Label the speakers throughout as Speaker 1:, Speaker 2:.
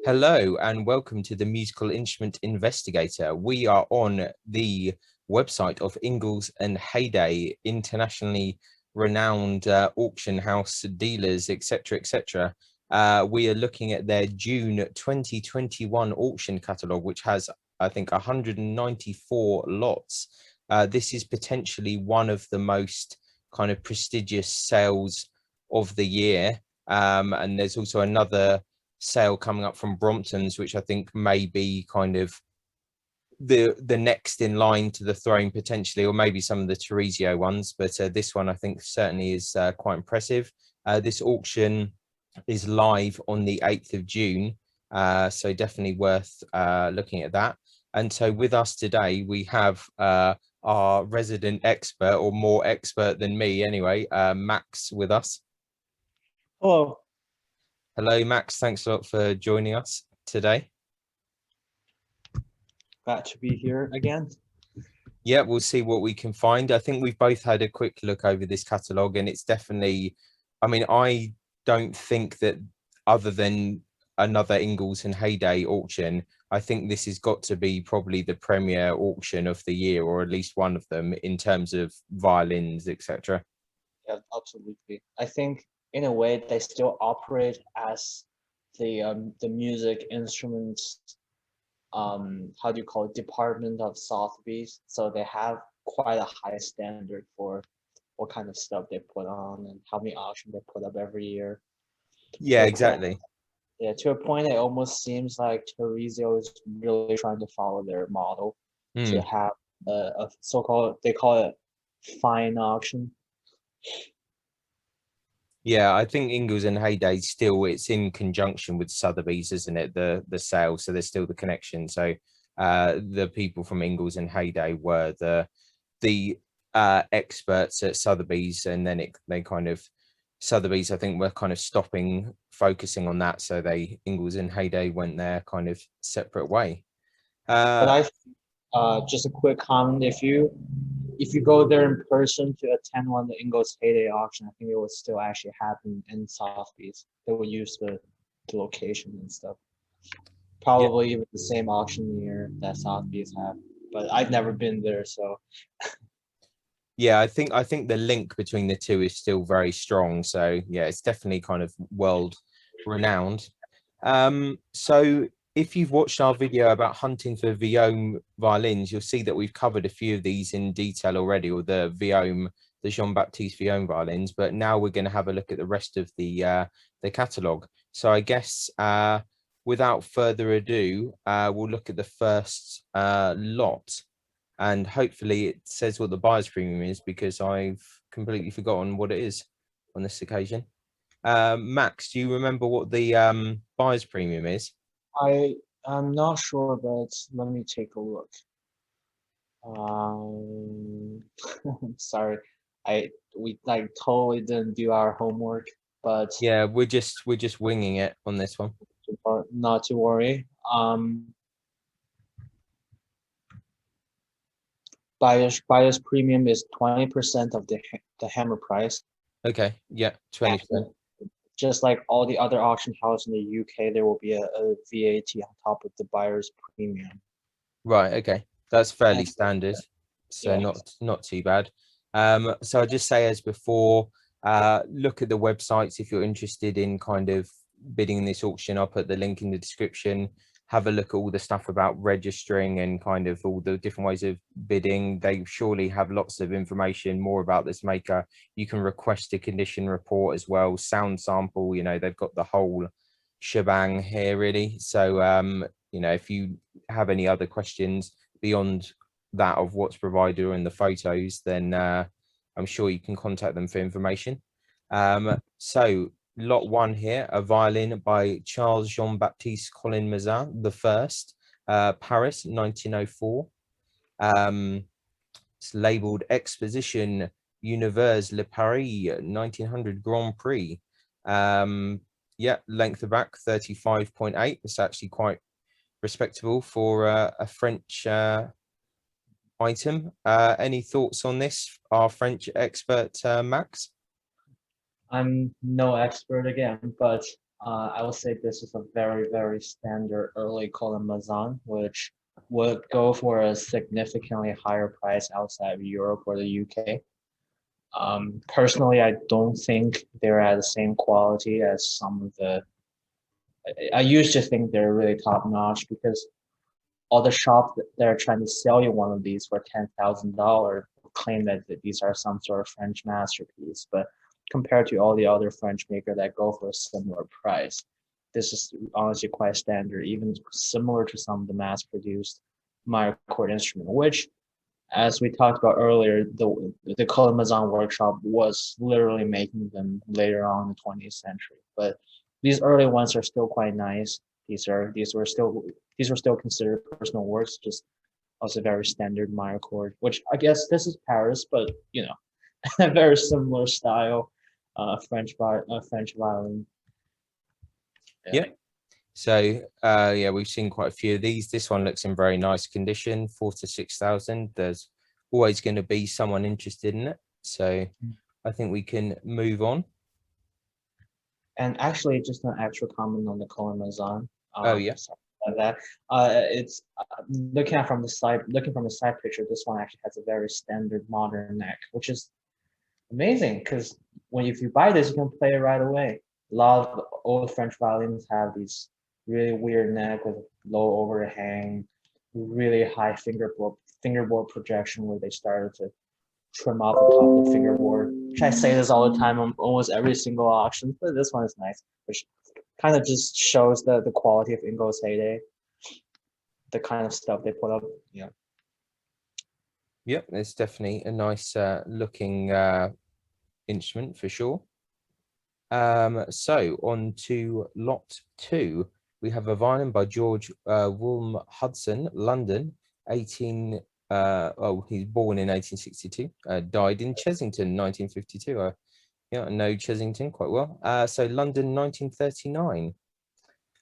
Speaker 1: Hello and welcome to the Musical Instrument Investigator. We are on the website of Ingles and Hayday, internationally renowned auction house dealers, etc., etc. We are looking at their June 2021 auction catalogue, which has, I think, 194 lots. This is potentially one of the most kind of prestigious sales of the year. And there's also another sale coming up from Brompton's, which I think may be kind of the next in line to the throne potentially, or maybe some of the Teresio ones, but this one I think certainly is quite impressive. This auction is live on the 8th of June, so definitely worth looking at that. And so with us today we have our resident expert, or more expert than me anyway, Max with us.
Speaker 2: Hello.
Speaker 1: Hello, Max. Thanks a lot for joining us today.
Speaker 2: Glad to be here again.
Speaker 1: Yeah, we'll see what we can find. I think we've both had a quick look over this catalogue, and it's definitely, I mean, I don't think that other than another Ingles and Hayday auction, I think this has got to be probably the premier auction of the year, or at least one of them in terms of violins, etc.
Speaker 2: Yeah, absolutely. I think in a way they still operate as the music instruments how do you call it, department of Sotheby's. So they have quite a high standard for what kind of stuff they put on and how many auctions they put up every year.
Speaker 1: Yeah, exactly.
Speaker 2: Yeah, to a point, it almost seems like Teresio is really trying to follow their model to have a so-called, they call it fine auction.
Speaker 1: Yeah, I think Ingles and Hayday still, it's in conjunction with Sotheby's, isn't it? The sale, so there's still the connection. So the people from Ingles and Hayday were the experts at Sotheby's, and then they kind of, Sotheby's I think were kind of stopping focusing on that, so Ingles and Hayday went their kind of separate way.
Speaker 2: But just a quick comment, if you go there in person to attend one of the Ingles Hayday auction, I think it would still actually happen in Sotheby's. They would use the location and stuff. Probably even the same auctioneer that Sotheby's have, but I've never been there, so.
Speaker 1: Yeah, I think the link between the two is still very strong. So yeah, it's definitely kind of world renowned. So if you've watched our video about hunting for Viome violins, you'll see that we've covered a few of these in detail already, or the Viome, the Jean-Baptiste Viome violins, but now we're going to have a look at the rest of the catalogue. So I guess without further ado, we'll look at the first lot, and hopefully it says what the buyer's premium is, because I've completely forgotten what it is on this occasion. Max, do you remember what the buyer's premium is?
Speaker 2: I'm not sure, but let me take a look. Sorry, we like totally didn't do our homework, but
Speaker 1: yeah, we're just winging it on this one.
Speaker 2: Not to worry. Buyer's premium is 20% of the hammer price.
Speaker 1: Okay, yeah, 20%.
Speaker 2: Just like all the other auction houses in the UK, there will be a VAT on top of the buyer's premium.
Speaker 1: Right, okay, that's fairly standard, so yeah, not too bad. So I'll just say, as before, look at the websites if you're interested in kind of bidding in this auction. I'll put the link in the description. Have a look at all the stuff about registering and kind of all the different ways of bidding. They surely have lots of information more about this maker. You can request a condition report as well, sound sample, you know, they've got the whole shebang here really. So you know, if you have any other questions beyond that of what's provided in the photos, then I'm sure you can contact them for information. So lot one here, a violin by Charles Jean-Baptiste Colin Mazin the first, Paris 1904. It's labeled Exposition Univers Le Paris 1900 Grand Prix. Yeah, length of back 35.8. It's actually quite respectable for a French item. Any thoughts on this, our French expert Max?
Speaker 2: I'm no expert again, but I would say this is a very, very standard early Mazan, which would go for a significantly higher price outside of Europe or the UK. Personally, I don't think they're at the same quality as some of the. I used to think they're really top notch because all the shops that are trying to sell you one of these for $10,000 claim that these are some sort of French masterpiece. But compared to all the other French makers that go for a similar price, this is honestly quite standard, even similar to some of the mass-produced minor chord instrument, which, as we talked about earlier, the Karamazan workshop was literally making them later on in the 20th century. But these early ones are still quite nice. These were still considered personal works, just also very standard minor chord, which I guess this is Paris, but you know, a very similar style, French violin.
Speaker 1: Yeah. So yeah, we've seen quite a few of these. This one looks in very nice condition, 4,000 to 6,000. There's always going to be someone interested in it. So I think we can move on.
Speaker 2: And actually, just an extra comment on the Karamazan.
Speaker 1: Oh yeah.
Speaker 2: Sorry about that. It's looking from the side picture. This one actually has a very standard modern neck, which is amazing because if you buy this, you can play it right away. A lot of old French violins have these really weird neck with low overhang, really high fingerboard projection where they started to trim off the top of the fingerboard. Which I say this all the time on almost every single auction, but this one is nice, which kind of just shows the quality of Ingles Hayday, the kind of stuff they put up. Yeah.
Speaker 1: Yep, it's definitely a nice looking instrument for sure. So on to lot 2. We have a violin by George Woolm Hudson, London, 18. He's born in 1862, died in Chessington, 1952. Yeah, I know Chessington quite well. So London, 1939.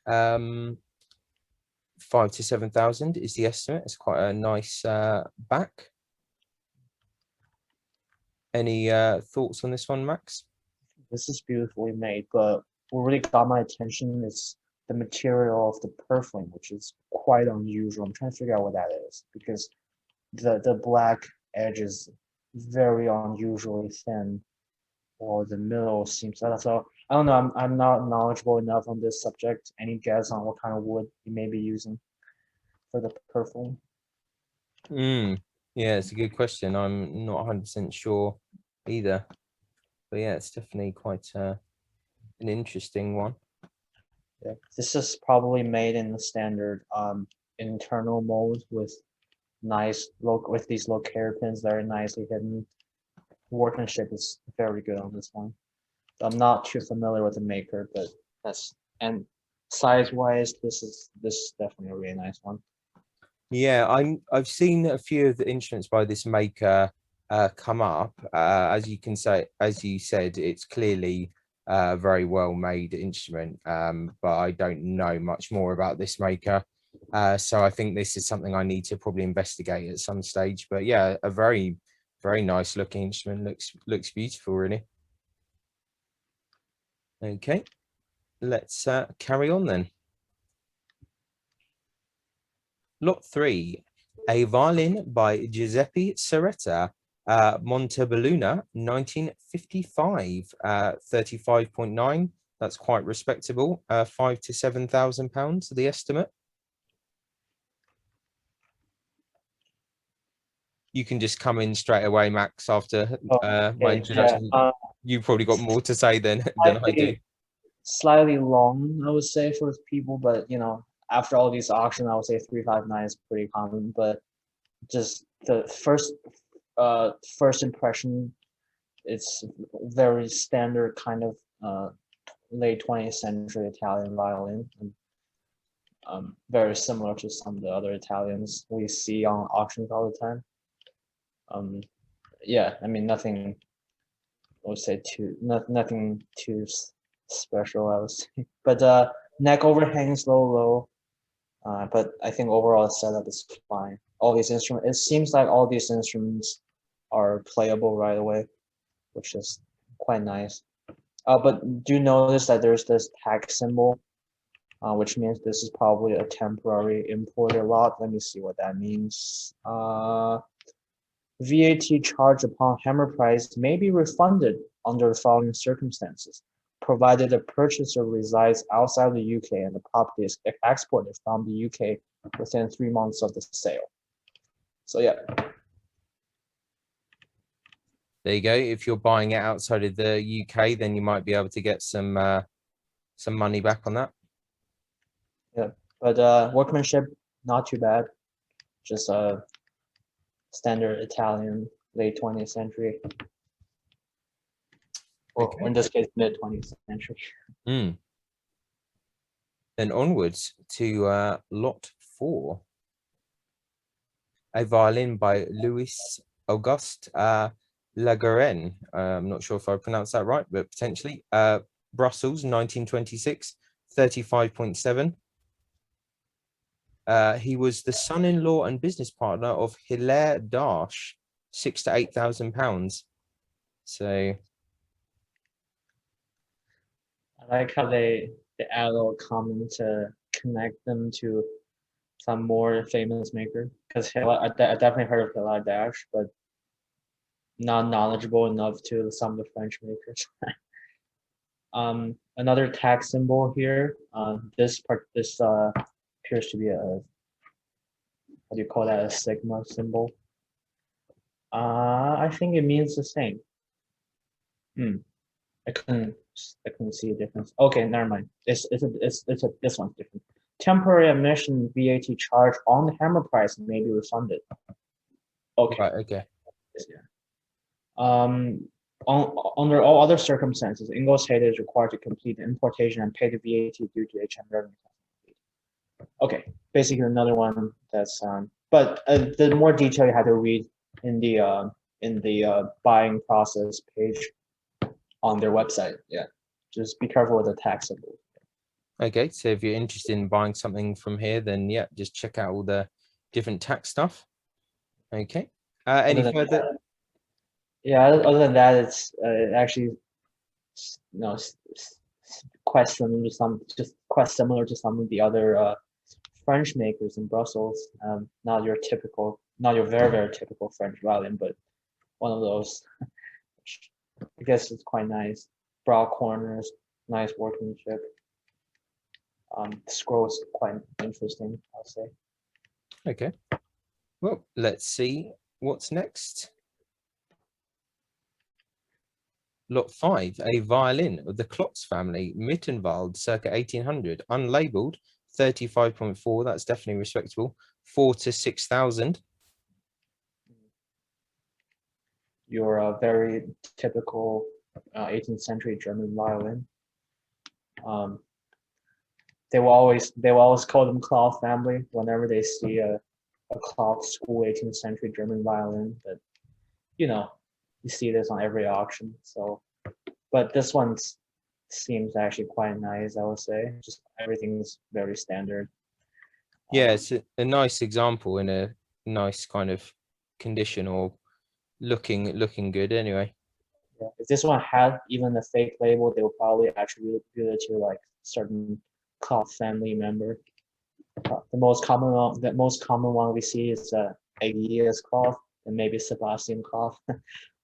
Speaker 1: 5,000 to 7,000 is the estimate. It's quite a nice back. Any thoughts on this one, Max?
Speaker 2: This is beautifully made, but what really got my attention is the material of the purfling, which is quite unusual. I'm trying to figure out what that is because the black edge is very unusually thin, or the middle seems so. I don't know. I'm not knowledgeable enough on this subject. Any guess on what kind of wood you may be using for the purfling?
Speaker 1: Yeah, it's a good question. I'm not 100% sure either. But yeah, it's definitely quite an interesting one.
Speaker 2: Yeah, this is probably made in the standard internal mold with these locator pins that are nicely hidden. Workmanship is very good on this one. I'm not too familiar with the maker, but and size wise, this is definitely a really nice one.
Speaker 1: Yeah, I've seen a few of the instruments by this maker come up. As you said, it's clearly a very well made instrument, but I don't know much more about this maker. So I think this is something I need to probably investigate at some stage. But yeah, a very, very nice looking instrument. Looks beautiful, really. Okay, let's carry on then. Lot 3, a violin by Giuseppe Ceretta, Montebelluna, 1955, 35.9. That's quite respectable. 5,000 to 7,000 pounds, the estimate. You can just come in straight away, Max, after my introduction.
Speaker 2: Yeah,
Speaker 1: You've probably got more to say than I do.
Speaker 2: Slightly long, I would say, for people, but you know, after all these auctions, I would say 359 is pretty common. But just the first impression, it's very standard kind of late 20th century Italian violin. And, very similar to some of the other Italians we see on auctions all the time. Yeah, I mean nothing. I would say nothing too special, I would say. But neck overhangs low. But I think overall the setup is fine. All these instruments, it seems like all these instruments are playable right away, which is quite nice. But do you notice that there's this tag symbol, which means this is probably a temporary importer lot. Let me see what that means. VAT charge upon hammer price may be refunded under the following circumstances, provided the purchaser resides outside the UK and the property is exported from the UK within 3 months of the sale. So yeah.
Speaker 1: There you go. If you're buying it outside of the UK, then you might be able to get some money back on that.
Speaker 2: Yeah, but workmanship not too bad. Just standard Italian late 20th century. Or in this case, mid 20th century.
Speaker 1: Then onwards to lot 4. A violin by Louis Auguste Langone. I'm not sure if I pronounced that right, but potentially. Brussels, 1926, 35.7. He was the son-in-law and business partner of Hilaire Darche, £6,000 to £8,000. So
Speaker 2: I like how they add a little comment to connect them to some more famous maker. Because I definitely heard of Hilaire Darche, but not knowledgeable enough to some of the French makers. Another tag symbol here. This appears to be a, what do you call that? A sigma symbol. I think it means the same. I couldn't see a difference. Okay, never mind. This one's different. Temporary admission VAT charge on the hammer price may be refunded. Okay.
Speaker 1: right, okay.
Speaker 2: Under all other circumstances, Ingles Hayday is required to complete the importation and pay the VAT due to HM revenue. Okay, basically another one that's but the more detail you had to read in the buying process page on their website. Yeah, just be careful with the tax symbol.
Speaker 1: Okay, so if you're interested in buying something from here, then yeah, just check out all the different tax stuff. Okay. Any further?
Speaker 2: Yeah, other than that, it's actually quite similar to some of the other French makers in Brussels. Not your very typical French violin, but one of those. I guess it's quite nice. Broad corners, nice workmanship. The scroll is quite interesting, I'll say.
Speaker 1: Okay. Well, let's see what's next. Lot 5, a violin of the Klotz family, Mittenwald, circa 1800, unlabeled, 35.4. That's definitely respectable. 4,000 to 6,000.
Speaker 2: Your very typical 18th century German violin. They will always call them Klotz family whenever they see a Klotz school 18th century German violin. But you see this on every auction. So, but this one seems actually quite nice, I would say. Just everything's very standard.
Speaker 1: Yeah, it's a nice example in a nice kind of condition, or looking good anyway.
Speaker 2: Yeah. If this one had even a fake label, they would probably attribute it to like certain Klotz family member. The most common one we see is Aegeus Klotz and maybe Sebastian Klotz.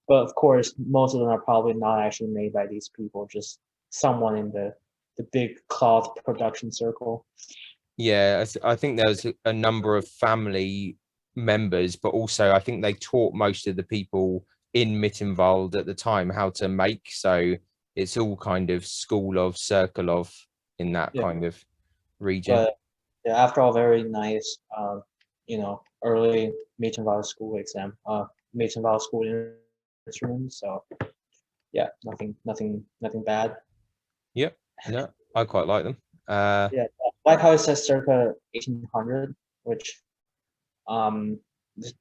Speaker 2: But of course, most of them are probably not actually made by these people, just someone in the big Klotz production circle.
Speaker 1: Yeah, I think there's a number of family members, but also I think they taught most of the people in Mittenwald at the time how to make. So it's all kind of school of, circle of in that kind of region.
Speaker 2: But yeah, after all, very nice, early Mittenwald school exam, Mittenwald school instruments. So yeah, nothing bad.
Speaker 1: Yep. No, I quite like them.
Speaker 2: Yeah, like how it says circa 1800, which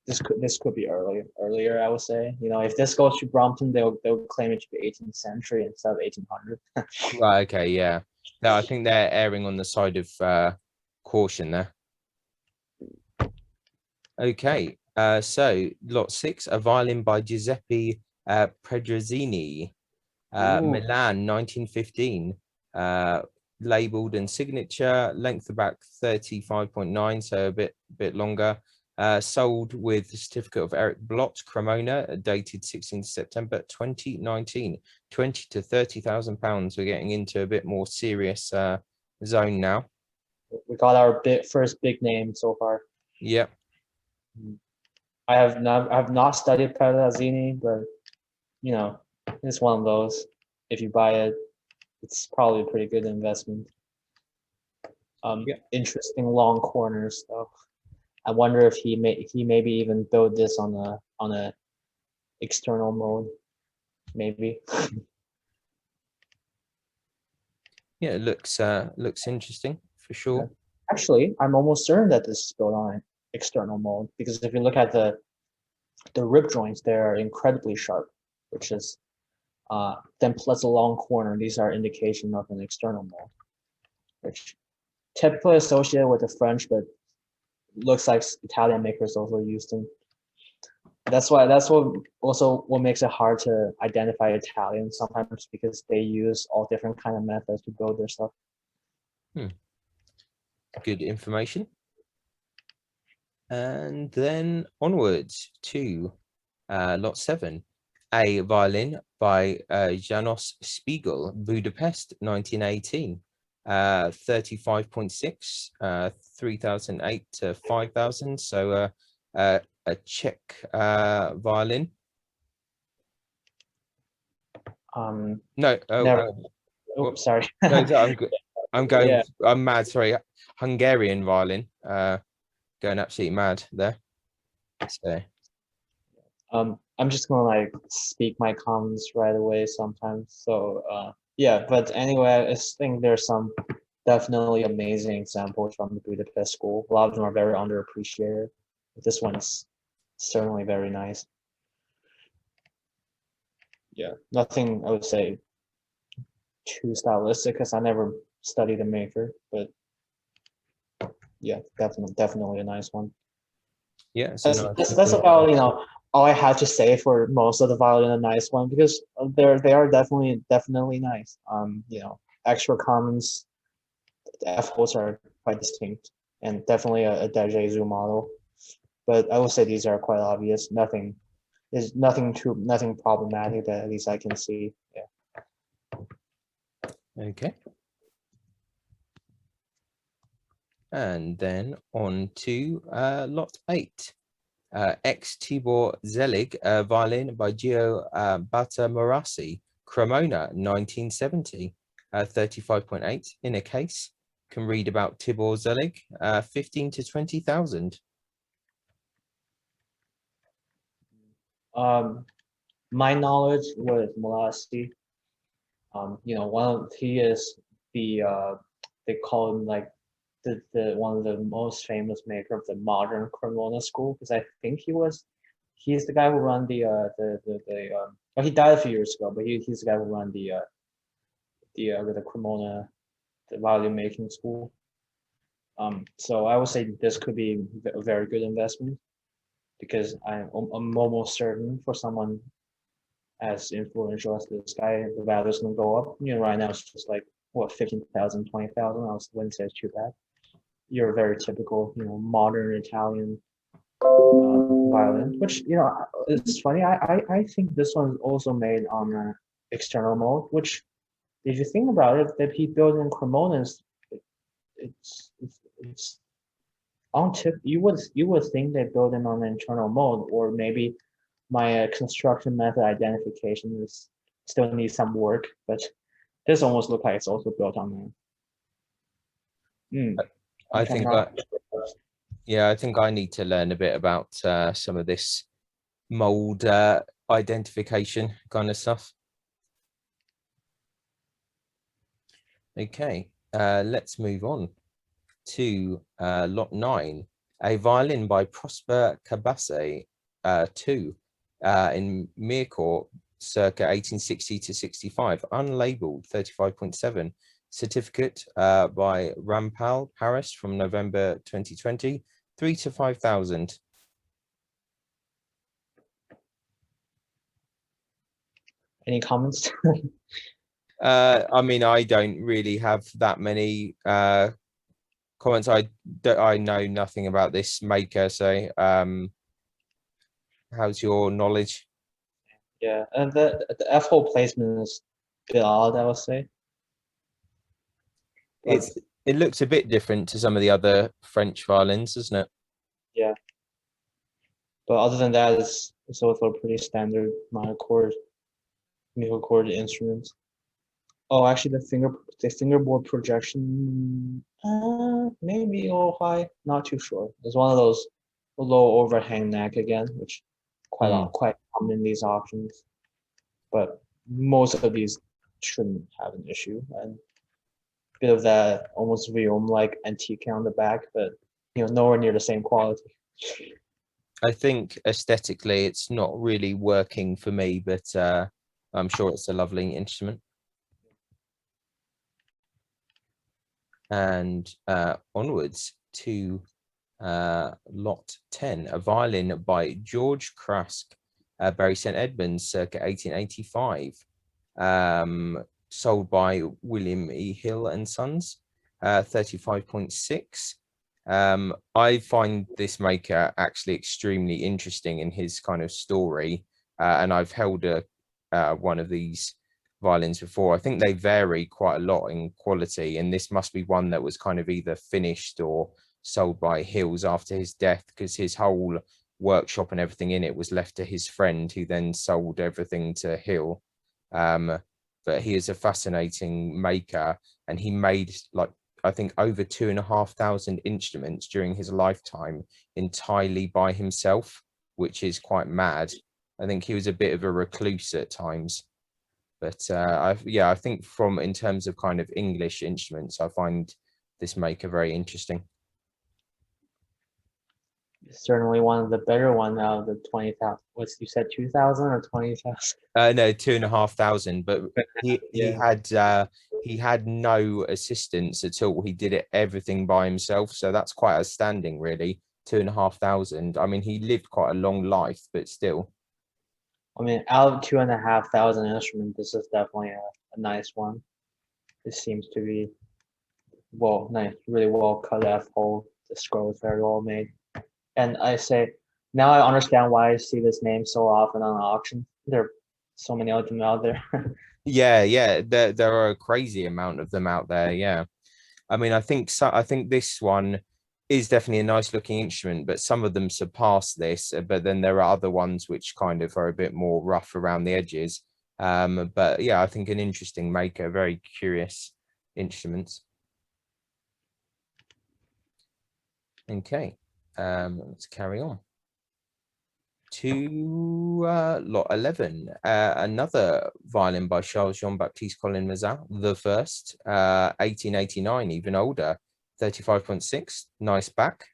Speaker 2: this could be earlier, I would say. If this goes to Brompton, they'll claim it to be 18th century instead of 1800.
Speaker 1: Right. Okay. Yeah. No, I think they're erring on the side of caution there. Okay. So lot 6, a violin by Giuseppe Pedrozzini.
Speaker 2: Ooh.
Speaker 1: Milan 1915, labeled and signature, length of back 35.9, so a bit longer. Sold with the certificate of Eric Blott, Cremona, dated 16th September 2019. 20 to 30,000 pounds. We're getting into a bit more serious zone now.
Speaker 2: We got our first big name so far.
Speaker 1: Yep.
Speaker 2: I have not studied Pedazzini, but you know, it's one of those. If you buy it, it's probably a pretty good investment. Interesting long corners though. I wonder if he maybe even built this on a external mode, maybe.
Speaker 1: Yeah, it looks interesting for sure.
Speaker 2: Actually, I'm almost certain that this is built on an external mode, because if you look at the rib joints, they are incredibly sharp, which is then plus a long corner. These are indication of an external mode, which typically associated with the French, but looks like Italian makers also used them. That's what makes it hard to identify Italian sometimes, because they use all different kind of methods to build their stuff.
Speaker 1: Good information. And then onwards to lot 7, a violin by Janos Spiegel, Budapest 1918, 35.6, 3008 to 5000, so a Czech violin. No,
Speaker 2: sorry.
Speaker 1: No, I'm going.
Speaker 2: Yeah.
Speaker 1: I'm mad. Sorry, Hungarian violin. Going absolutely mad there. So.
Speaker 2: I'm just gonna like speak my comments right away sometimes. So yeah, but anyway, I think there's some definitely amazing examples from the Budapest school. A lot of them are very underappreciated. But this one's certainly very nice. Yeah, nothing I would say too stylistic, because I never studied the maker, but yeah, definitely a nice one.
Speaker 1: Yeah,
Speaker 2: that's about, you know, all I have to say for most of the violin. A nice one, because they are definitely nice. You know, extra commons, the F holes are quite distinct, and definitely a Dejezu model. But I would say these are quite obvious. There's nothing problematic that at least I can see. Yeah.
Speaker 1: Okay. And then on to lot 8. Ex Tibor Zelig, violin by Gio Battamarassi, Cremona 1970, 35.8 in a case. Can read about Tibor Zelig, 15 to 20,000.
Speaker 2: My knowledge with Marassi, you know, he is the they call him like the one of the most famous maker of the modern Cremona school, because I think he's the guy who run well, he died a few years ago, but he's the guy who run the Cremona, the violin making school. So I would say this could be a very good investment, because I'm almost certain for someone as influential as this guy, the value is going to go up. You know, right now it's just like what, 15,000, 20,000. I wouldn't say it's too bad. You're a very typical, you know, modern Italian violin, which, you know, it's funny. I think this one's also made on an external mode, which, if you think about it, that he built in Cremona's, it's on tip. You would think they built it on an internal mode, or maybe my construction method identification still needs some work, but this almost looks like it's also built on there.
Speaker 1: I think I think I need to learn a bit about some of this mold identification kind of stuff. Okay, let's move on to lot 9, a violin by Prosper Cabase 2 in Mircourt, circa 1860 to 65, unlabeled, 35.7. Certificate by Rampal, Paris, from November 2020, 3 to 5,000.
Speaker 2: Any comments?
Speaker 1: I mean, I don't really have that many comments. I know nothing about this maker, so how's your knowledge?
Speaker 2: Yeah, and the F-hole placement is a bit odd, I would say. But
Speaker 1: It looks a bit different to some of the other French violins, doesn't it?
Speaker 2: yeah, but other than that, it's also a pretty standard minor chord, musical chord instruments. Oh, actually, the fingerboard projection, maybe a little high. Not too sure. It's one of those low overhang neck again, which quite common in these options. But most of these shouldn't have an issue. And a bit of that almost Violin like antique on the back, but nowhere near the same quality.
Speaker 1: I think aesthetically it's not really working for me, but I'm sure it's a lovely instrument. And onwards to lot 10, a violin by George Crask, Bury St Edmunds, circa 1885, sold by William E. Hill and Sons, 35.6. I find this maker actually extremely interesting in his kind of story, and I've held one of these violins before. I think they vary quite a lot in quality, and this must be one that was kind of either finished or sold by Hills after his death, because his whole workshop and everything in it was left to his friend, who then sold everything to Hill. But he is a fascinating maker, and he made, like, I think over 2,500 instruments during his lifetime entirely by himself, which is quite mad. I think he was a bit of a recluse at times. But I think in terms of kind of English instruments, I find this maker very interesting.
Speaker 2: Certainly one of the better one out of the 20,000. What's you said, 2,000 or 20,000?
Speaker 1: No, 2,500. But he
Speaker 2: Yeah.
Speaker 1: he had no assistance at all. He did everything by himself. So that's quite outstanding, really. 2,500. I mean, he lived quite a long life, but still.
Speaker 2: I mean, out of 2,500 instruments, this is definitely a nice one. This seems to be nice, really well cut F-hole. The scroll is very well made. And I say, now I understand why I see this name so often on auction. There are so many of them out there.
Speaker 1: Yeah. There are a crazy amount of them out there. Yeah. I mean, I think this one is definitely a nice looking instrument, but some of them surpass this. But then there are other ones which kind of are a bit more rough around the edges. But yeah, I think an interesting maker, very curious instruments. Okay, let's carry on to lot 11, another violin by Charles Jean-Baptiste Colin Mazin, the first, 1889, even older, 35.6, nice back.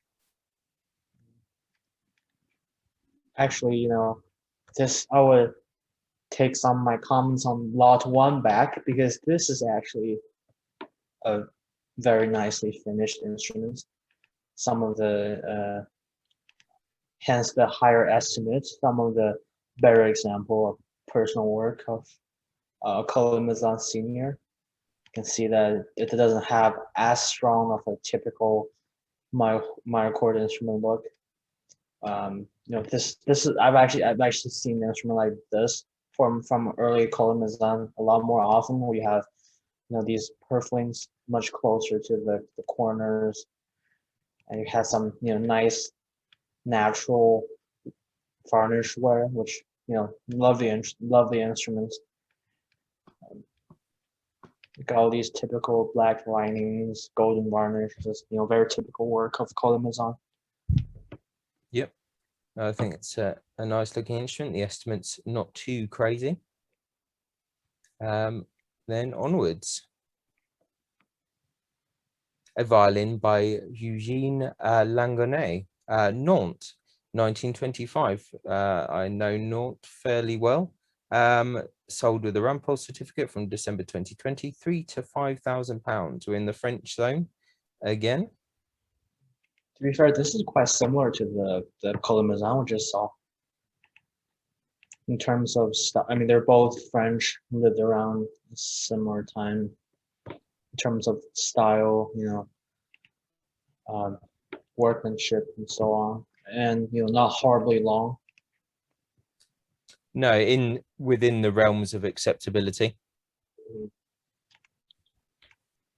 Speaker 2: Actually, this I would take some of my comments on lot 1 back, because this is actually a very nicely finished instrument. Some of the hence the higher estimates, some of the better example of personal work of Colin Mazin Senior. You can see that it doesn't have as strong of a typical minor chord instrument look. This is I've actually seen an instrument like this from early Colin Mazin a lot more often, where you have these purflings much closer to the corners, and you have some nice natural varnish wear, which lovely instruments. Got all these typical black linings, golden varnish, just very typical work of Colin Mazin.
Speaker 1: Yep, I think it's a nice looking instrument. The estimate's not too crazy. Then onwards, a violin by Eugene Langone, Nantes, 1925. I know Nantes fairly well. Sold with a Rampol certificate from December 2020, £3,000 to £5,000. We're in the French zone again.
Speaker 2: To be fair, this is quite similar to the Colin Mazin we just saw. in terms of stuff. I mean, they're both French, lived around a similar time. In terms of style, um, workmanship, and so on, and not horribly long.
Speaker 1: No, within the realms of acceptability.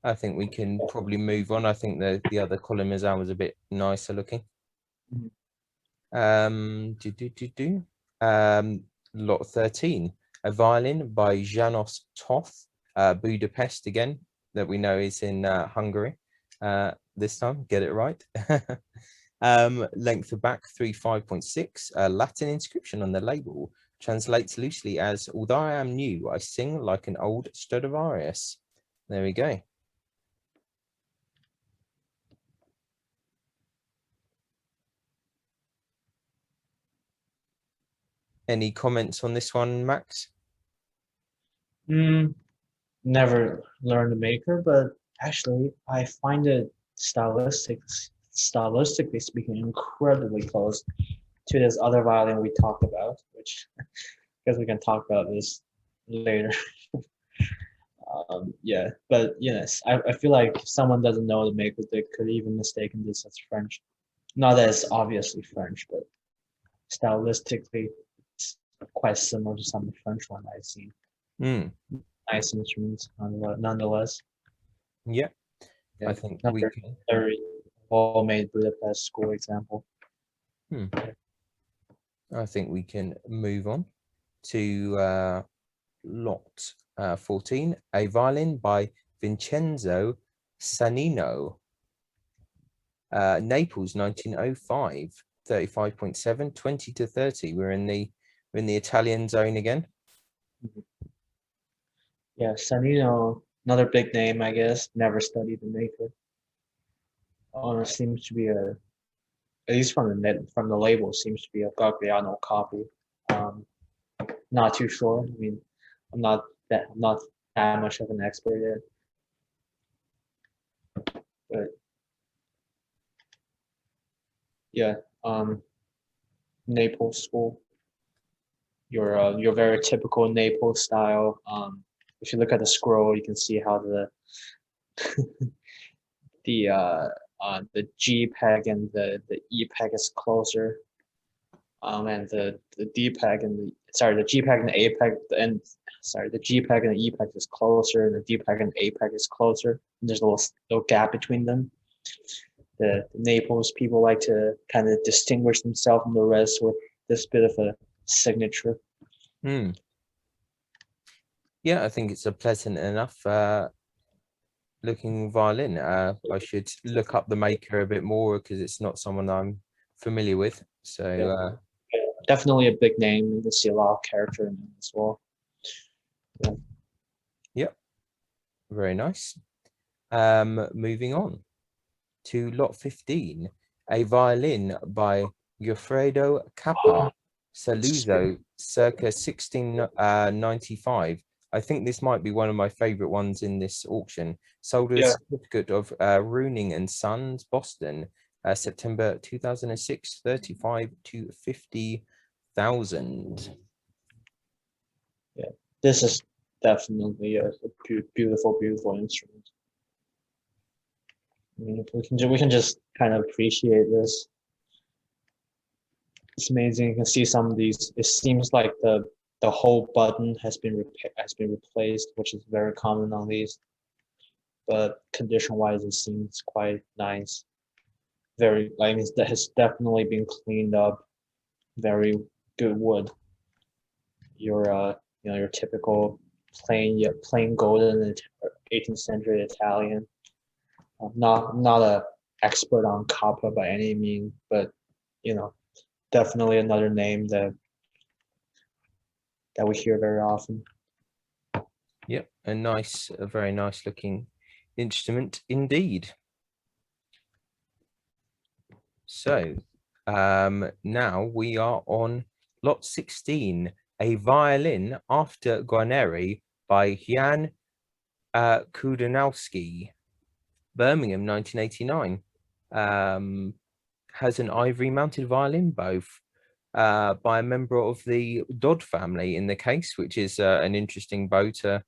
Speaker 1: I think we can probably move on. I think the other column is ours a bit nicer looking. Lot 13, a violin by Janos Toth, Budapest again, that we know is in Hungary. This time, get it right. Length of back 35.6, Latin inscription on the label translates loosely as, although I am new, I sing like an old Stradivarius. There we go. Any comments on this one, Max?
Speaker 2: Never learned the maker, but actually I find it stylistically speaking incredibly close to this other violin we talked about, which I guess we can talk about this later. Yeah, but yes, I feel like if someone doesn't know the maker, they could even mistaken this as French. Not that it's obviously French, but stylistically it's quite similar to some of the French ones I've seen. Nice instruments nonetheless.
Speaker 1: Yeah, I think we can.
Speaker 2: Very well-made Budapest school example.
Speaker 1: I think we can move on to lot 14, a violin by Vincenzo Sannino, Naples, 1905, 35.7, 20 to 30. We're in the Italian zone again.
Speaker 2: Yeah, Sannino, another big name, I guess. Never studied the maker. Seems to be at least from the label, seems to be a Gragnani copy. Not too sure. I mean, I'm not that much of an expert yet. But yeah, Naples school. Your very typical Naples style. If you look at the scroll, you can see how the G peg and the E peg is closer. And the D peg and the G peg and the A peg the G peg and the E peg is closer, and the D peg and the A peg is closer. And there's a little gap between them. The Naples people like to kind of distinguish themselves from the rest with this bit of a signature.
Speaker 1: Yeah, I think it's a pleasant enough looking violin. I should look up the maker a bit more because it's not someone I'm familiar with. So
Speaker 2: definitely a big name. You can see a lot of character in it as well.
Speaker 1: Yep, very nice. Moving on to lot 15, a violin by Goffredo Cappa, Saluzzo, circa 1695. I think this might be one of my favorite ones in this auction. Sold with a certificate of Runing and Sons, Boston, September 2006, 35 to 50,000.
Speaker 2: Yeah, this is definitely a beautiful instrument. I mean, we can just kind of appreciate this. It's amazing. You can see some of these. It seems like the whole button has been replaced, which is very common on these. But condition-wise, it seems quite nice. Very, I mean, that has definitely been cleaned up. Very good wood. Your typical plain golden 18th century Italian. I'm not a expert on Kappa by any means, but definitely another name that we hear very often.
Speaker 1: Yep, a very nice looking instrument indeed. So now we are on lot 16, a violin after Guarneri by Jan Kudanowski, Birmingham, 1989. Has an ivory mounted violin bow, by a member of the Dodd family in the case, which is an interesting bow to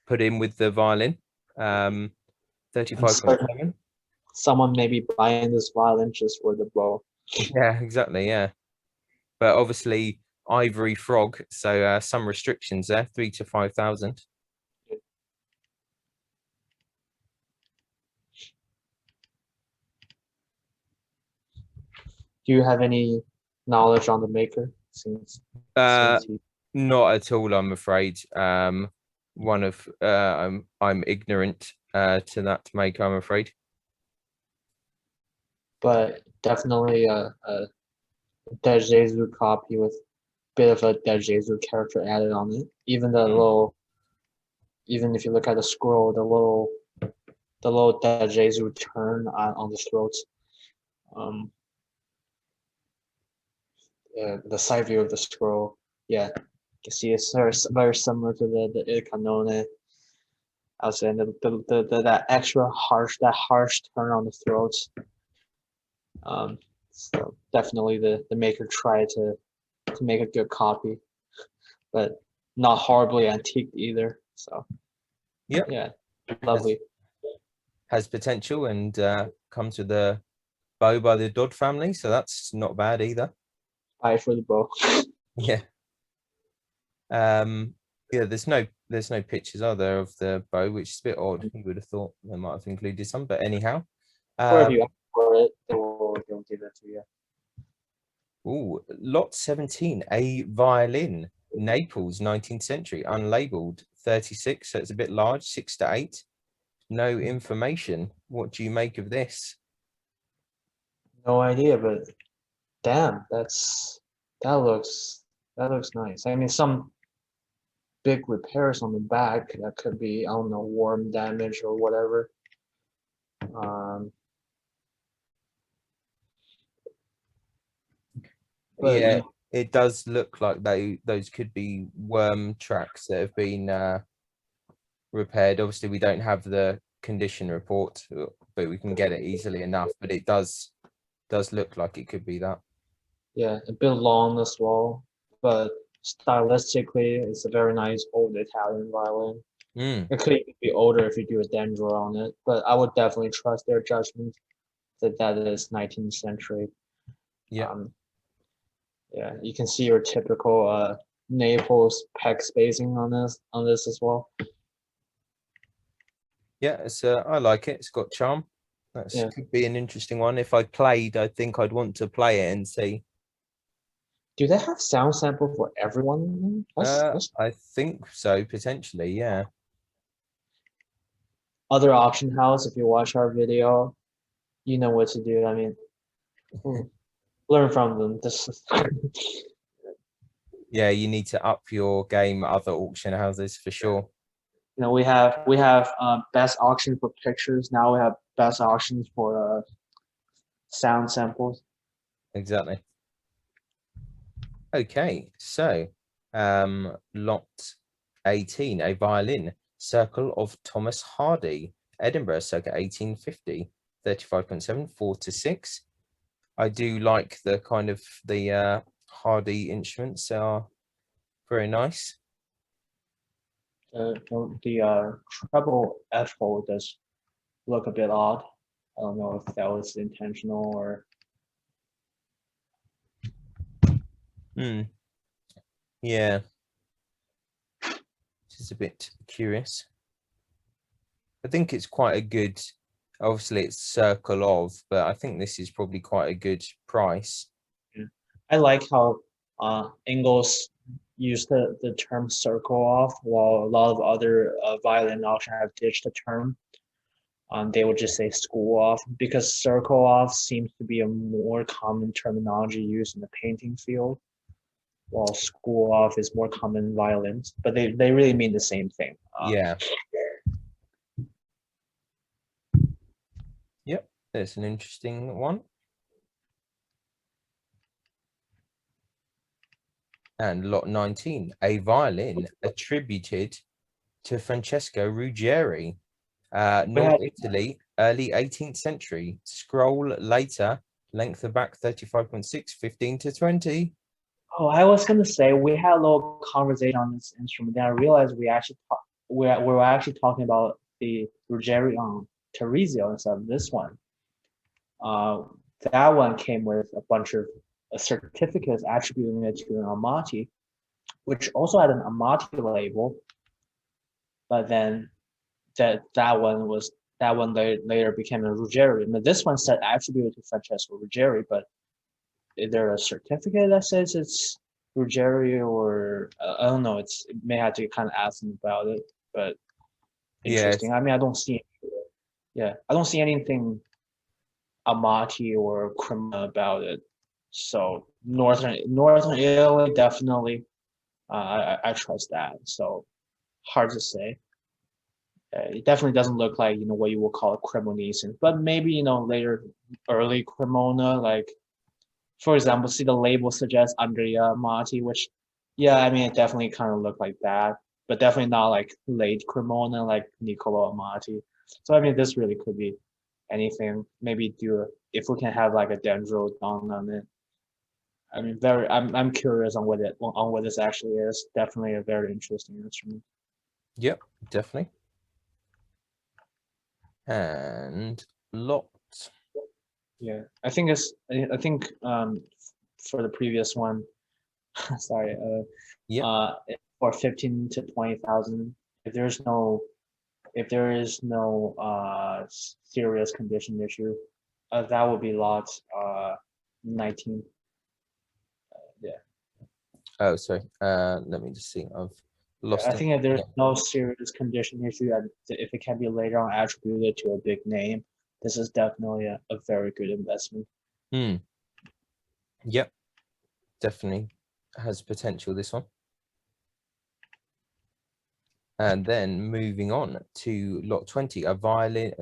Speaker 1: put in with the violin. 35.7.
Speaker 2: Someone may be buying this violin just for the bow.
Speaker 1: Yeah, exactly. Yeah, but obviously ivory frog, so some restrictions there, 3 to 5,000.
Speaker 2: Do you have any knowledge on the maker since he...
Speaker 1: Not at all, I'm afraid. I'm ignorant to that maker, I'm afraid.
Speaker 2: But definitely a De Jesus copy with a bit of a De Jesus character added on it. Even the little, even if you look at the scroll, the little De Jesus turn on the throat. The side view of the scroll, yeah, you can see it's very similar to the Il Canone. I was saying that extra harsh turn on the throat. So definitely the maker tried to make a good copy, but not horribly antiqued either. So yeah, lovely.
Speaker 1: Has potential and comes with a bow by the Dodd family, so that's not bad either.
Speaker 2: Eye for the bow.
Speaker 1: Yeah. Yeah, there's no pictures, are there, of the bow, which is a bit odd. You would have thought they might have included some, but anyhow.
Speaker 2: Or if you ask for it, they'll give it to you.
Speaker 1: Oh, lot 17, a violin, Naples, 19th century, unlabeled, 36, so it's a bit large, 6 to 8. No information. What do you make of this?
Speaker 2: No idea, but damn, that looks nice. I mean, some big repairs on the back that could be, I don't know, worm damage or whatever. But
Speaker 1: yeah, it does look like those could be worm tracks that have been repaired. Obviously, we don't have the condition report, but we can get it easily enough. But it does look like it could be that.
Speaker 2: Yeah, a bit long as well, but stylistically, it's a very nice old Italian violin. It could even be older if you do a dendro on it, but I would definitely trust their judgment that is 19th century.
Speaker 1: Yeah.
Speaker 2: Yeah, you can see your typical Naples peg spacing on this as well.
Speaker 1: Yeah, it's I like it. It's got charm. That could be an interesting one. If I played, I think I'd want to play it and see.
Speaker 2: Do they have sound sample for everyone?
Speaker 1: I think so, potentially, yeah.
Speaker 2: Other auction house, if you watch our video, you know what to do. I mean, learn from them.
Speaker 1: Yeah, you need to up your game at other auction houses for sure.
Speaker 2: You know, we have best auction for pictures. Now we have best auctions for sound samples.
Speaker 1: Exactly. Okay, so lot 18, a violin, Circle of Thomas Hardy, Edinburgh, circa 1850, 35.7, 4 to 6. I do like the kind of the Hardy instruments. They are very nice.
Speaker 2: The treble F hole does look a bit odd. I don't know if that was intentional or.
Speaker 1: Yeah. Just a bit curious. I think it's quite a good, obviously it's circle of, but I think this is probably quite a good price.
Speaker 2: Yeah. I like how Ingles used the term circle off, while a lot of other violin auction have ditched the term. They would just say school off, because circle off seems to be a more common terminology used in the painting field, while school off is more common in violins, but they really mean the same thing.
Speaker 1: Yeah. Yep, there's an interesting one. And lot 19, a violin attributed to Francesco Ruggieri, North Italy, early 18th century. Scroll later, Length of back 35.6, 15 to 20.
Speaker 2: Oh, I was gonna say we had a little conversation on this instrument. Then I realized we were actually talking about the Ruggieri on Teresio instead of this one. Uh, that one came with a bunch of certificates attributing it to an Amati, which also had an Amati label. But then that one later became a Ruggieri. But this one said attributed to Francesco Ruggieri, but is there a certificate that says it's Ruggieri or I don't know. It may have to kind of ask them about it, but interesting.
Speaker 1: Yes.
Speaker 2: I mean, I don't see, I don't see anything Amati or Crema about it. So northern Italy definitely. I trust that. So hard to say. It definitely doesn't look like what you would call a Cremonese, but maybe later early Cremona, like for example, see the label suggests Andrea Amati, which yeah, I mean it definitely kind of looked like that, but definitely not like late Cremona like Niccolo Amati. So I mean this really could be anything. Maybe if we can have like a dendro done on it. I mean, I'm curious on what this actually is. Definitely a very interesting instrument.
Speaker 1: Yep, definitely. And lot.
Speaker 2: Yeah, I think for the previous one, sorry, for 15 to 20,000, if there is no serious condition issue, that would be lot 19. Yeah.
Speaker 1: Oh, sorry. Let me just see. I've lost
Speaker 2: I
Speaker 1: it.
Speaker 2: think if there's no serious condition issue, and if it can be later on attributed to a big name, this is definitely a very good investment.
Speaker 1: Yep, definitely has potential, this one. And then moving on to lot 20, a violin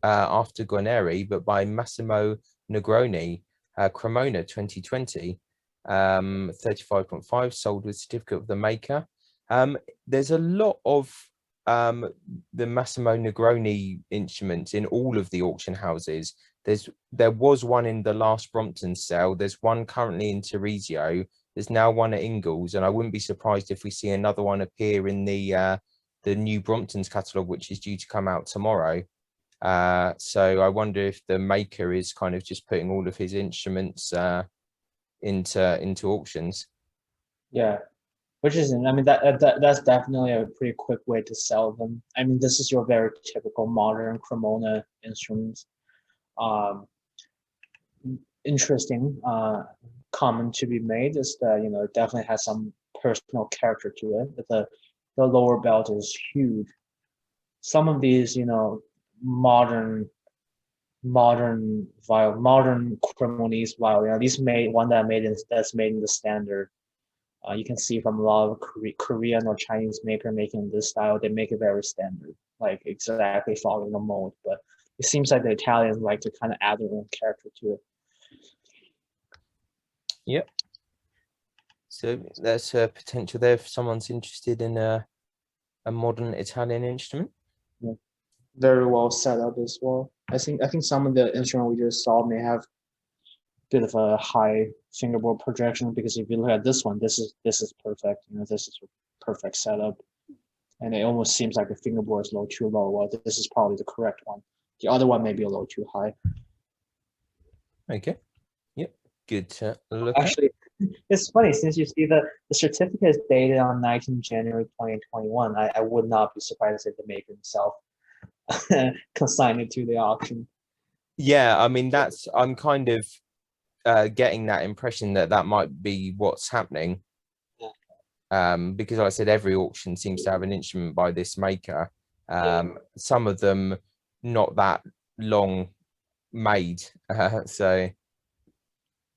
Speaker 1: after Guarneri, but by Massimo Negroni, Cremona 2020, 35.5, sold with certificate of the maker. There's a lot of the Massimo Negroni instruments in all of the auction houses. There was one in the last Brompton sale. There's one currently in Teresio. There's now one at Ingles, and I wouldn't be surprised if we see another one appear in the new Brompton's catalogue, which is due to come out tomorrow. So I wonder if the maker is kind of just putting all of his instruments into auctions.
Speaker 2: Yeah, which is, I mean, that's definitely a pretty quick way to sell them. I mean, this is your very typical modern Cremona instruments. Interesting comment to be made is that it definitely has some personal character to it. The lower belt is huge. Some of these modern Cremonese violin, at least that's made in the standard. You can see from a lot of Korean or Chinese maker making this style, they make it very standard, like exactly following the mold. But it seems like the Italians like to kind of add their own character to it.
Speaker 1: Yep. So there's a potential there if someone's interested in a modern Italian instrument.
Speaker 2: Yeah. Very well set up as well. I think some of the instrument we just saw may have a bit of a high fingerboard projection, because if you look at this one, this is perfect. This is a perfect setup, and it almost seems like the fingerboard is a little too low. Well, this is probably the correct one. The other one may be a little too high.
Speaker 1: Okay. Yep. Good to look
Speaker 2: Actually, it's funny, since you see the certificate is dated on 19 January 2021. I would not be surprised if the maker himself consigned it to the auction.
Speaker 1: Yeah, I mean I'm kind of getting that impression that might be what's happening. Because like I said, every auction seems to have an instrument by this maker. Some of them not that long made. So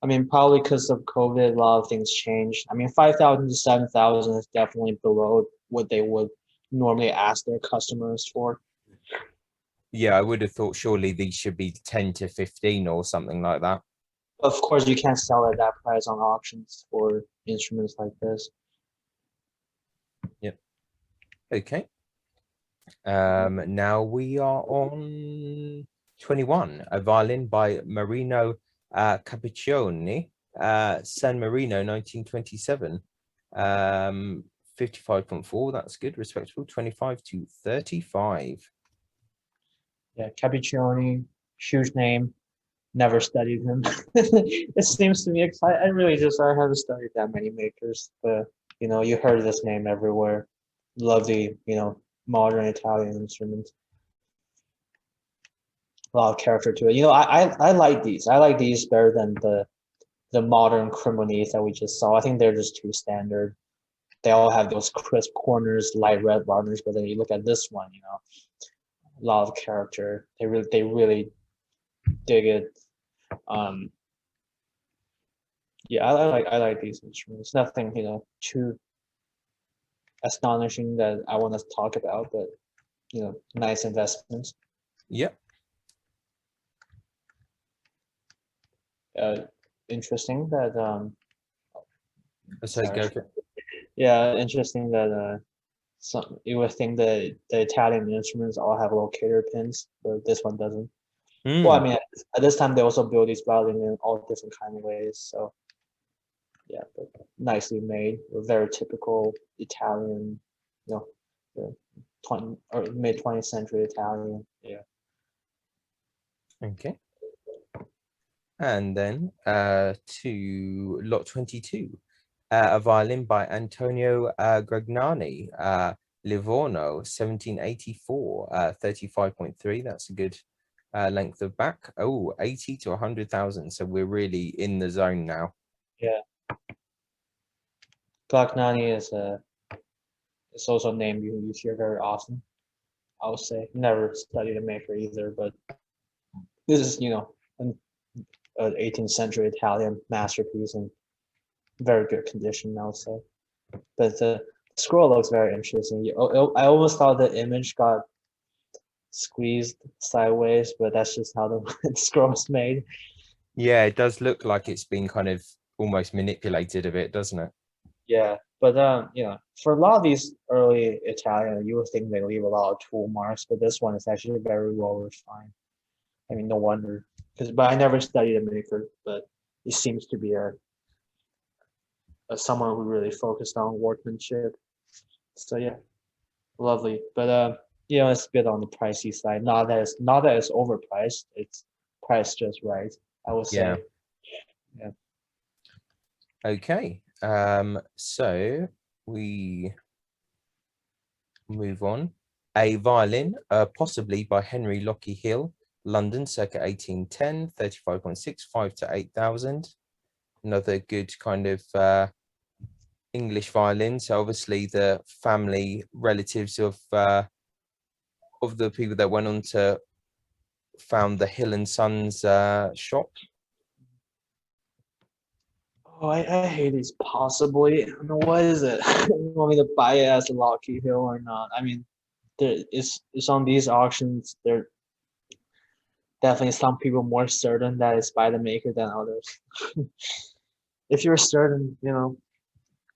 Speaker 2: I mean, probably because of COVID, a lot of things changed. I mean, 5,000 to 7,000 is definitely below what they would normally ask their customers for.
Speaker 1: yeah, I would have thought surely these should be 10 to 15 or something like that.
Speaker 2: Of course, you can't sell at that price on auctions for instruments like this.
Speaker 1: Yep. Okay. Now we are on 21, a violin by Marino Capiccioni, San Marino, 1927. 55.4, that's good, respectable. 25 to 35.
Speaker 2: Yeah, Capiccioni, huge name. Never studied him. It seems to me, I really just I haven't studied that many makers, but you know, you heard this name everywhere. Lovely, you know, modern Italian instruments. A lot of character to it. You know, I like these. I like these better than the modern Cremonese that we just saw. I think they're just too standard. They all have those crisp corners, light red varnish, but then you look at this one, you know, a lot of character. They really dig it. Um, yeah, I like these instruments. Nothing, you know, too astonishing that I want to talk about, but you know, nice investments.
Speaker 1: Yep.
Speaker 2: Uh, Interesting that
Speaker 1: So go for it.
Speaker 2: yeah, interesting that some you would think that the Italian instruments all have locator pins, but this one doesn't. Well, I mean, at this time they also build these violin in all different kind of ways. So yeah, but nicely made, very typical Italian, you know, the 20 or mid 20th century Italian. Yeah.
Speaker 1: Okay. And then to lot 22, a violin by Antonio Gragnani, Livorno, 1784, 35.3. That's a good length of back. Oh, 80 to 100,000. So we're really in the zone now.
Speaker 2: Yeah. Gragnani is it's also a name you hear very often. I would say never studied a maker either, but this is, you know, an 18th century Italian masterpiece in very good condition, I would say. But the scroll looks very interesting. I almost thought the image got squeezed sideways, but that's just how the scroll is made.
Speaker 1: Yeah, it does look like it's been kind of almost manipulated a bit, doesn't it?
Speaker 2: Yeah, but you know, for a lot of these early Italian, you would think they leave a lot of tool marks, but this one is actually very well refined. I mean, no wonder. But I never studied a maker, but he seems to be a someone who really focused on workmanship. So yeah, lovely. But you know, it's a bit on the pricey side. Not that it's overpriced. It's priced just right, I would
Speaker 1: Yeah.
Speaker 2: say. Yeah.
Speaker 1: Okay. So we move on. A violin, possibly by Henry Lockie Hill, London, circa 1810, 35.6, 5 to 8,000. Another good kind of English violin. So obviously the family relatives of the people that went on to found the Hill and Sons shop.
Speaker 2: Oh, I hate these possibly. I don't know what is it. You want me to buy it as a Lockheed Hill or not? I mean, it's on these auctions. There definitely some people more certain that it's by the maker than others. If you're certain, you know,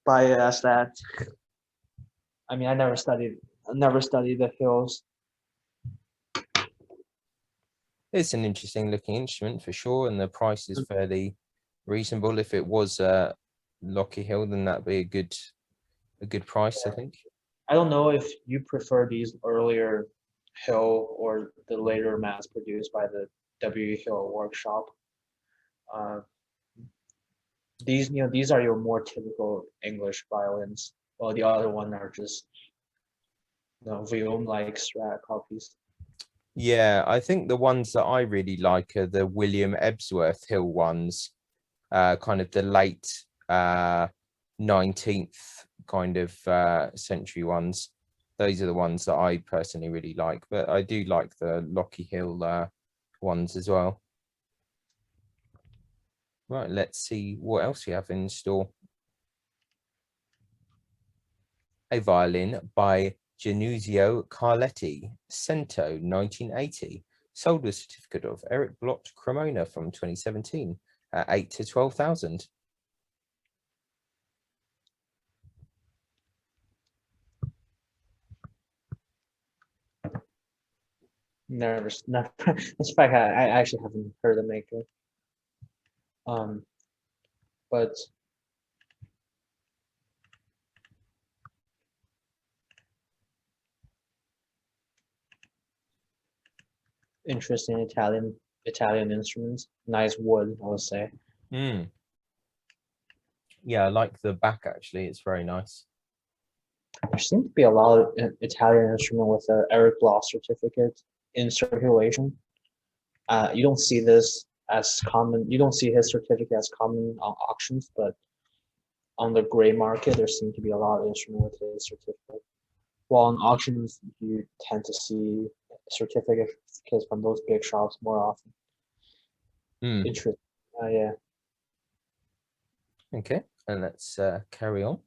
Speaker 2: buy it as that. I mean, I never studied the hills.
Speaker 1: It's an interesting looking instrument for sure, and the price is fairly reasonable. If it was Lockie Hill, then that'd be a good price, I think.
Speaker 2: I don't know if you prefer these earlier Hill or the later mass produced by the W. Hill workshop. Uh, these, you know, these are your more typical English violins, while the other one are just, you know, Violin like Strat copies.
Speaker 1: Yeah, I think the ones that I really like are the William Ebsworth Hill ones, kind of the late 19th kind of century ones. Those are the ones that I personally really like, but I do like the Lockie Hill ones as well. Right, let's see what else we have in store. A violin by Genusio Carletti, Cento, 1980. Sold with certificate of Eric Blott Cremona from 2017 at 8 to 12,000.
Speaker 2: Never. In fact, I actually haven't heard the maker. But interesting Italian instruments. Nice wood, I would say.
Speaker 1: Mm. Yeah, I like the back actually. It's very nice.
Speaker 2: There seems to be a lot of Italian instrument with a Eric Bloch certificate in circulation. You don't see this as common. You don't see his certificate as common on auctions, but on the gray market, there seem to be a lot of instrument with his certificate. While on auctions, you tend to see certificates from those big shops more often.
Speaker 1: Mm.
Speaker 2: Interesting. Yeah.
Speaker 1: Okay, and let's carry on.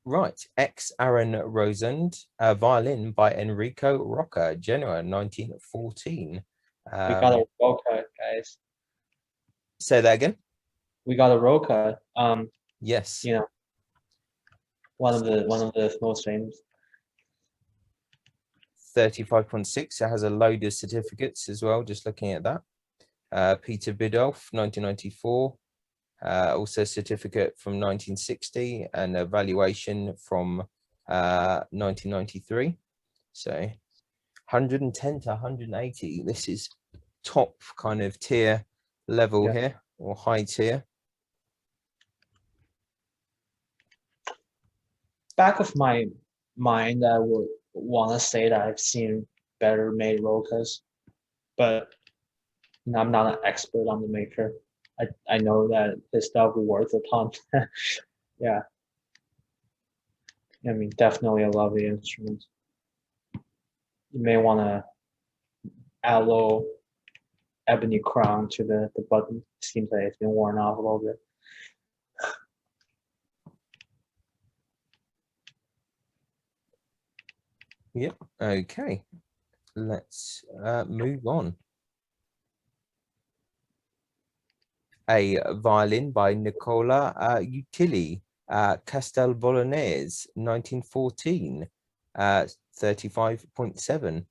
Speaker 1: Right, Ex Aaron Rosand, violin by Enrico Rocca, Genoa, 1914.
Speaker 2: We got a Roca, guys.
Speaker 1: Say that again.
Speaker 2: We got a Roca.
Speaker 1: Yes.
Speaker 2: You know, one of the most famous.
Speaker 1: 35.6. It has a load of certificates as well, just looking at that. Peter Bidolf, 1994. Also a certificate from 1960 and a valuation from 1993. So 110 to 180. This is top kind of tier level here, or high tier.
Speaker 2: Back of my mind, I would want to say that I've seen better made Rocas, but I'm not an expert on the maker. I know that his stuff is worth a ton. Yeah. I mean, definitely a lovely instrument. You may want to add a little ebony crown to the button. Seems like it's been worn off a little bit.
Speaker 1: Yep. Okay. Let's move on. A violin by Nicola Utili, Castel Bolognese, 1914, 35.7.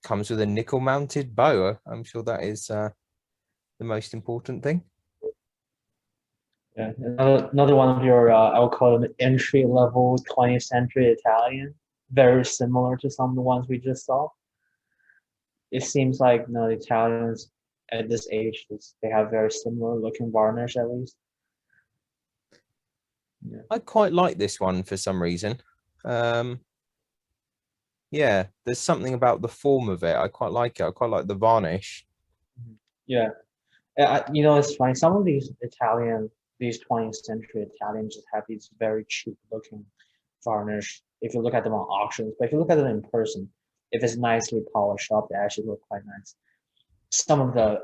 Speaker 1: Comes with a nickel-mounted bow. I'm sure that is the most important thing.
Speaker 2: Yeah, another one of your, I'll call them entry-level 20th century Italian. Very similar to some of the ones we just saw. It seems like the Italians at this age, they have very similar looking varnish at least.
Speaker 1: Yeah. I quite like this one for some reason. Yeah, there's something about the form of it. I quite like it. I quite like the varnish.
Speaker 2: Yeah. It's funny. Some of these 20th century Italians just have these very cheap looking varnish if you look at them on auctions. But if you look at them in person, if it's nicely polished up, they actually look quite nice. Some of the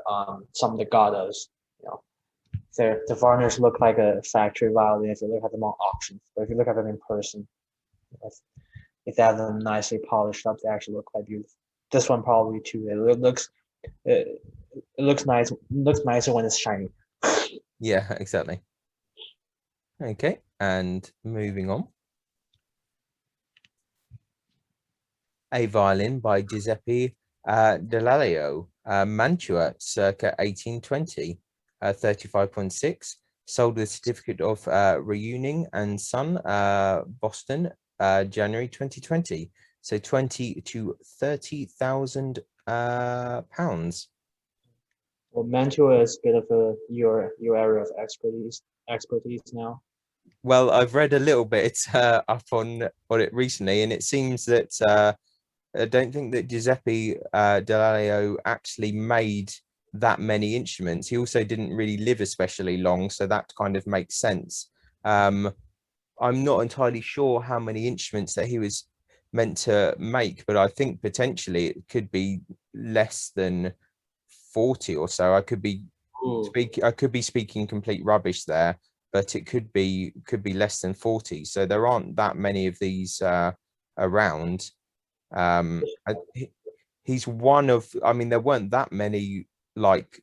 Speaker 2: Gattos, the varnish look like a factory violin if you look at them on auctions. But if you look at them in person, if they have them nicely polished up, they actually look quite beautiful. This one probably too. It looks nice. It looks nicer when it's shiny.
Speaker 1: Yeah, exactly. Okay, and moving on. A violin by Giuseppe Dall'Alio, Mantua, circa 1820, 35.6. Sold with certificate of Reunion and Son, Boston, January 2020. So 20 to 30,000 pounds.
Speaker 2: Well, Mantua is a bit of your area of expertise now.
Speaker 1: Well, I've read a little bit up on it recently, and it seems that I don't think that Giuseppe Dall'Alio actually made that many instruments. He also didn't really live especially long, so that kind of makes sense. I'm not entirely sure how many instruments that he was meant to make, but I think potentially it could be less than 40 or so. I could be speaking complete rubbish there, but it could be less than 40. So there aren't that many of these around. He's one of, I mean, there weren't that many like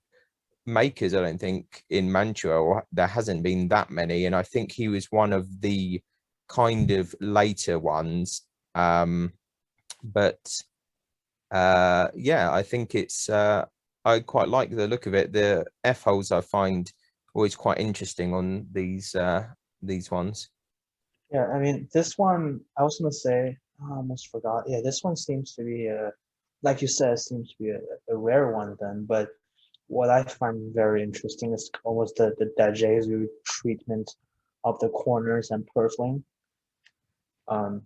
Speaker 1: makers, I don't think, in Mantua, or there hasn't been that many, and I think he was one of the kind of later ones. But Yeah, I think it's I quite like the look of it. The F holes I find always quite interesting on these ones.
Speaker 2: Yeah, I mean, this one, I was gonna say, I almost forgot. Yeah, this one seems to be like you said, seems to be a rare one then. But what I find very interesting is almost the Dajezu treatment of the corners and purfling, um,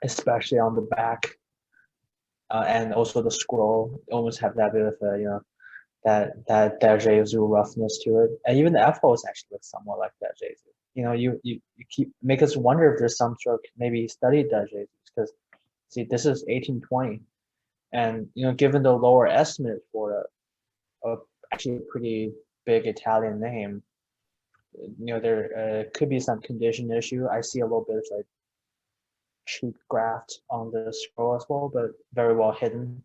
Speaker 2: especially on the back, and also the scroll almost have that bit of a, that Dajezu roughness to it, and even the F holes actually look somewhat like Dajezu. You keep make us wonder if there's some sort of maybe studied Dajezus, because see, this is 1820, and given the lower estimate for a actually pretty big Italian name, there could be some condition issue. I see a little bit of like cheap graft on the scroll as well, but very well hidden.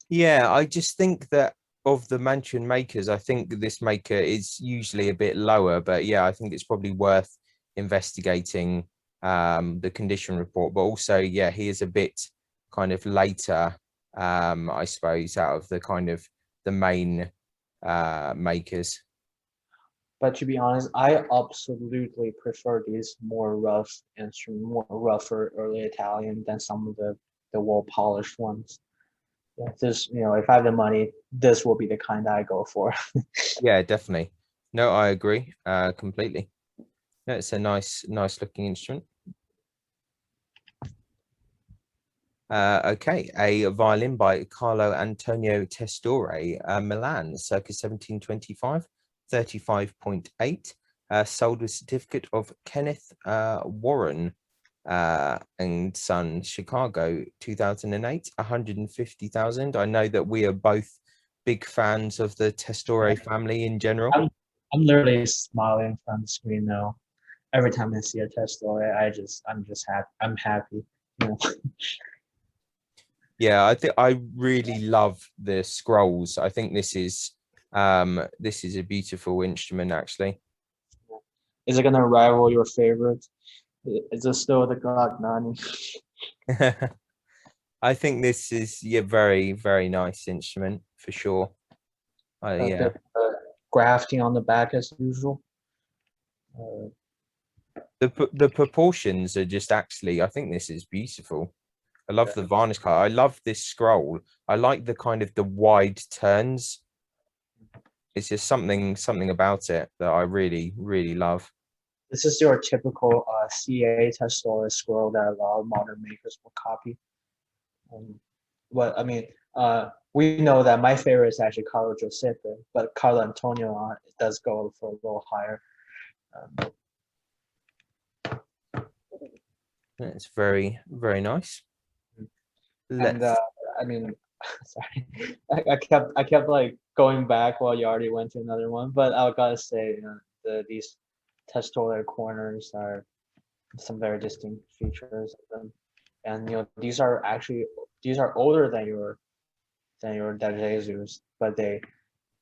Speaker 1: Yeah, I just think that of the mansion makers, I think this maker is usually a bit lower, but yeah, I think it's probably worth investigating the condition report. But also, yeah, he is a bit kind of later, I suppose, out of the kind of the main makers.
Speaker 2: But to be honest, I absolutely prefer these more rough instrument, more rougher early Italian than some of the well polished ones. Yeah, this, if I have the money, this will be the kind I go for.
Speaker 1: Yeah, definitely. No, I agree completely. No, it's a nice looking instrument. Okay, a violin by Carlo Antonio Testore, Milan, circa 1725, 35.8, sold with certificate of Kenneth Warren and Son, Chicago, 2008, 150,000. I know that we are both big fans of the Testore family in general.
Speaker 2: I'm literally smiling from the screen now. Every time I see a Tesla, I'm just happy. I'm happy.
Speaker 1: Yeah, I think I really love the scrolls. I think this is a beautiful instrument actually.
Speaker 2: Is it gonna rival your favorite? Is it still the Gragnani?
Speaker 1: I think this is very, very nice instrument for sure.
Speaker 2: A
Speaker 1: Yeah.
Speaker 2: bit grafting on the back as usual.
Speaker 1: The proportions are just actually, I think this is beautiful. I love the varnish color. I love this scroll. I like the kind of the wide turns. It's just something about it that I really, really love.
Speaker 2: This is your typical CA Tesla scroll that a lot of modern makers will copy. But I mean, we know that my favorite is actually Carlo Giuseppe, but Carlo Antonio does go for a little higher.
Speaker 1: It's very, very nice.
Speaker 2: And I mean, sorry, I kept like going back while you already went to another one, but I gotta say, these testoler corners are some very distinct features of them, and these are older than your Dajezus, but they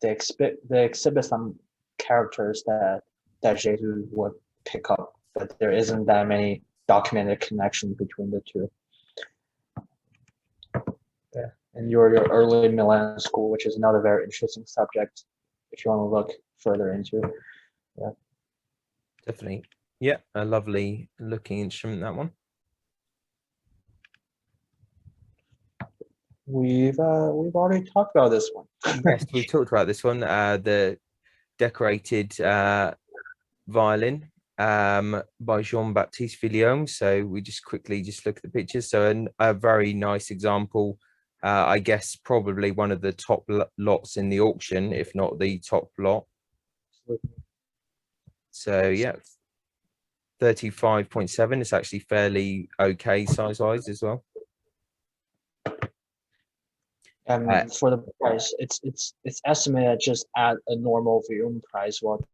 Speaker 2: exhibit some characters that Jesus would pick up, but there isn't that many documented connections between the two. Yeah, and your early Milan school, which is another very interesting subject, if you want to look further into. Yeah,
Speaker 1: definitely. Yeah, a lovely looking instrument, that one.
Speaker 2: we've already talked about this one.
Speaker 1: Yes, we talked about this one. The decorated violin by Jean-Baptiste Villaume. So we just quickly look at the pictures. So a very nice example. I guess probably one of the top lots in the auction, if not the top lot. So yeah, 35.7. It's actually fairly okay size-wise as well.
Speaker 2: For the price, it's estimated just at a normal viewing price. Well,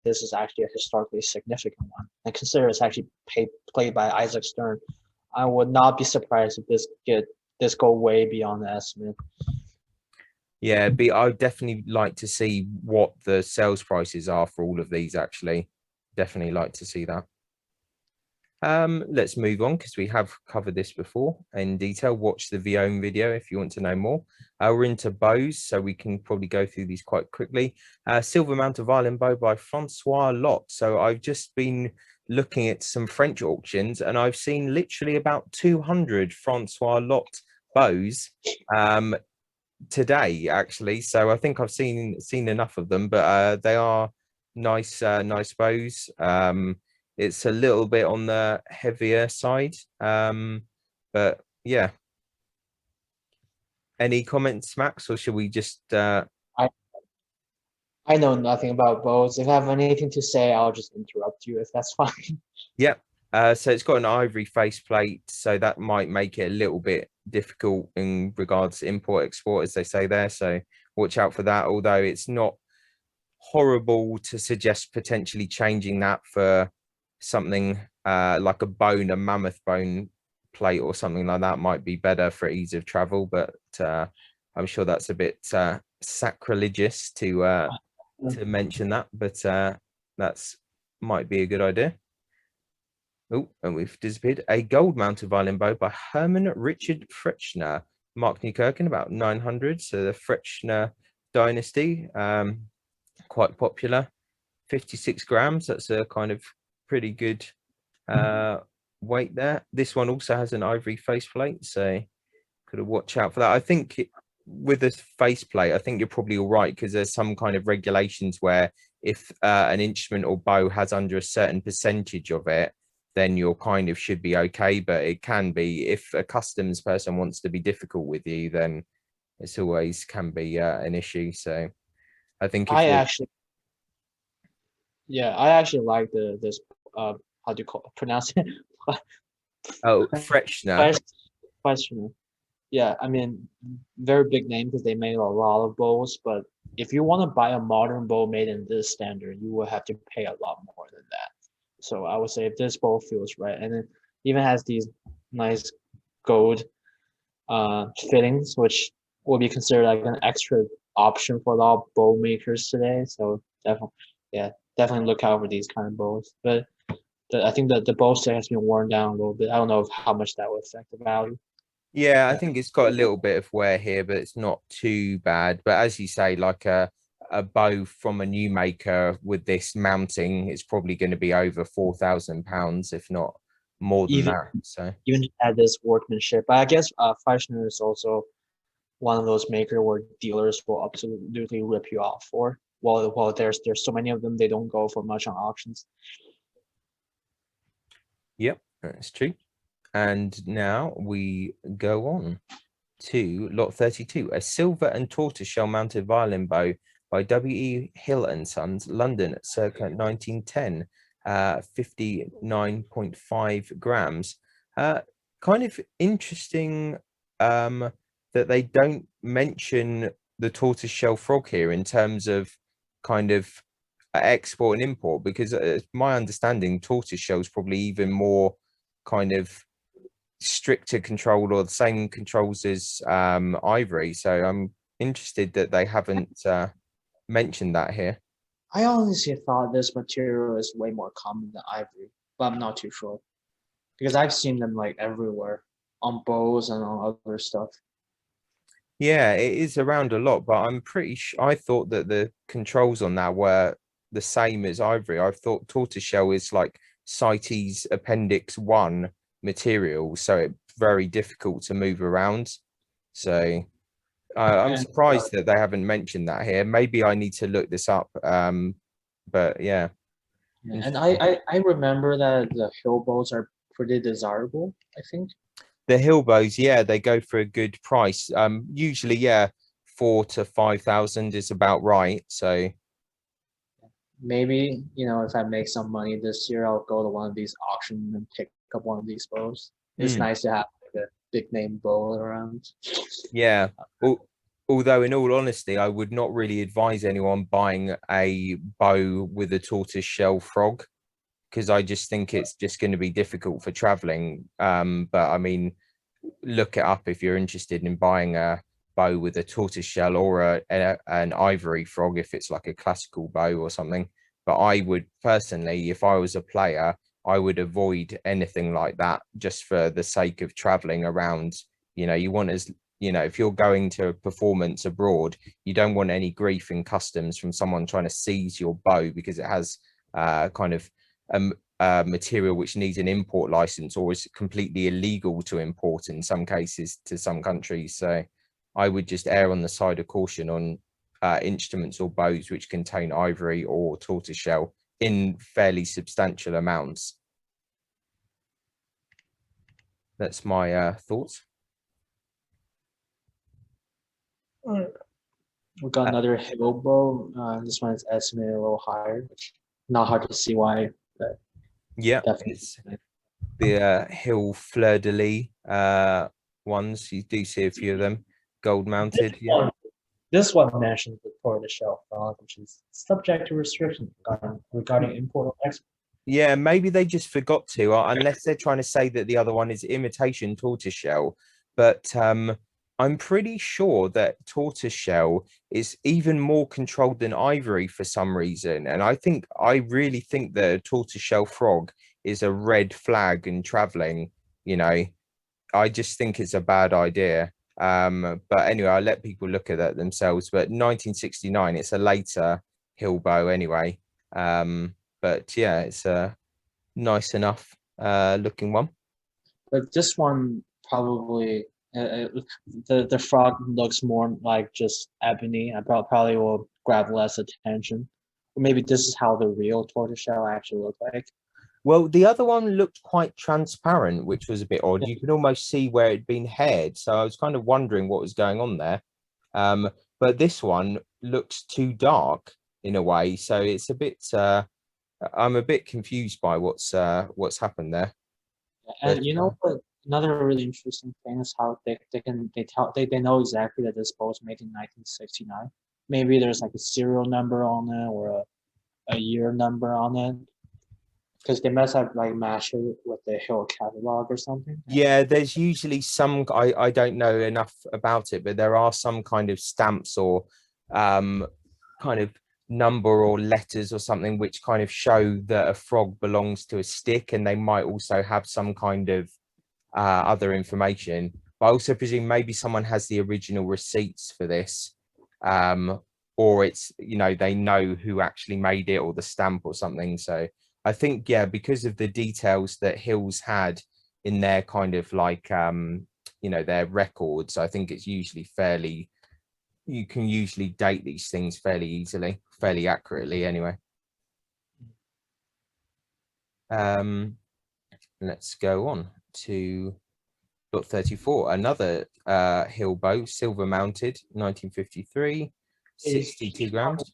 Speaker 2: this is actually a historically significant one, and consider it's actually played by Isaac Stern. I would not be surprised if this go way beyond the estimate.
Speaker 1: Yeah, I would definitely like to see what the sales prices are for all of these. Actually, definitely like to see that. Let's move on because we have covered this before in detail. Watch the Violin video if you want to know more. We're into bows, so we can probably go through these quite quickly. Silver mounted violin bow by Francois Lot. So I've just been looking at some French auctions and I've seen literally about 200 Francois Lot bows today actually. So I think I've seen enough of them, but they are nice nice bows. It's a little bit on the heavier side, but yeah. Any comments, Max, or should we just
Speaker 2: I know nothing about bows. If I have anything to say, I'll just interrupt you if that's fine.
Speaker 1: Yep. So it's got an ivory faceplate, so that might make it a little bit difficult in regards to import export, as they say there. So watch out for that. Although it's not horrible to suggest potentially changing that for something like a mammoth bone plate or something like that might be better for ease of travel. But I'm sure that's a bit sacrilegious to mention that. But that's might be a good idea. Oh, and we've disappeared. A gold-mounted violin bow by Hermann Richard Frechner, Mark Newkirk, about 900. So the Frechner dynasty, quite popular. 56 grams. That's a kind of pretty good weight there. This one also has an ivory faceplate, so could have watch out for that. I think with this faceplate, I think you're probably all right because there's some kind of regulations where if an instrument or bow has under a certain percentage of it, then you're kind of should be okay. But it can be if a customs person wants to be difficult with you, then it's always can be an issue. So I think if
Speaker 2: I actually like this how do you pronounce it?
Speaker 1: Oh, Frechner.
Speaker 2: Questioner. Yeah, I mean, very big name because they made a lot of bows. But if you want to buy a modern bow made in this standard, you will have to pay a lot more than that. So I would say if this bow feels right, and it even has these nice gold fittings, which will be considered like an extra option for a lot of bow makers today. So definitely look out for these kind of bows. But I think that the bow set has been worn down a little bit. I don't know how much that will affect the value.
Speaker 1: Yeah, I think it's got a little bit of wear here, but it's not too bad. But as you say, like a bow from a new maker with this mounting, it's probably going to be over £4,000, if not more than that. So
Speaker 2: even just add this workmanship. But I guess Fleischner is also one of those makers where dealers will absolutely rip you off for. Well, there's so many of them, they don't go for much on auctions.
Speaker 1: Yep, that's true. And now we go on to lot 32, a silver and tortoiseshell mounted violin bow by W.E. Hill and Sons, London, circa 1910, 59.5 grams. Kind of interesting that they don't mention the tortoiseshell frog here in terms of kind of export and import, because my understanding tortoiseshell is probably even more kind of stricter control or the same controls as ivory. So I'm interested that they haven't mentioned that here.
Speaker 2: I honestly thought this material is way more common than ivory, but I'm not too sure because I've seen them like everywhere on bows and on other stuff.
Speaker 1: Yeah, it is around a lot, but I'm pretty sure I thought that the controls on that were the same as ivory. I thought tortoiseshell is like CITES Appendix 1 material, so it's very difficult to move around. So I'm surprised that they haven't mentioned that here. Maybe I need to look this up. But yeah.
Speaker 2: And I remember that the hill bows are pretty desirable, I think.
Speaker 1: The hill bows, yeah, they go for a good price. Usually, yeah, 4,000 to 5,000 is about right. So
Speaker 2: maybe, if I make some money this year, I'll go to one of these auctions and pick up one of these bows. It's nice to have like a big name bow around.
Speaker 1: Yeah. Although, in all honesty, I would not really advise anyone buying a bow with a tortoise shell frog because I just think it's just going to be difficult for traveling. But I mean, look it up if you're interested in buying a bow with a tortoise shell or an ivory frog if it's like a classical bow or something. But I would personally, if I was a player, I would avoid anything like that just for the sake of traveling around. You want as if you're going to a performance abroad, you don't want any grief in customs from someone trying to seize your bow because it has kind of material which needs an import license or is completely illegal to import in some cases to some countries. So I would just err on the side of caution on instruments or bows which contain ivory or tortoiseshell in fairly substantial amounts. That's my thoughts.
Speaker 2: We got another hill bow. This one is estimated a little higher, which not hard to see why. But
Speaker 1: yeah, it's the Hill Fleur de Lis ones. You do see a few of them, gold mounted.
Speaker 2: This one mentions the tortoiseshell frog, which is subject to restrictions regarding import or export.
Speaker 1: Yeah, maybe they just forgot to, unless they're trying to say that the other one is imitation tortoiseshell. But I'm pretty sure that tortoiseshell is even more controlled than ivory for some reason. And I really think that a tortoiseshell frog is a red flag in traveling. I just think it's a bad idea. But anyway, I'll let people look at that themselves. But 1969, it's a later hill bow anyway. But yeah, it's a nice enough looking one.
Speaker 2: But this one probably the frog looks more like just ebony. I probably will grab less attention. Or maybe this is how the real tortoiseshell actually look like.
Speaker 1: Well, the other one looked quite transparent, which was a bit odd. You could almost see where it'd been haired. So I was kind of wondering what was going on there. But this one looks too dark in a way. So it's a bit I'm a bit confused by what's happened there.
Speaker 2: And you know what? Another really interesting thing is how they know exactly that this bow was made in 1969. Maybe there's like a serial number on it or a year number on it, because they must have like matched it with the Hill catalog or something.
Speaker 1: Yeah, there's usually some. I don't know enough about it, but there are some kind of stamps or kind of number or letters or something which kind of show that a frog belongs to a stick, and they might also have some kind of other information. But I also presume maybe someone has the original receipts for this, or it's they know who actually made it or the stamp or something. So I think because of the details that Hills had in their kind of like their records, I think it's usually you can usually date these things fairly easily, fairly accurately anyway. Let's go on to Lot 34, another hill bow, silver mounted, 1953, 62 grams.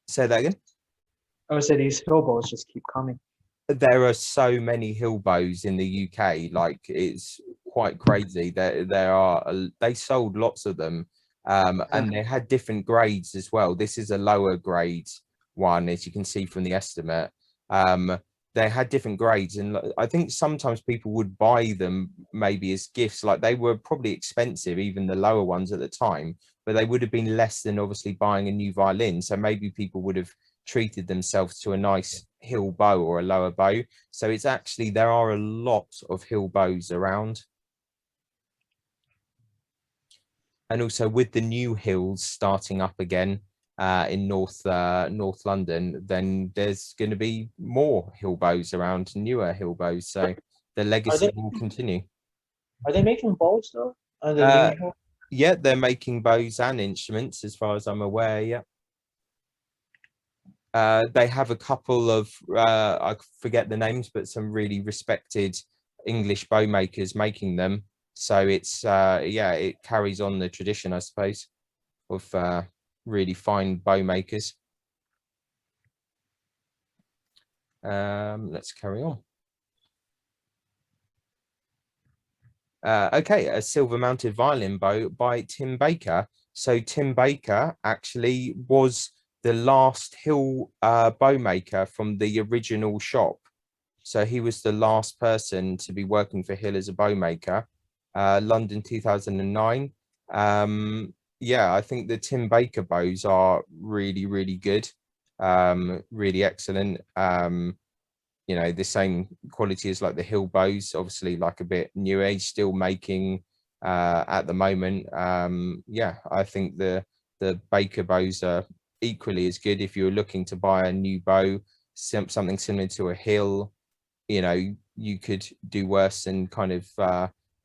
Speaker 1: Say that again?
Speaker 2: I would say these hill bows just keep coming.
Speaker 1: There are so many hill bows in the UK, like it's quite crazy. They sold lots of them, and they had different grades as well. This is a lower grade one, as you can see from the estimate. They had different grades, and I think sometimes people would buy them maybe as gifts. Like they were probably expensive, even the lower ones at the time, but they would have been less than obviously buying a new violin. So maybe people would have treated themselves to a nice hill bow or a lower bow. So it's actually, there are a lot of hill bows around. And also with the new hills starting up again in North London, then there's going to be more hill bows around, newer hill bows. So the legacy will continue.
Speaker 2: Are they making bows though?
Speaker 1: Yeah, they're making bows and instruments as far as I'm aware. Yeah. They have a couple of I forget the names, but some really respected English bow makers making them. So it's it carries on the tradition, I suppose, of really fine bow makers. Let's carry on. Okay, a silver mounted violin bow by Tim Baker. So Tim Baker actually was the last Hill bow maker from the original shop. So he was the last person to be working for Hill as a bow maker. London 2009. I think the Tim Baker bows are really, really good. really excellent. You know, the same quality as like the Hill Bows, obviously like a bit newer. He's still making at the moment. Yeah, I think the Baker bows are equally as good. If you're looking to buy a new bow, something similar to a Hill, you know, you could do worse than kind of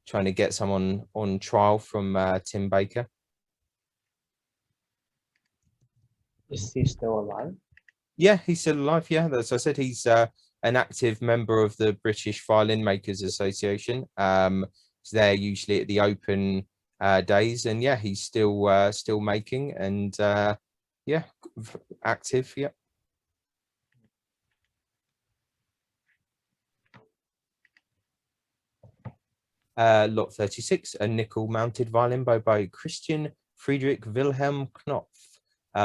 Speaker 1: trying to get someone on trial from Tim Baker.
Speaker 2: Is he still alive?
Speaker 1: Yeah, he's still alive. Yeah, as I said, he's an active member of the British Violin Makers Association. He's there usually at the open days, and yeah, he's still making and yeah, active. Yeah. Lot 36, a nickel-mounted violin bow by Christian Friedrich Wilhelm Knopf,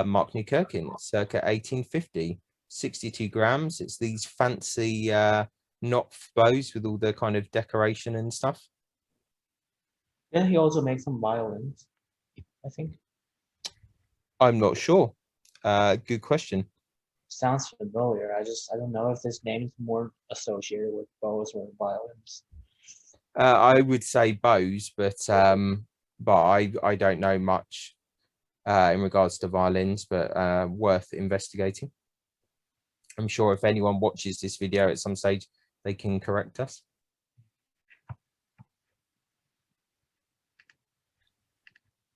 Speaker 1: Mark Newkirkin, circa 1850, 62 grams. It's these fancy Knopf bows with all the kind of decoration and stuff.
Speaker 2: Yeah, he also makes some violins, I think.
Speaker 1: I'm not sure. Good question.
Speaker 2: Sounds familiar. I don't know if this name is more associated with bows or violins.
Speaker 1: I would say bows, but I don't know much in regards to violins, but worth investigating. I'm sure if anyone watches this video at some stage, they can correct us.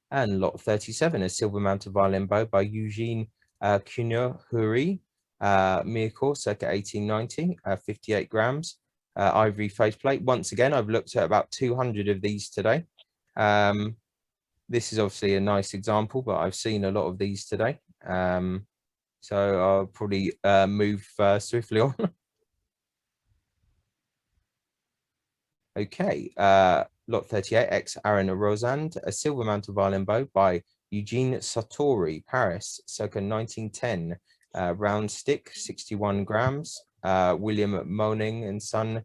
Speaker 1: And lot 37, a silver mounted violin bow by Eugene Kunihuri, Mirko, circa 1890, 58 grams, ivory faceplate. Once again, I've looked at about 200 of these today. This is obviously a nice example, but I've seen a lot of these today. So I'll probably move swiftly on. Okay, lot 38, ex Averna Rosand, a silver mounted violin bow by Eugene Sartori, Paris, circa 1910, round stick, 61 grams, William Moning and Son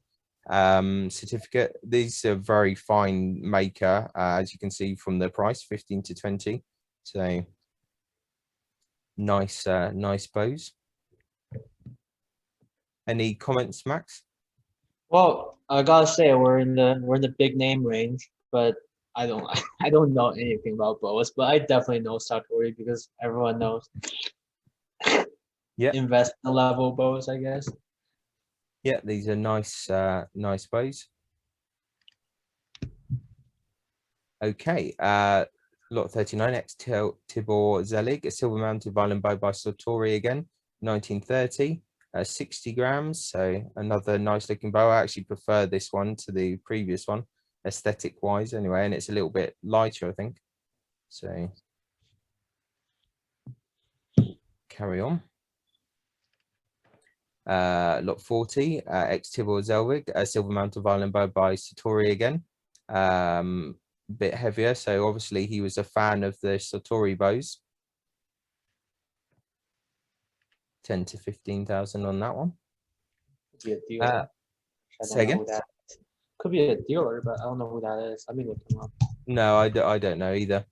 Speaker 1: certificate. These are very fine maker, as you can see from the price, 15 to 20. So nice, nice bows. Any comments, Max?
Speaker 2: Well, I gotta say we're in the big name range, but I don't I don't know anything about bows, but I definitely know Satori because everyone knows.
Speaker 1: Yeah.
Speaker 2: Investment level bows, I guess.
Speaker 1: Yeah, these are nice, nice bows. Okay, lot 39, ex Tibor Zelig, a silver mounted violin bow by Sartori again, 1930, 60 grams. So another nice looking bow. I actually prefer this one to the previous one, aesthetic wise anyway, and it's a little bit lighter, I think. So carry on. Lot 40, ex Tibor Zelig, a silver mounted violin bow by Sartori again. Bit heavier, so obviously he was a fan of the Sartori bows. 10 to 15,000 on that one.
Speaker 2: Could be a dealer.
Speaker 1: Say again?
Speaker 2: Could be a dealer, but I don't know who that is. Let me look him up.
Speaker 1: No, I don't know either.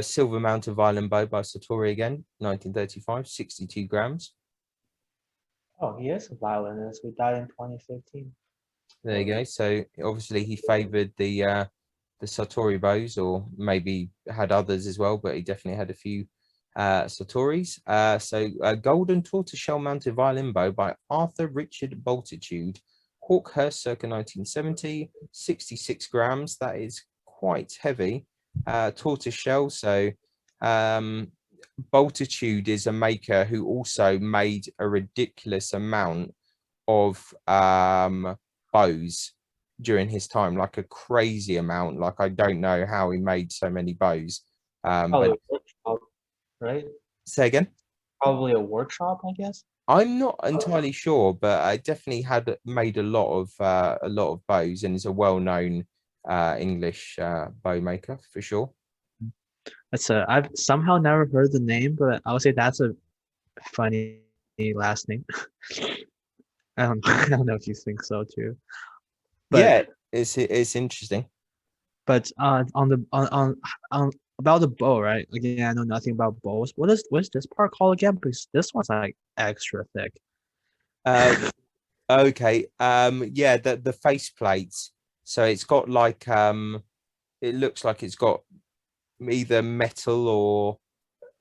Speaker 1: Silver mounted violin bow by Sartori again, 1935, 62 grams.
Speaker 2: Oh, he is a violinist. We died in 2015.
Speaker 1: There you go. So obviously he favored the Sartori bows, or maybe had others as well, but he definitely had a few Sartoris. So a golden tortoiseshell mounted violin bow by Arthur Richard Bultitude, Hawkhurst, circa 1970, 66 grams. That is quite heavy. Tortoiseshell. So Bultitude is a maker who also made a ridiculous amount of bows during his time, like a crazy amount. Like I don't know how he made so many bows. But
Speaker 2: right?
Speaker 1: Say again?
Speaker 2: Probably a workshop, I guess.
Speaker 1: I'm not entirely sure, but I definitely had made a lot of bows, and is a well-known English bow maker for sure.
Speaker 2: I've somehow never heard the name, but I would say that's a funny last name. I don't know if you think so too. But,
Speaker 1: yeah, it's interesting.
Speaker 2: But on about the bow, right? Again, I know nothing about bows. What's this part called again? Because this one's like extra thick.
Speaker 1: Uh, okay. Yeah, the face plates. So it's got like it looks like it's got either metal or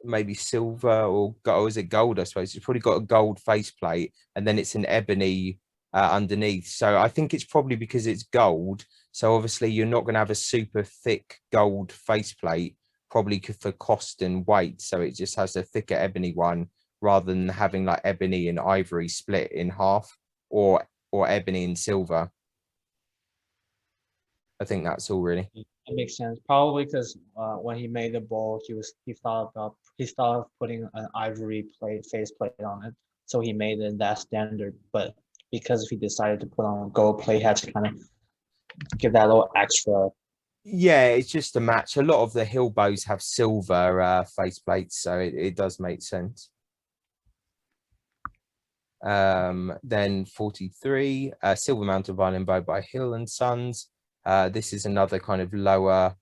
Speaker 1: maybe silver or gold. Is it gold? I suppose it's probably got a gold faceplate, and then it's an ebony underneath. So I think it's probably because it's gold. So obviously you're not going to have a super thick gold faceplate, probably for cost and weight. So it just has a thicker ebony one rather than having like ebony and ivory split in half, or ebony and silver. I think that's all really.
Speaker 2: That makes sense. Probably because when he made the bowl, he thought of putting an ivory face plate on it, so he made it that standard. But because he decided to put on a gold plate, he had to kind of give that little extra.
Speaker 1: Yeah, it's just a match. A lot of the hill bows have silver face plates, so it does make sense. Then 43, silver mounted violin bow by Hill and Sons. This is another kind of lower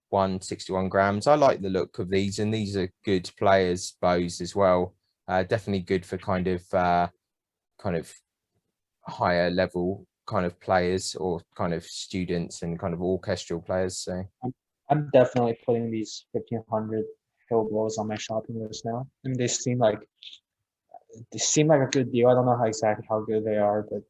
Speaker 1: one, 61 grams. I like the look of these, and these are good players bows as well. Definitely good for kind of higher level kind of players, or kind of students and kind of orchestral players. So
Speaker 2: I'm definitely putting these 1500 hill blows on my shopping list now. I mean, they seem like a good deal. I don't know exactly how good they are, but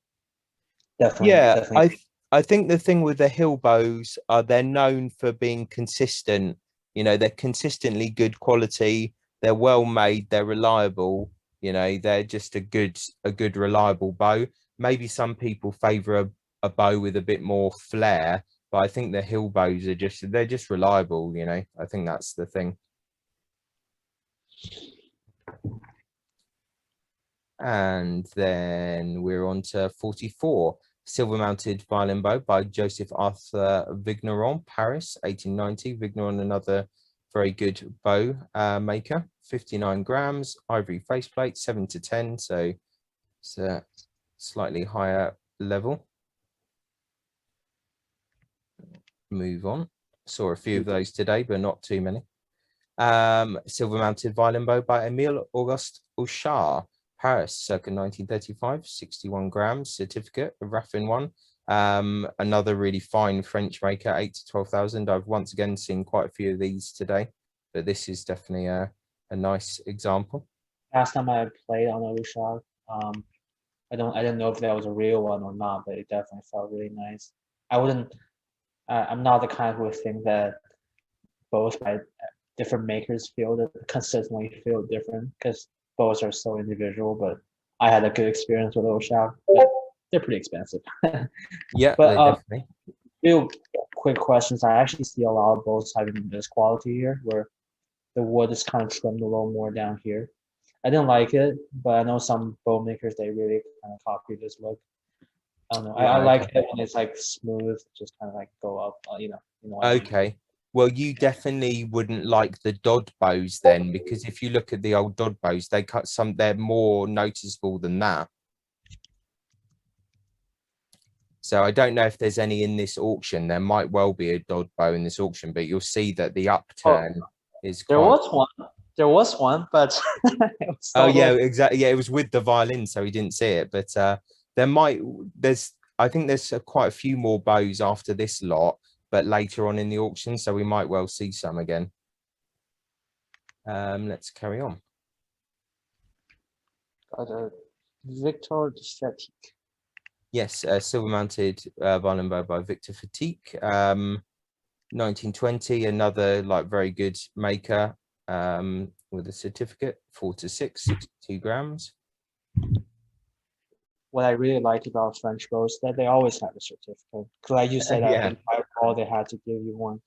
Speaker 1: yeah,
Speaker 2: definitely.
Speaker 1: I think the thing with the hill bows are they're known for being consistent. You know, they're consistently good quality. They're well made. They're reliable. You know, they're just a good reliable bow. Maybe some people favor a bow with a bit more flair, but I think the hill bows are they're just reliable. You know, I think that's the thing. And then we're on to 44. Silver mounted violin bow by Joseph Arthur Vigneron, Paris, 1890. Vigneron, another very good bow maker. 59 grams, ivory faceplate, 7 to 10. So it's a slightly higher level. Move on. Saw a few of those today, but not too many. Silver mounted violin bow by Emil Auguste Ushar, Paris, circa 1935, 61 grams, certificate, a Raffin one. Another really fine French maker, 8 to 12,000. I've once again seen quite a few of these today, but this is definitely a nice example.
Speaker 2: Last time I played on a Ushar, I didn't know if that was a real one or not, but it definitely felt really nice. I wouldn't. I'm not the kind who would think that both by different makers consistently feel different, because bows are so individual. But I had a good experience with Ushar, but they're pretty expensive.
Speaker 1: Yeah,
Speaker 2: But
Speaker 1: definitely.
Speaker 2: real quick questions. I actually see a lot of bows having this quality here, where the wood is kind of trimmed a little more down here. I didn't like it, but I know some bow makers, they really kind of copy this look. I don't know. I
Speaker 1: Right,
Speaker 2: like
Speaker 1: okay.
Speaker 2: it when it's like smooth, just kind of like go up. You know what I mean.
Speaker 1: Okay. Well, you definitely wouldn't like the Dodd bows then, because if you look at the old Dodd bows, they're more noticeable than that. So I don't know if there's any in this auction. There might well be a Dodd bow in this auction, but you'll see that the
Speaker 2: Oh,
Speaker 1: upturn is
Speaker 2: there
Speaker 1: quite.
Speaker 2: was one. There was one, but it was
Speaker 1: Oh yeah,
Speaker 2: stolen.
Speaker 1: exactly. Yeah, it was with the violin, so he didn't see it. But I think there's quite a few more bows after this lot, but later on in the auction, so we might well see some again. Let's carry on.
Speaker 2: Got a Victor Static.
Speaker 1: Yes, silver mounted violin bow by Victor Fatigue, 1920. Another like very good maker with a certificate, 4 to 6, 62 grams.
Speaker 2: What I really like about French bows that they always have a certificate. Because like you said,
Speaker 1: Yeah,
Speaker 2: if I recall, they had to give you one.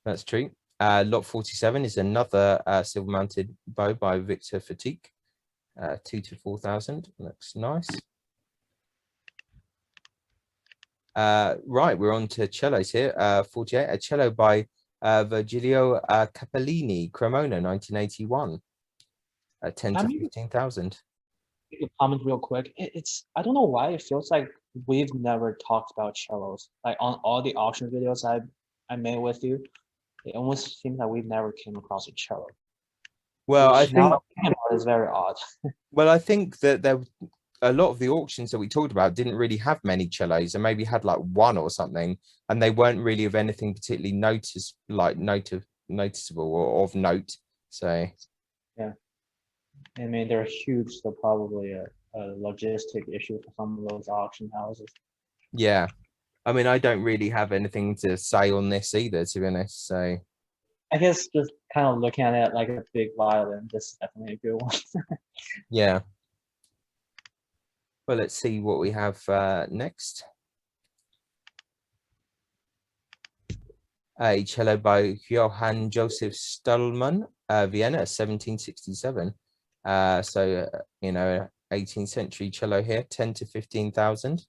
Speaker 1: that's true. Lot 47 is another silver mounted bow by Victor Fatigue, 2 to 4,000. Looks nice. Right, we're on to cellos here. 48, a cello by Virgilio Capellini, Cremona, 1981. 10
Speaker 2: I
Speaker 1: to
Speaker 2: mean,
Speaker 1: 15,000.
Speaker 2: a comment real quick. It's I don't know why it feels like we've never talked about cellos. Like on all the auction videos I made with you, It almost seems like we never came across a cello.
Speaker 1: Well, I
Speaker 2: Which now
Speaker 1: think
Speaker 2: I'm thinking about is very odd.
Speaker 1: that there a lot of the auctions that we talked about didn't really have many cellos, and maybe had like one or something, and they weren't really of anything particularly noticeable or of note. So
Speaker 2: Yeah, I mean they're huge, so probably a logistic issue for some of those auction houses.
Speaker 1: yeah, I mean, I don't really have anything to say on this either, to be honest. So
Speaker 2: I guess just kind of looking at it like a big violin, this is definitely a good one.
Speaker 1: yeah, well, let's see what we have next. A cello by Johann Joseph Stuttelman, Vienna, 1767. So, 18th century cello here, 10 to 15,000.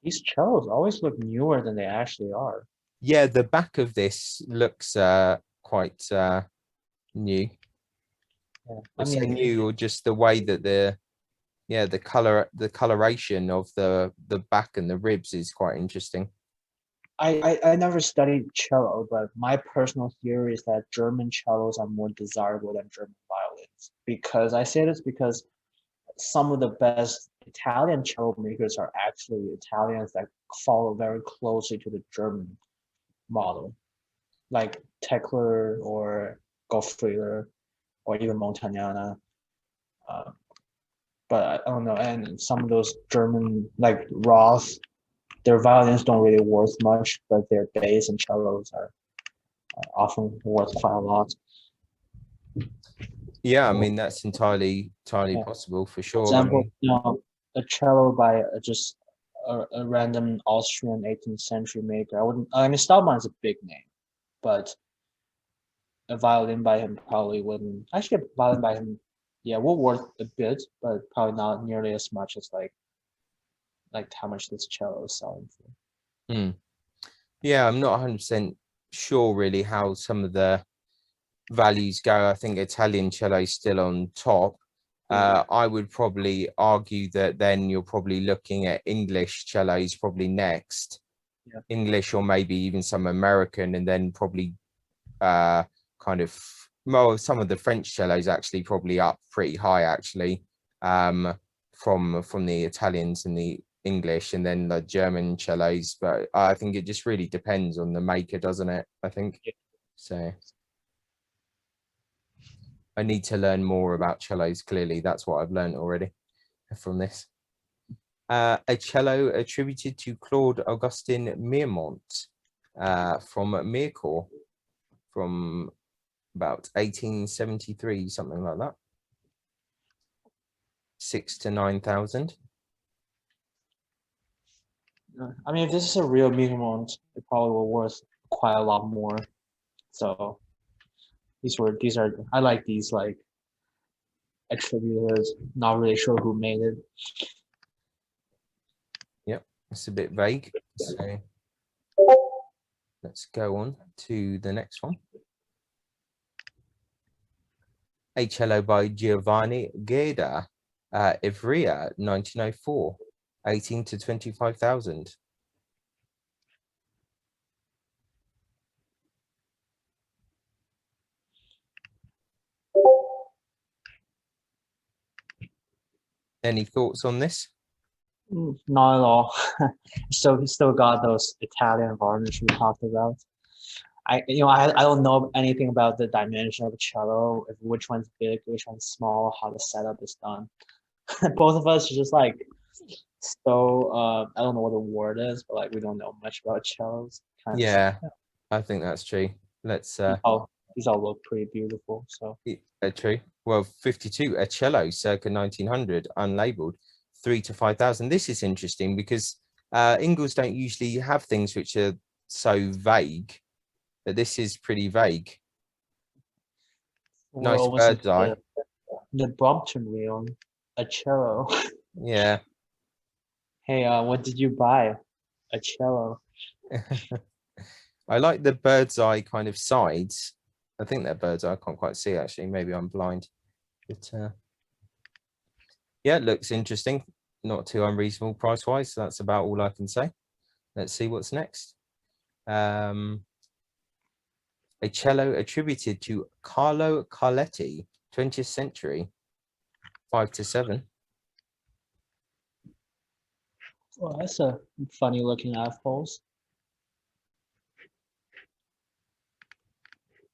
Speaker 2: These cellos always look newer than they actually are.
Speaker 1: Yeah, the back of this looks quite new.
Speaker 2: Yeah.
Speaker 1: I say new, or just the way that the coloration of the back and the ribs is quite interesting.
Speaker 2: I never studied cello, but my personal theory is that German cellos are more desirable than German violins. Because I say this because some of the best Italian cello makers are actually Italians that follow very closely to the German model, like Tekler or Goldfrieder or even Montagnana. Uh, but I don't know, and some of those German like Roth, their violins don't really worth much, but their bass and cellos are often worth quite a lot.
Speaker 1: Yeah, I mean, that's entirely
Speaker 2: Yeah.
Speaker 1: possible for
Speaker 2: For
Speaker 1: sure.
Speaker 2: example, a cello by just a random Austrian 18th century maker. I mean, Stallman is a big name, but a violin by him probably wouldn't. Actually, a violin by him, yeah, will worth a bit, but probably not nearly as much as like how much this cello is selling for.
Speaker 1: Yeah, I'm not 100% sure really how some of the values go. I think Italian cello is still on top. I would probably argue that then you're probably looking at English cellos probably next.
Speaker 2: Yeah.
Speaker 1: English, or maybe even some American, and then probably kind of, well, some of the French cellos actually probably up pretty high actually, from the Italians and the English, and then the German cellos. But I think it just really depends on the maker, doesn't it? I think so. I need to learn more about cellos. Clearly, that's what I've learned already from this. A cello attributed to Claude Augustin Mirmont, from Mircourt, from about 1873, something like that. 6 to 9,000.
Speaker 2: I mean, if this is a real Mirmont, it probably will worth quite a lot more. So these are I like these like attributors. Not really sure who made it.
Speaker 1: Yep, it's a bit vague. So let's go on to the next one. A cello by Giovanni Gaeta, Ivrea, 1904, 18 to 25,000. Any thoughts on this?
Speaker 2: Not at all. Still got those Italian varnish we talked about. I don't know anything about the dimension of a cello, if which one's big, which one's small, how the setup is done. Both of us are just like so I don't know what the word is, but like we don't know much about cellos.
Speaker 1: Yeah, I think that's true. Let's
Speaker 2: these all look pretty beautiful. So
Speaker 1: true. Well, 52, a cello circa 1900, unlabeled, 3 to 5,000. This is interesting because Ingles don't usually have things which are so vague, but this is pretty vague. Nice bird's eye.
Speaker 2: The Brompton wheel, a cello.
Speaker 1: Yeah.
Speaker 2: Hey, what did you buy? A cello.
Speaker 1: I like the bird's eye kind of sides. I think they're bird's eye. I can't quite see actually. Maybe I'm blind. But yeah, it looks interesting. Not too unreasonable price wise. So that's about all I can say. Let's see what's next. A cello attributed to Carlo Carletti, 20th century, 5 to 7.
Speaker 2: Well, that's a funny looking F-holes.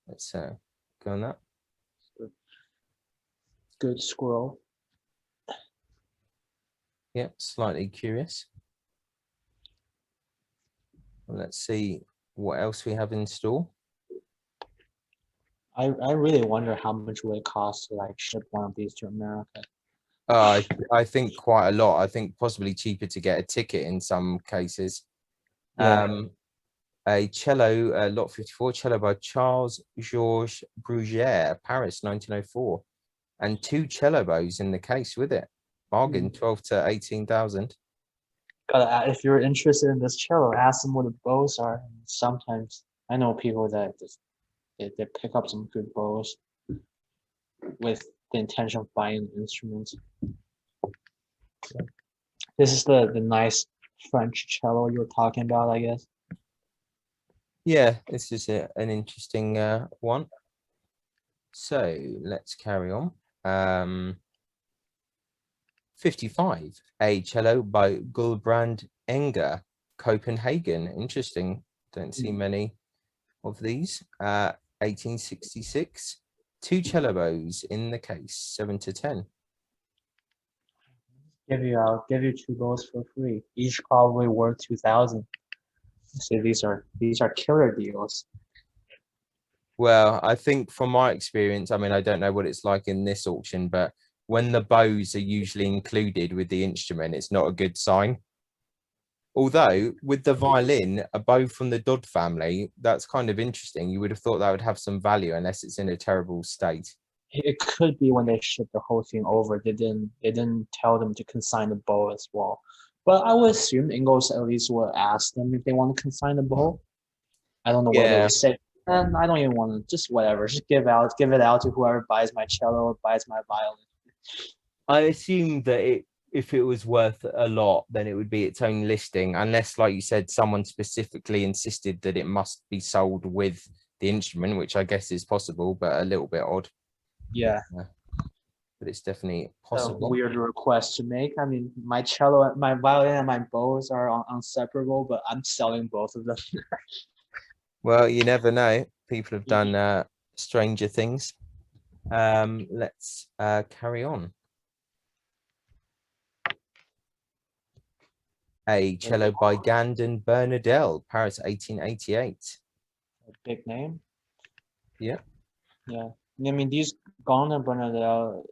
Speaker 1: Let's go on that.
Speaker 2: Good scroll.
Speaker 1: Yeah, slightly curious. Well, let's see what else we have in store.
Speaker 2: I really wonder how much would it cost to like ship one of these to America.
Speaker 1: I think quite a lot. I think possibly cheaper to get a ticket in some cases.
Speaker 2: Yeah.
Speaker 1: A cello, lot 54, cello by Charles Georges Bruguière, Paris, 1904, and 2 cello bows in the case with it. Bargain, 12 to 18,000.
Speaker 2: Gotta, if you're interested in this cello, ask them what the bows are. Sometimes I know people that just they pick up some good bows with the intention of buying instruments. So, this is the nice French cello you were talking about, I guess.
Speaker 1: Yeah, this is an interesting one. So let's carry on. 55, a cello by Goldbrand Enger, Copenhagen. Interesting. Don't see many of these. 1866, 2 cello bows in the case, 7 to 10.
Speaker 2: I'll give you 2 bows for free. Each probably worth 2,000. See, these are killer deals.
Speaker 1: Well, I think from my experience, I mean, I don't know what it's like in this auction, but when the bows are usually included with the instrument, it's not a good sign. Although with the violin, a bow from the Dodd family, that's kind of interesting. You would have thought that would have some value unless it's in a terrible state.
Speaker 2: It could be when they shipped the whole thing over, they didn't tell them to consign the bow as well. But I would assume Ingles at least will ask them if they want to consign the bow. I don't know what they
Speaker 1: Yeah,
Speaker 2: would say. And I don't even want to, just whatever. Just give it out to whoever buys my cello or buys my violin.
Speaker 1: I assume that if it was worth a lot, then it would be its own listing, unless, like you said, someone specifically insisted that it must be sold with the instrument, which I guess is possible, but a little bit odd.
Speaker 2: Yeah.
Speaker 1: But it's definitely
Speaker 2: A
Speaker 1: possible.
Speaker 2: weird request to make. I mean, my cello, my violin, and my bows are inseparable, but I'm selling both of them.
Speaker 1: Well, you never know. People have done stranger things. Let's carry on. A cello by Gandon Bernardel, Paris, 1888.
Speaker 2: A big name.
Speaker 1: Yeah.
Speaker 2: Yeah. I mean, these Gone and Bernadette,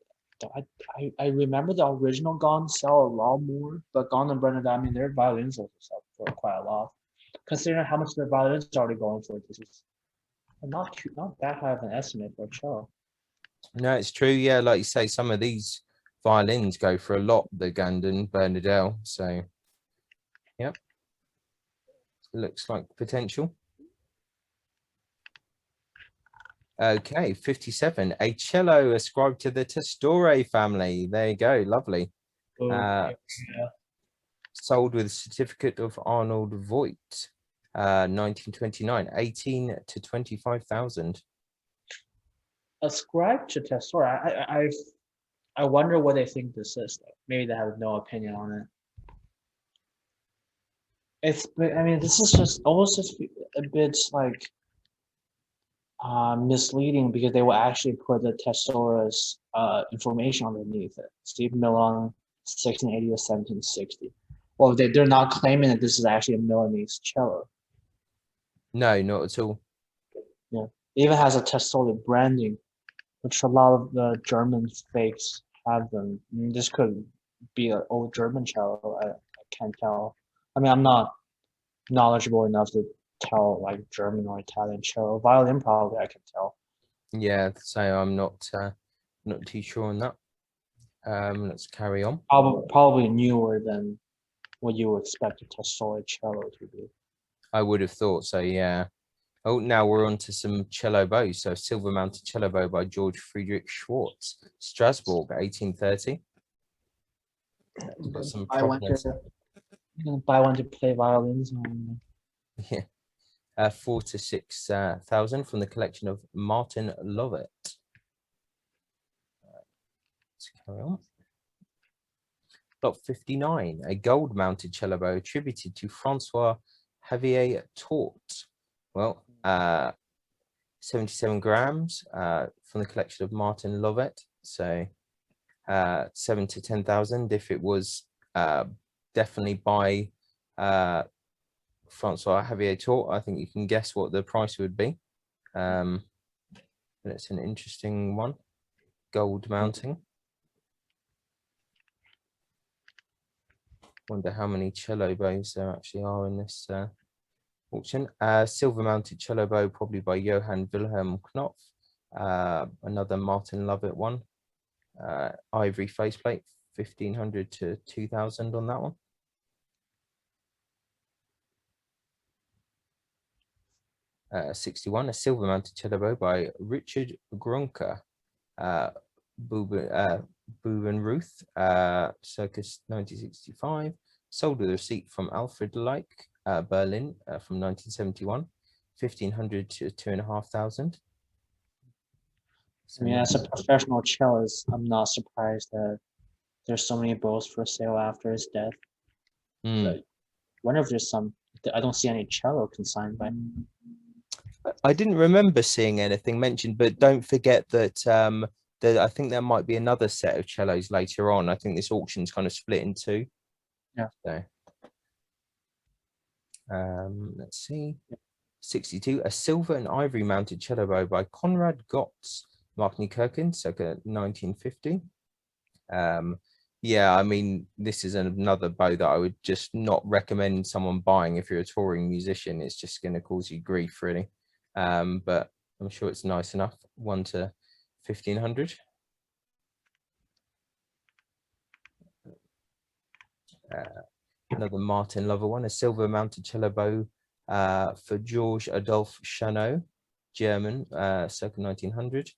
Speaker 2: I remember the original Gone sell a lot more, but Gone and Bernadette, I mean, their violins also sell for quite a lot. Considering how much their violins are already going for, this is not that high of an estimate for a cello.
Speaker 1: No, it's true. Yeah, like you say, some of these violins go for a lot, the Gandon Bernardel. So, yep. Looks like potential. Okay, 57, a cello ascribed to the Testore family. There you go, lovely.
Speaker 2: Yeah.
Speaker 1: Sold with certificate of Arnold Voigt, 1929, 18 to 25,000.
Speaker 2: Ascribed to Tessor. I wonder what they think this is, though. Maybe they have no opinion on it. I mean, this is just almost just a bit like misleading because they will actually put the Tessora's information underneath it. Steve Milan, 1680 to 1760. Well, they're not claiming that this is actually a Milanese cello.
Speaker 1: No, not at all.
Speaker 2: Yeah, it even has a Tessora branding, which a lot of the German fakes have them. I mean, this could be an old German cello. I can't tell. I mean, I'm not knowledgeable enough to tell like German or Italian cello. Violin probably I can tell.
Speaker 1: Yeah, so I'm not too sure on that. Let's carry on.
Speaker 2: Probably newer than what you would expect a Tessora cello to be.
Speaker 1: I would have thought so, yeah. Oh, now we're on to some cello bows. So silver mounted cello bow by George Friedrich Schwartz, Strasbourg, 1830. Got some
Speaker 2: I'm gonna buy one to play violins on.
Speaker 1: Yeah. 4 to 6,000 from the collection of Martin Lovett. Let's carry on. Lot 59, a gold-mounted cello bow attributed to Francois Xavier Toth. Well, 77 grams from the collection of Martin Lovett. So 7 to 10,000. If it was definitely by Francois Xavier Toth, I think you can guess what the price would be. But it's an interesting one. Gold mounting. Wonder how many cello bows there actually are in this auction. Silver mounted cello bow, probably by Johann Wilhelm Knopf. Another Martin Lovett one. Ivory faceplate, 1,500 to 2,000 on that one. Uh, 61, a silver mounted cello bow by Richard Gronka. Bubenruth, circa 1965, sold with a receipt from Alfred Leik, Berlin, from 1971, 1,500 to 2,500.
Speaker 2: I mean, as a professional cellist, I'm not surprised that there's so many bows for sale after his death. I wonder if there's some. I don't see any cello consigned by him.
Speaker 1: I didn't remember seeing anything mentioned, but don't forget that I think there might be another set of cellos later on. I think this auction's kind of split in two.
Speaker 2: Yeah.
Speaker 1: So, let's see. 62, a silver and ivory mounted cello bow by Konrad Gotz, Marknikirchen, circa 1950. Yeah, I mean, this is another bow that I would just not recommend someone buying if you're a touring musician. It's just going to cause you grief, really. But I'm sure it's nice enough. 1 to 1,500. Another Martin Lover one, a silver mounted cello bow for George Adolphe Chanot, German, circa 1900,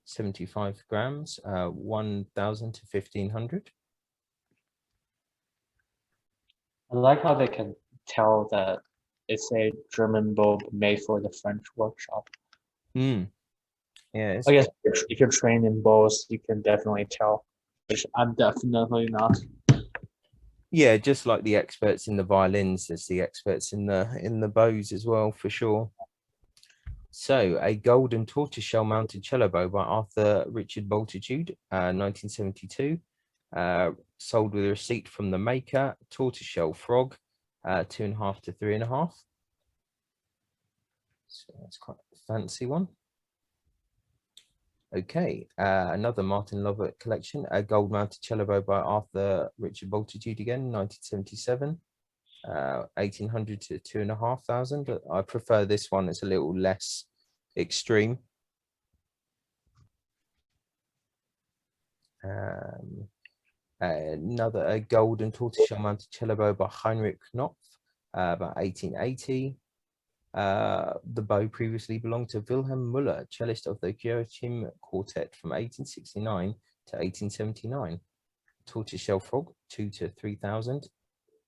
Speaker 1: 75 grams, 1,000 to 1,500.
Speaker 2: I like how they can tell that it's a German bow made for the French workshop.
Speaker 1: Yeah,
Speaker 2: I guess if you're trained in bows, you can definitely tell, which I'm definitely not.
Speaker 1: Yeah, just like the experts in the violins, there's the experts in the bows as well, for sure. So, a gold and tortoiseshell mounted cello bow by Arthur Richard Bultitude, 1972. Sold with a receipt from the maker. Tortoiseshell frog, 2.5 to 3.5. So that's quite a fancy one. Okay, another Martin Lovett collection, a gold mounted cello bow by Arthur Richard Bultitude again, 1977. 1,800 to 2,500. I prefer this one. It's a little less extreme. Another gold and tortoiseshell mounted cello bow by Heinrich Knopf, about 1880. The bow previously belonged to Wilhelm Müller, cellist of the Joachim Quartet from 1869 to 1879. Tortoiseshell frog, 2 to 3,000.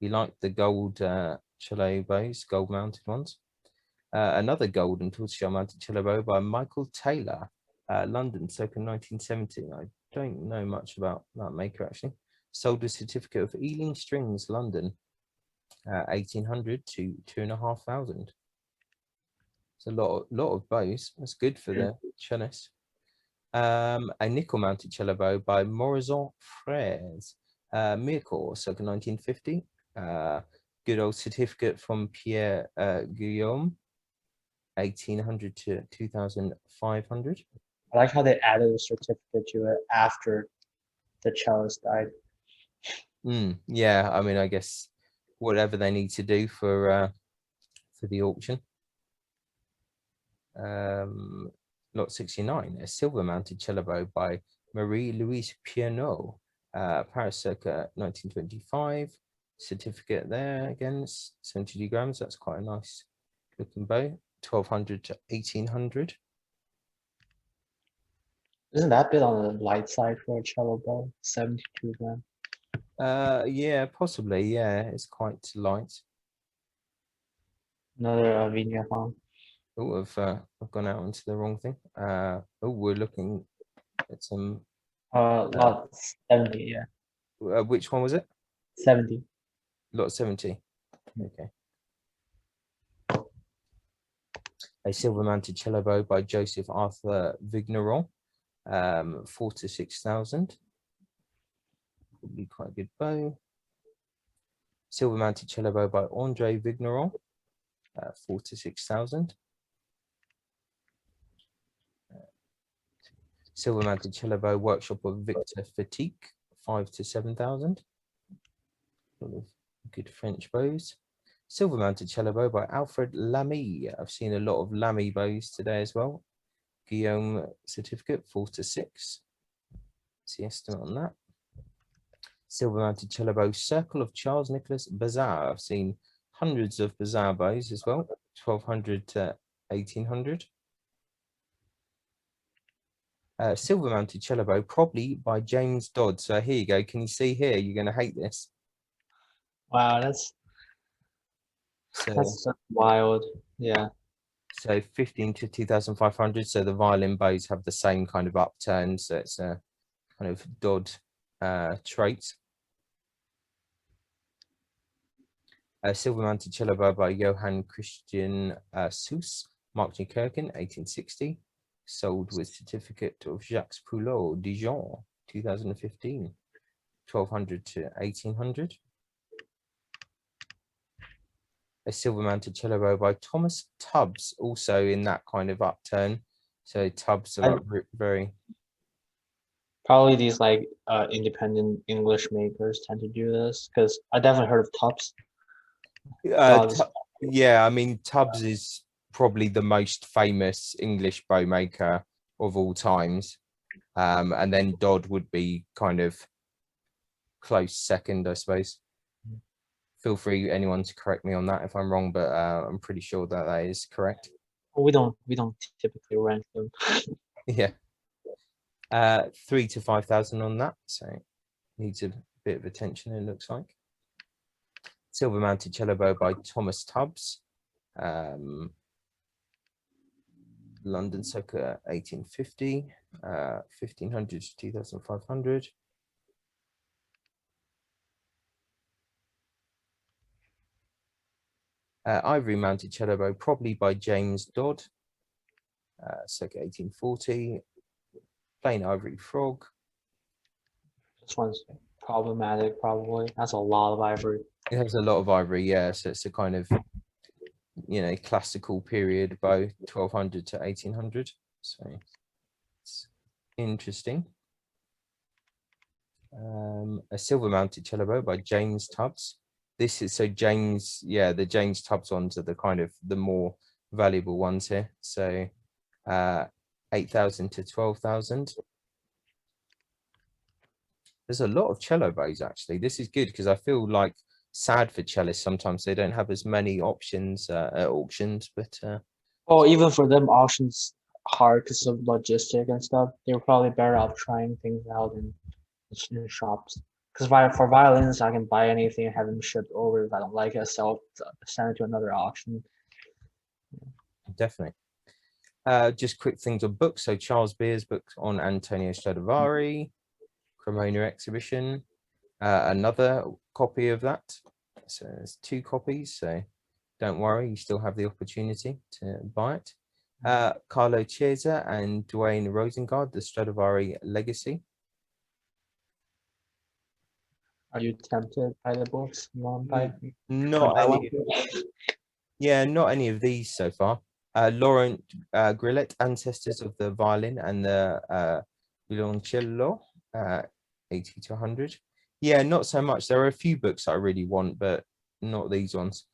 Speaker 1: You like the gold cello bows, gold mounted ones. Another gold and tortoiseshell mounted cello bow by Michael Taylor, London, circa 1970. I don't know much about that maker actually. Sold a certificate of Ealing Strings, London, 1,800 to 2,500. It's a lot of bows. That's good for the cellist. A nickel mounted cello bow by Morison Frères, Mircourt, circa 1950. Good old certificate from Pierre Guillaume, 1,800 to 2,500.
Speaker 2: I like how they added a certificate to it after the cellist died.
Speaker 1: Yeah, I mean, I guess whatever they need to do for the auction. Lot 69, a silver mounted cello bow by Marie-Louise Piernot, Paris, circa 1925. Certificate there again, 72 grams. That's quite a nice looking bow. 1,200 to 1,800.
Speaker 2: Isn't that a bit on the light side for a cello bow? 72 grams.
Speaker 1: Yeah, possibly. Yeah, it's quite light.
Speaker 2: Another Vigneron.
Speaker 1: Oh, I've gone out into the wrong thing. Oh, we're looking at some.
Speaker 2: Lot 70, yeah.
Speaker 1: Which one was it?
Speaker 2: 70.
Speaker 1: Lot 70. Okay. A silver-mounted cello bow by Joseph Arthur Vigneron, 4 to 6,000. Probably quite a good bow. Silver-mounted cello bow by Andre Vigneron, 4 to 6,000. Silver-mounted cello bow workshop of Victor Fatigue, 5 to 7,000. Good French bows. Silver-mounted cello bow by Alfred Lamy. I've seen a lot of Lamy bows today as well. Guillaume certificate, 4 to 6. What's the estimate on that? Silver-mounted cello bow Circle of Charles Nicholas Bazar. I've seen hundreds of Bazar bows as well, 1,200 to 1,800. Silver-mounted cello bow, probably by James Dodd. So here you go. Can you see here? You're going to hate this.
Speaker 2: Wow, that's so wild. Yeah.
Speaker 1: So 15 to 2,500. So the violin bows have the same kind of upturn. So it's a kind of Dodd trait. A silver-mounted cello bow by Johann Christian Suess, Mark Kirken, 1860. Sold with certificate of Jacques Poulot, Dijon, 2015. 1,200 to 1,800. A silver-mounted cello bow by Thomas Tubbs, also in that kind of upturn. So Tubbs are like very.
Speaker 2: Probably these like independent English makers tend to do this, because I definitely heard of Tubbs.
Speaker 1: Yeah, I mean Tubbs is probably the most famous English bow maker of all times, and then Dodd would be kind of close second, I suppose. Feel free anyone to correct me on that if I'm wrong, but I'm pretty sure that that is correct.
Speaker 2: We don't typically rank them.
Speaker 1: Yeah. 3 to 5,000 on that, so needs a bit of attention, it looks like. Silver-mounted cello bow by Thomas Tubbs, London circa 1850, 1,500 to 2,500. Ivory-mounted cello bow, probably by James Dodd, circa 1840. Plain ivory frog.
Speaker 2: This one's problematic, probably. That's a lot of ivory.
Speaker 1: It has a lot of ivory, yeah. So it's a kind of, you know, classical period bow, 1,200 to 1,800. So it's interesting. A silver-mounted cello bow by James Tubbs. This is so James, yeah, the James Tubbs ones are the kind of the more valuable ones here. So 8,000 to 12,000. There's a lot of cello bows actually. This is good because I feel like sad for cellists sometimes they don't have as many options at auctions, but
Speaker 2: oh, even for them auctions hard because of logistic and stuff. They're probably better off trying things out in shops. Because for violins, I can buy anything and have them shipped over. If I don't like it, send it to another auction.
Speaker 1: Definitely. Just quick things on books. So Charles Beer's book on Antonio Stradivari, Cremona exhibition. Another copy of that. So there's 2 copies. So don't worry, you still have the opportunity to buy it. Carlo Chiesa and Dwayne Rosengard, the Stradivari Legacy.
Speaker 2: Are you tempted by the books?
Speaker 1: Not any. Yeah, not any of these so far. Laurent Grillet, Ancestors of the Violin and the Violoncello, 80 to 100. Yeah, not so much. There are a few books I really want, but not these ones.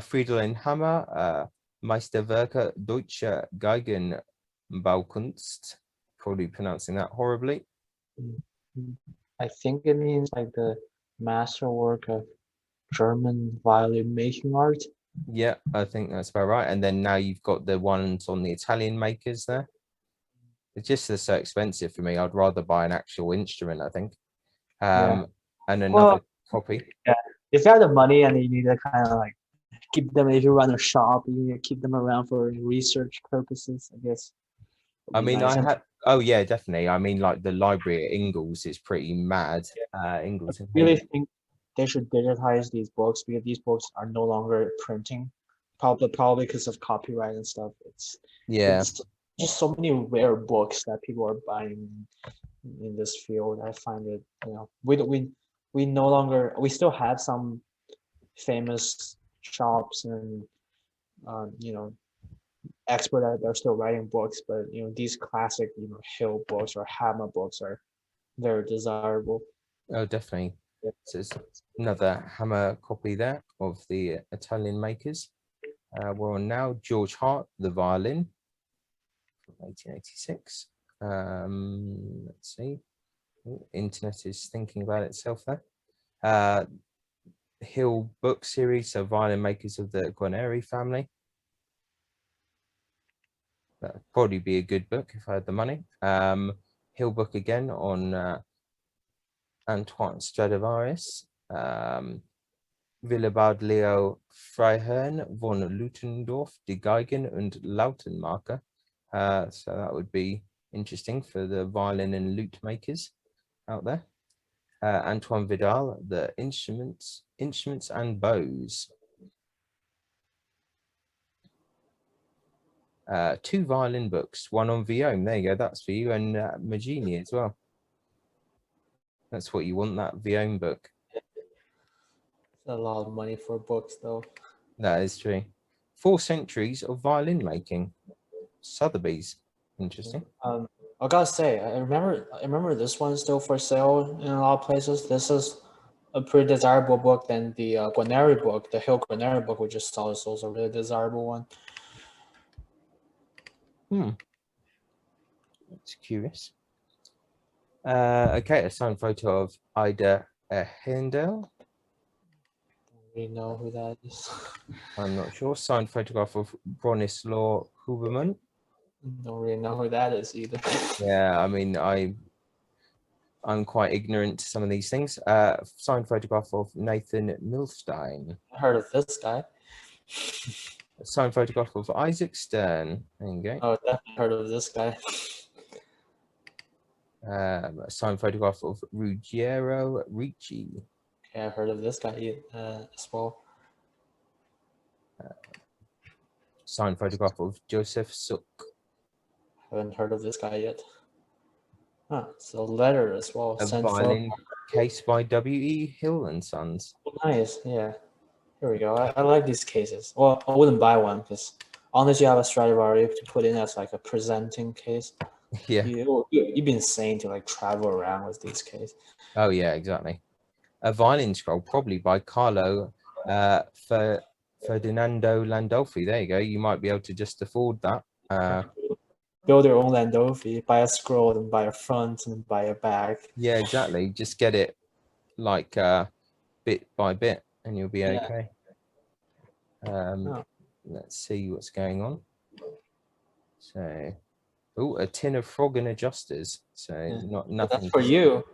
Speaker 1: Friedel Hammer, Meisterwerke Deutsche Geigenbaukunst. Probably pronouncing that horribly.
Speaker 2: I think it means like the masterwork of German violin making art.
Speaker 1: Yeah, I think that's about right. And then now you've got the ones on the Italian makers there. It's just so expensive for me. I'd rather buy an actual instrument, I think. And another copy.
Speaker 2: Yeah, if you have the money and you need to kind of like keep them if you run a shop. You keep them around for research purposes, I guess.
Speaker 1: I
Speaker 2: Would be
Speaker 1: mean,
Speaker 2: nice.
Speaker 1: I
Speaker 2: And
Speaker 1: had. Oh yeah, definitely. I mean, like the library at Ingles is pretty mad.
Speaker 2: I
Speaker 1: Ingles and
Speaker 2: really
Speaker 1: Hayden.
Speaker 2: think they should digitize these books because these books are no longer printing, probably because of copyright and stuff.
Speaker 1: Yeah,
Speaker 2: It's just so many rare books that people are buying in this field. I find it, we no longer, we still have some famous shops and expert that are still writing books, but these classic Hill books or Hammer books are very desirable.
Speaker 1: oh definitely.
Speaker 2: Yeah.
Speaker 1: So it's another hammer copy there of the Italian makers. We're on now George Hart, the violin, from 1886. Let's see. Ooh, internet is thinking about itself there. Hill book series, so violin makers of the Gragnani family. That would probably be a good book if I had the money. Hill book again on Antoine Stradivarius. Willibald Leo Freiherrn von Lutendorf, De Geigen und Lautenmarker. So that would be interesting for the violin and lute makers out there. Antoine Vidal, the instruments and bows. Two violin books, one on Viome. There you go. That's for you, and Magini as well. That's what you want, that Viome book.
Speaker 2: A lot of money for books, though.
Speaker 1: That is true. 4 centuries of violin making. Sotheby's. Interesting.
Speaker 2: I gotta say, I remember this one still for sale in a lot of places. This is a pretty desirable book than the Gragnani book, the Hill Gragnani book we just saw is also a really desirable one.
Speaker 1: That's curious. Okay, a signed photo of Ida Hendel.
Speaker 2: We know who that is.
Speaker 1: I'm not sure. Signed photograph of Bronislaw Huberman.
Speaker 2: Don't really know who that is either.
Speaker 1: Yeah, I mean, I'm quite ignorant to some of these things. Signed photograph of Nathan Milstein.
Speaker 2: I heard of this guy.
Speaker 1: A signed photograph of Isaac Stern. There you go.
Speaker 2: Oh, definitely heard of this guy.
Speaker 1: A signed photograph of Ruggiero Ricci.
Speaker 2: Okay, I've heard of this guy as well.
Speaker 1: Signed photograph of Joseph Suk.
Speaker 2: Haven't heard of this guy yet. Huh, it's a letter as well.
Speaker 1: A
Speaker 2: Sent
Speaker 1: violin case by W.E. Hill and Sons.
Speaker 2: Nice, yeah. Here we go. I like these cases. Well, I wouldn't buy one because unless you have a Stradivari to put in as like a presenting case,
Speaker 1: Yeah.
Speaker 2: you'd be insane to like travel around with these cases.
Speaker 1: Oh yeah, exactly. A violin scroll, probably by Carlo Ferdinando Landolfi. There you go. You might be able to just afford that.
Speaker 2: Build your own Landolfi, buy a scroll, and buy a front, and buy a back.
Speaker 1: Yeah, exactly. Just get it like bit by bit, and you'll be okay. Let's see what's going on. So, oh, a tin of frog and adjusters. So nothing.
Speaker 2: That's for you.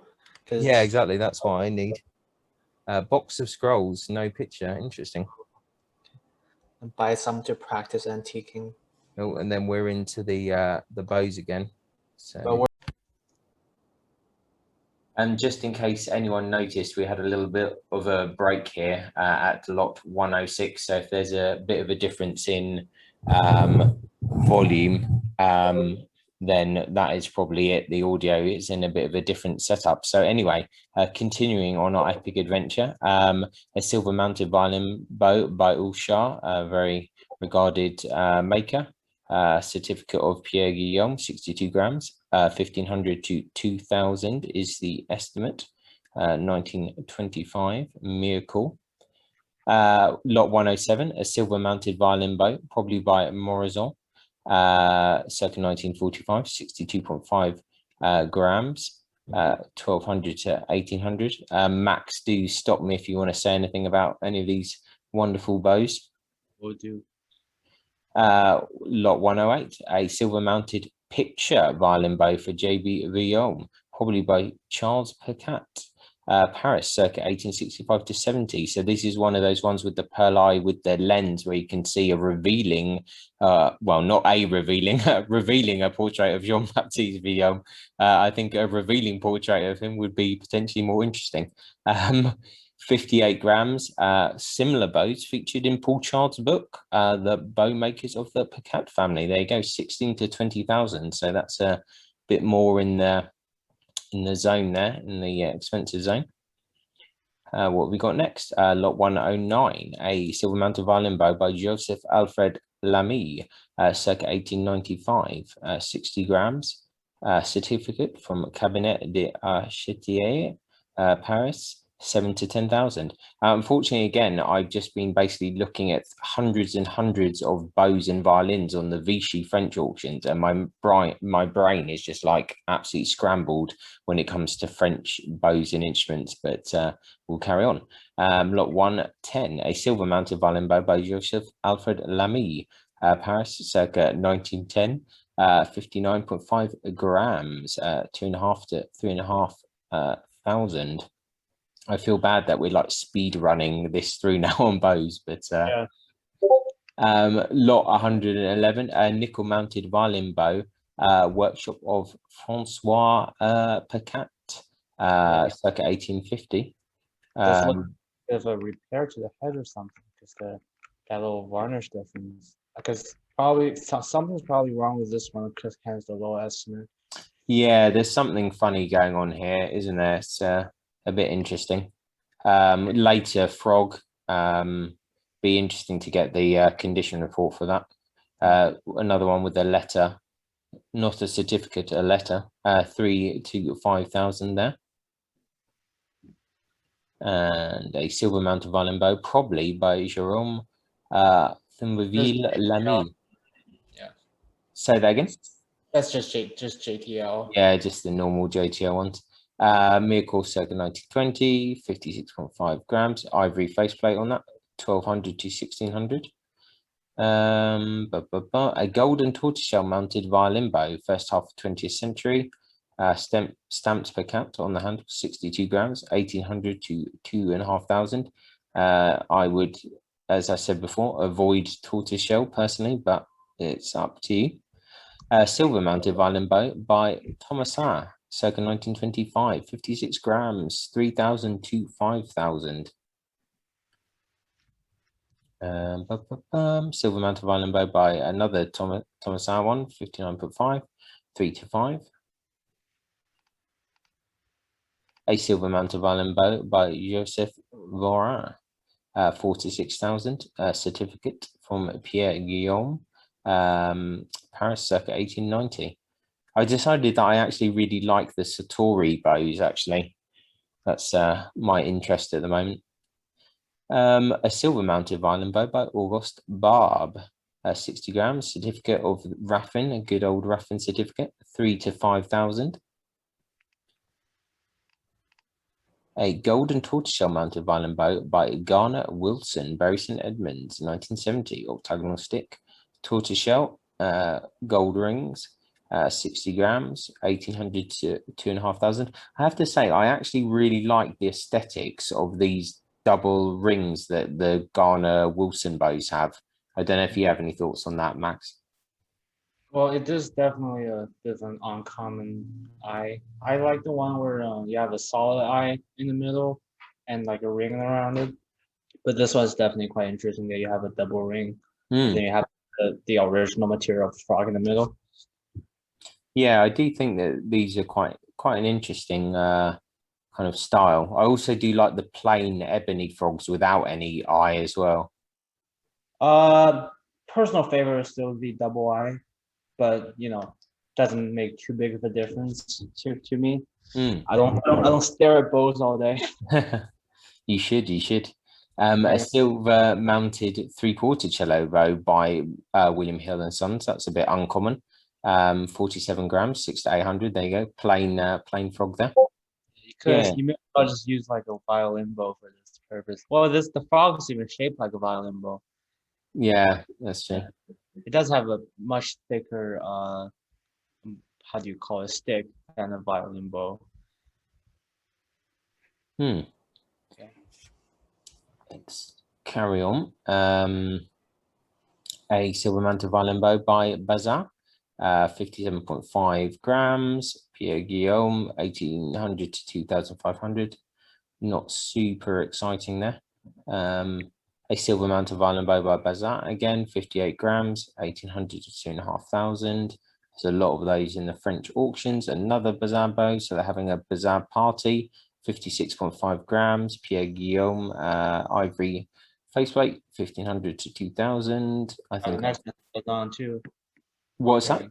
Speaker 1: Yeah, exactly. That's what I need. A box of scrolls, no picture. Interesting.
Speaker 2: And buy some to practice antiquing.
Speaker 1: Oh, and then we're into the bows again. So, and just in case anyone noticed, we had a little bit of a break here at lot 106. So if there's a bit of a difference in volume, then that is probably it. The audio is in a bit of a different setup. So anyway, continuing on our epic adventure, a silver mounted violin bow by Ushar, a very regarded maker. Certificate of Pierre Guillaume, 62 grams, 1500 to 2000 is the estimate. 1925, miracle. Lot 107, a silver mounted violin bow, probably by Morison, circa 1945, 62.5 grams, 1200 to 1800. Max, do stop me if you want to say anything about any of these wonderful bows.
Speaker 2: Will do.
Speaker 1: Lot 108, a silver mounted picture violin bow for J.B. Guillaume, probably by Charles Pacat, Paris, circa 1865 to 70. So this is one of those ones with the pearl eye with the lens where you can see a revealing, well, not a revealing, revealing a portrait of Jean-Baptiste Vuillaume. I think a revealing portrait of him would be potentially more interesting. 58 grams, similar bows featured in Paul Chard's book, the bow makers of the Picat family. There you go, 16 to 20,000. So that's a bit more in the zone there, in the expensive zone. What have we got next? Lot 109, a silver mounted violin bow by Joseph Alfred Lamy, circa 1895, 60 grams. Certificate from Cabinet de Archetier, Paris, 7 to 10,000. Unfortunately, again, I've just been basically looking at hundreds and hundreds of bows and violins on the Vichy French auctions, and my brain is just like absolutely scrambled when it comes to French bows and instruments. But we'll carry on. Lot 110, a silver mounted violin bow by Joseph Alfred Lamy, Paris, circa 1910. 59.5 grams, 2.5 to 3.5 thousand. I feel bad that we're like speed running this through now on bows, but
Speaker 2: Yeah.
Speaker 1: lot 111, a nickel mounted violin bow, workshop of Francois Picat, circa 1850.
Speaker 2: Does look there's a repair to the head or something, because that little varnish difference. Because probably something's probably wrong with this one, because hence the low estimate.
Speaker 1: Yeah, there's something funny going on here, isn't there? It's a bit interesting. Later, Frog. Be interesting to get the condition report for that. Another one with a letter, not a certificate, a letter. 3 to 5,000 there. And a silver mounted violin bow, probably by Jerome Thimbleville Lamy.
Speaker 2: Yeah.
Speaker 1: Say that again.
Speaker 2: That's just JTL.
Speaker 1: Yeah, just the normal JTL ones. Miracle circa 1920, 56.5 grams. Ivory faceplate on that, 1200 to 1600. A golden tortoiseshell mounted violin bow, first half of 20th century. Stamped Picat on the handle, 62 grams, 1800 to 2,500. I would, as I said before, avoid tortoiseshell personally, but it's up to you. Silver mounted violin bow by Thomasin, circa 1925, 56 grams, 3,000 to 5,000. Silver mounted violin bow by another Thomasin one, 59.5, 3 to 5. A silver mounted violin bow by Joseph Vorin, 46,000. Certificate from Pierre Guillaume, Paris, circa 1890. I decided that I actually really like the Satori bows, actually. That's my interest at the moment. A silver mounted violin bow by Auguste Barbe, 60 grams. Certificate of Raffin, a good old Raffin certificate, 3 to 5,000. A golden tortoiseshell mounted violin bow by Garner Wilson, Bury St Edmunds, 1970, octagonal stick, tortoiseshell, gold rings, 60 grams, 1,800 to 2,500. I have to say, I actually really like the aesthetics of these double rings that the Garner Wilson bows have. I don't know if you have any thoughts on that, Max.
Speaker 2: Well, it is definitely a different uncommon eye. I like the one where you have a solid eye in the middle and like a ring around it. But this one's definitely quite interesting that you have a double ring. And then you have the original material of the frog in the middle.
Speaker 1: Yeah, I do think that these are quite an interesting kind of style. I also do like the plain ebony frogs without any eye as well.
Speaker 2: Personal favorite is still the double eye, but doesn't make too big of a difference to me. I don't stare at bows all day.
Speaker 1: You should. A silver mounted 3/4 cello bow by William Hill and Sons. That's a bit uncommon. 47 grams, 6 to 800. There you go. Plain frog there.
Speaker 2: You may as well just use like a violin bow for this purpose. Well, the frog's even shaped like a violin bow.
Speaker 1: Yeah, that's true.
Speaker 2: It does have a much thicker how do you call it, stick than a violin bow.
Speaker 1: Let's carry on. A silver mantle violin bow by Bazin, 57.5 grams. Pierre Guillaume, 1800 to 2500. Not super exciting there. A silver mantle violin bow by Bazin, again, 58 grams, 1800 to 2500. There's a lot of those in the French auctions. Another Bazin bow, so they're having a Bazin party, 56.5 grams. Pierre Guillaume, ivory faceweight, 1500 to 2000. I think.
Speaker 2: The next one's Bazin too.
Speaker 1: What's that?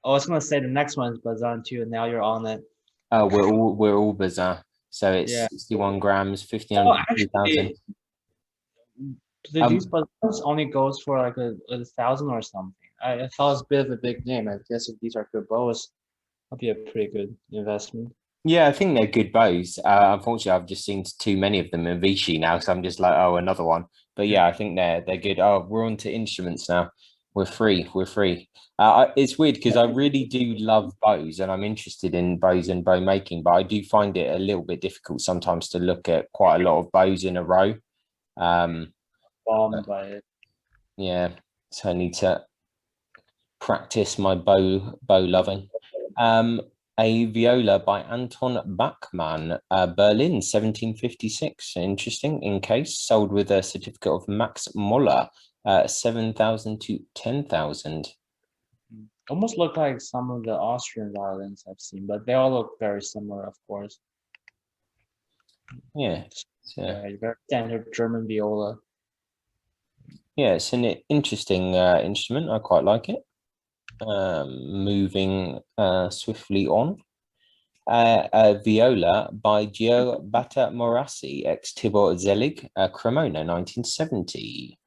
Speaker 2: I was gonna say the next one's Bazin too, and now you're on it.
Speaker 1: Oh, we're all Bazin. So it's 61 grams, 1500 to 2000.
Speaker 2: These Bazins only goes for like a 1,000 or something. I thought it was a bit of a big name. I guess if these are good bows, that'll be a pretty good investment.
Speaker 1: Yeah, I think they're good bows. Unfortunately, I've just seen too many of them in Vichy now, so I'm just like, oh, another one. But yeah, I think they're good. Oh, we're on to instruments now. We're free. It's weird because I really do love bows, and I'm interested in bows and bow making, but I do find it a little bit difficult sometimes to look at quite a lot of bows in a row.
Speaker 2: Bombed by it.
Speaker 1: Yeah, so I need to practice my bow loving. A viola by Anton Backman, Berlin, 1756. Interesting. In case, sold with a certificate of Max Moller, 7,000 to 10,000.
Speaker 2: Almost look like some of the Austrian violins I've seen, but they all look very similar, of course.
Speaker 1: Yeah.
Speaker 2: Very standard German viola.
Speaker 1: Yeah, it's an interesting instrument. I quite like it. Moving swiftly on. A viola by Gio Batta-Morassi, ex Tibor Zelig, Cremona, 1970.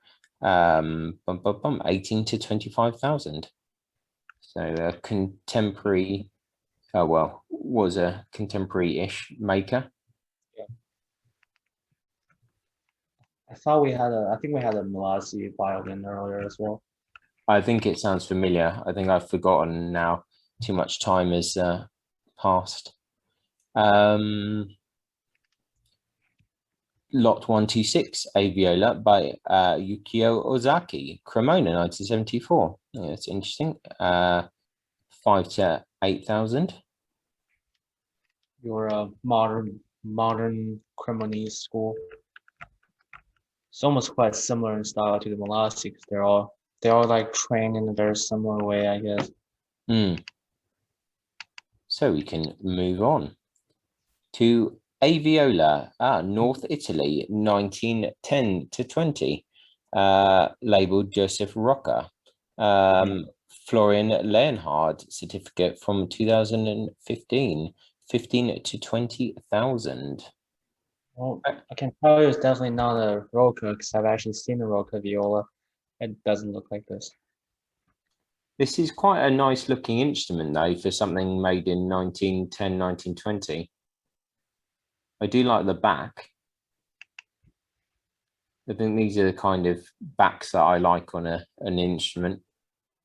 Speaker 1: 18 to 25,000. So a contemporary, was a contemporary-ish maker.
Speaker 2: Yeah. I think we had a Morassi violin earlier as well.
Speaker 1: I think it sounds familiar. I think I've forgotten now. Too much time has passed. Lot 126, a viola by Yukio Ozaki, Cremona, 1974. Yeah, that's interesting. 5 to 8,000.
Speaker 2: Your modern Cremonese school. It's almost quite similar in style to the Morassi because they're all like trained in a very similar way, I guess.
Speaker 1: So we can move on to a viola, North Italy, 1910 to 20, labeled Joseph Rocca. Florian Leonhard certificate from 2015, 15 to 20,000.
Speaker 2: Well, I can tell you it's definitely not a Rocca because I've actually seen a Rocca viola. It doesn't look like this.
Speaker 1: This is quite a nice looking instrument though for something made in 1910, 1920. I do like the back. I think these are the kind of backs that I like on an instrument.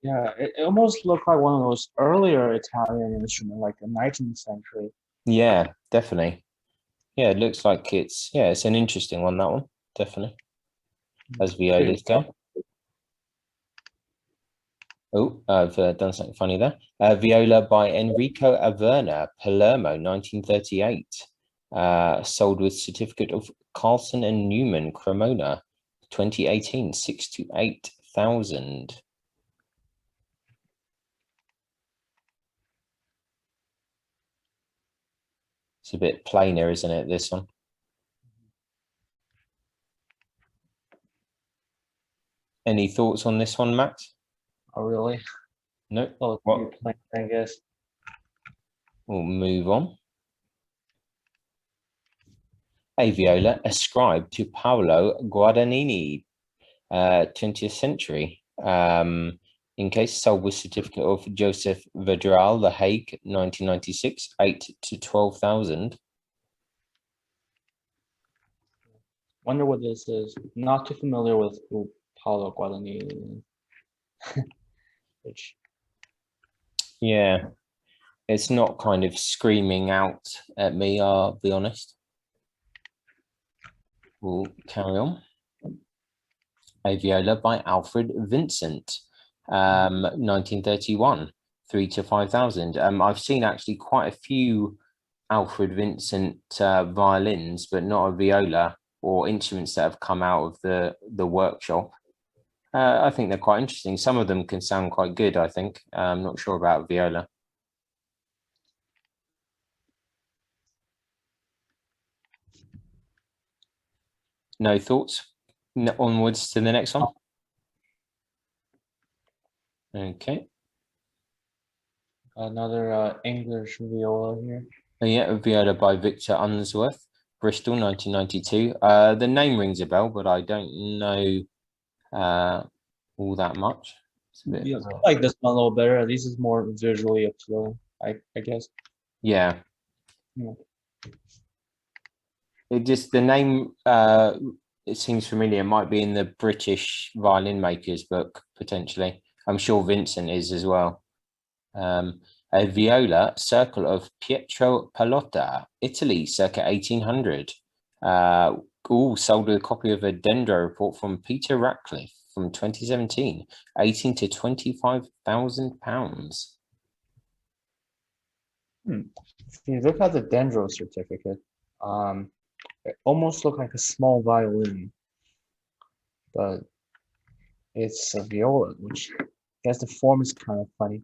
Speaker 2: Yeah, it almost looked like one of those earlier Italian instruments, like the 19th century.
Speaker 1: Yeah, definitely. Yeah, it looks like it's an interesting one, that one, definitely. As violas go. Oh, I've done something funny there. Viola by Enrico Averna, Palermo, 1938. Sold with certificate of Carlson and Newman, Cremona, 2018, 6 to 8,000. It's a bit plainer, isn't it, this one? Any thoughts on this one, Max?
Speaker 2: Oh, really?
Speaker 1: No.
Speaker 2: Oh, plain, I guess.
Speaker 1: We'll move on. A viola ascribed to Paolo Guadagnini, 20th century. In case, sold with certificate of Joseph Vedral, The Hague, 1996, 8 to 12,000.
Speaker 2: Wonder what this is. Not too familiar with who Paolo Guadagnini is. Which,
Speaker 1: yeah, it's not kind of screaming out at me, I'll be honest. we'll carry on. A viola by Alfred Vincent, 1931, 3 to 5,000. I've seen actually quite a few Alfred Vincent violins, but not a viola or instruments that have come out of the workshop. I think they're quite interesting. Some of them can sound quite good, I think. I'm not sure about viola. No thoughts? No, onwards to the next one. Okay.
Speaker 2: Another English viola here.
Speaker 1: Oh, yeah, a viola by Victor Unsworth, Bristol, 1992. The name rings a bell, but I don't know all that much. It's a bit,
Speaker 2: Yeah, I like this one a little better. At least it's more visually appealing, I guess.
Speaker 1: yeah.
Speaker 2: Yeah.
Speaker 1: It just, the name, it seems familiar. It might be in the British violin makers book, potentially. I'm sure Vincent is as well. A viola, circle of Pietro Pallotta, Italy, circa 1800. Sold with a copy of a Dendro report from Peter Ratcliffe from 2017, 18 to 25,000 pounds.
Speaker 2: If you look at the Dendro certificate, it almost looks like a small violin, but it's a viola, which I guess the form is kind of funny.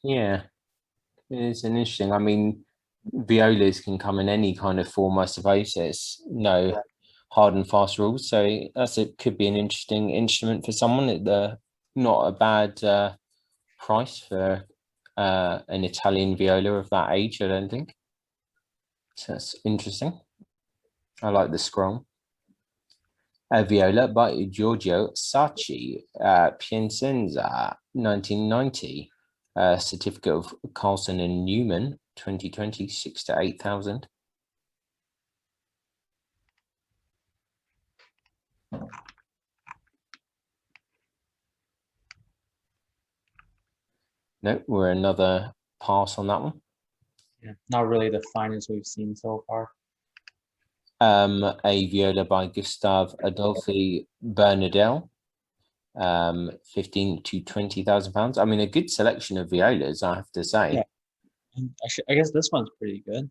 Speaker 1: Yeah, it's an interesting. I mean, violas can come in any kind of form, I suppose. There's no hard and fast rules, so could be an interesting instrument for someone at not a bad price for an Italian viola of that age, I don't think. So that's interesting. I like the scroll. A viola by Giorgio Sacchi, Piacenza, 1990. Certificate of Carlson and Newman, 2020, 6 to 8,000. No, we're another pass on that one.
Speaker 2: Yeah, not really the finest we've seen so far.
Speaker 1: A viola by Gustav Adolphi Bernadelle, 15 to 20,000 pounds. I mean, a good selection of violas, I have to say.
Speaker 2: Yeah. I guess this one's pretty good.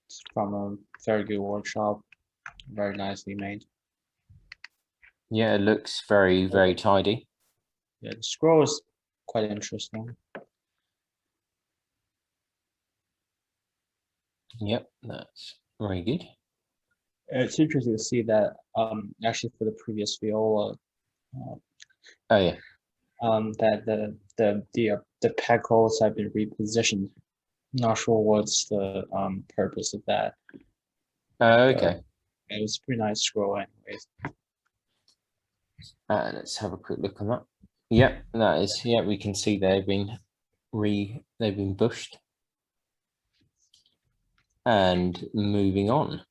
Speaker 2: It's from a very good workshop, very nicely made.
Speaker 1: Yeah, it looks very, very tidy.
Speaker 2: Yeah, the scroll is quite interesting.
Speaker 1: Yep, that's very good.
Speaker 2: It's interesting to see that actually for the previous viola,
Speaker 1: Oh yeah,
Speaker 2: that the peg holes have been repositioned. Not sure what's the purpose of that.
Speaker 1: okay.
Speaker 2: It was a pretty nice scroll anyways.
Speaker 1: Let's have a quick look on that. Yep, that is. Yeah, we can see they've been bushed. And moving on,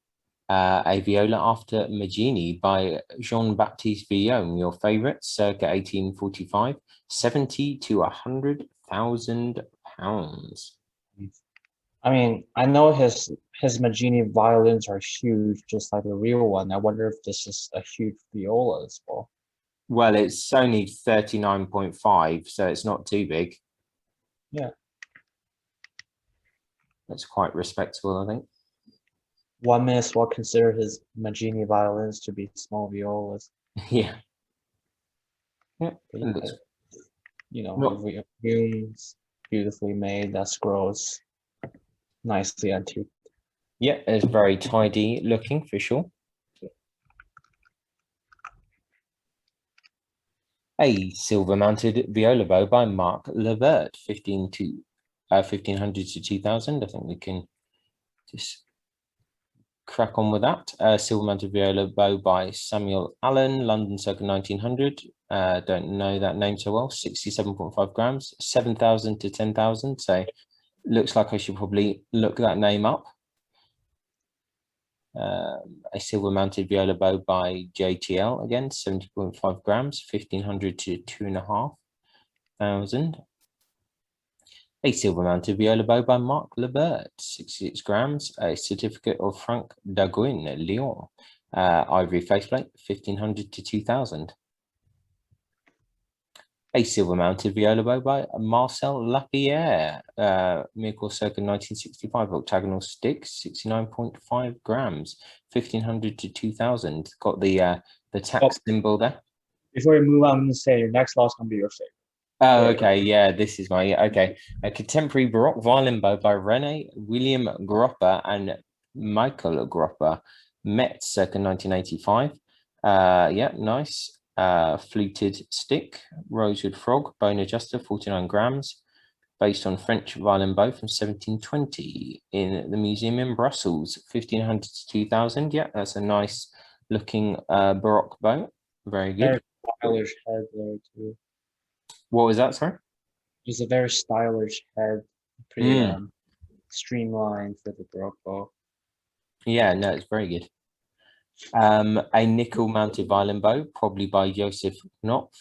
Speaker 1: a viola after Maggini by Jean-Baptiste Villaume, your favorite, circa 1845, 70 to 100,000 pounds.
Speaker 2: I mean, I know his Maggini violins are huge, just like the real one. I wonder if this is a huge viola as well.
Speaker 1: Well, it's only 39.5, so it's not too big.
Speaker 2: Yeah.
Speaker 1: That's quite respectable, I think.
Speaker 2: One may as well consider his Maggini violins to be small violas.
Speaker 1: Yeah. Yeah.
Speaker 2: You know, rooms beautifully made, that scrolls nicely antique.
Speaker 1: Yeah, it's very tidy looking for sure. A silver-mounted viola bow by Mark Levert, 1500 to 2000. I think we can just crack on with that. Silver-mounted viola bow by Samuel Allen, London circa 1900. Don't know that name so well. 67.5 grams, 7,000 to 10,000. So looks like I should probably look that name up. A silver-mounted viola bow by JTL, again, 70.5 grams, 1,500 to 2,500. A silver-mounted viola bow by Marc Lebert, 66 grams. A certificate of Frank Daguin, Lyon. Ivory faceplate, 1500 to 2000. A silver-mounted viola bow by Marcel Lapierre, miracle circa 1965, octagonal stick, 69.5 grams, 1500 to 2000. Got the tax symbol there.
Speaker 2: Before we move on, I'm going to say your next loss going to be your favorite.
Speaker 1: Oh, okay. Yeah, this is my, okay. A contemporary Baroque violin bow by René William Gropper and Michael Gropper, Metz, circa 1985. Yeah, nice. Fluted stick, rosewood frog, bone adjuster, 49 grams, based on French violin bow from 1720 in the museum in Brussels, 1500 to 2000. Yeah, that's a nice looking Baroque bow. Very good.
Speaker 2: Very stylish head there too.
Speaker 1: What was that, sorry?
Speaker 2: It's a very stylish head, pretty streamlined for the Baroque bow.
Speaker 1: Yeah, no, it's very good. A nickel mounted violin bow, probably by Joseph Knopf,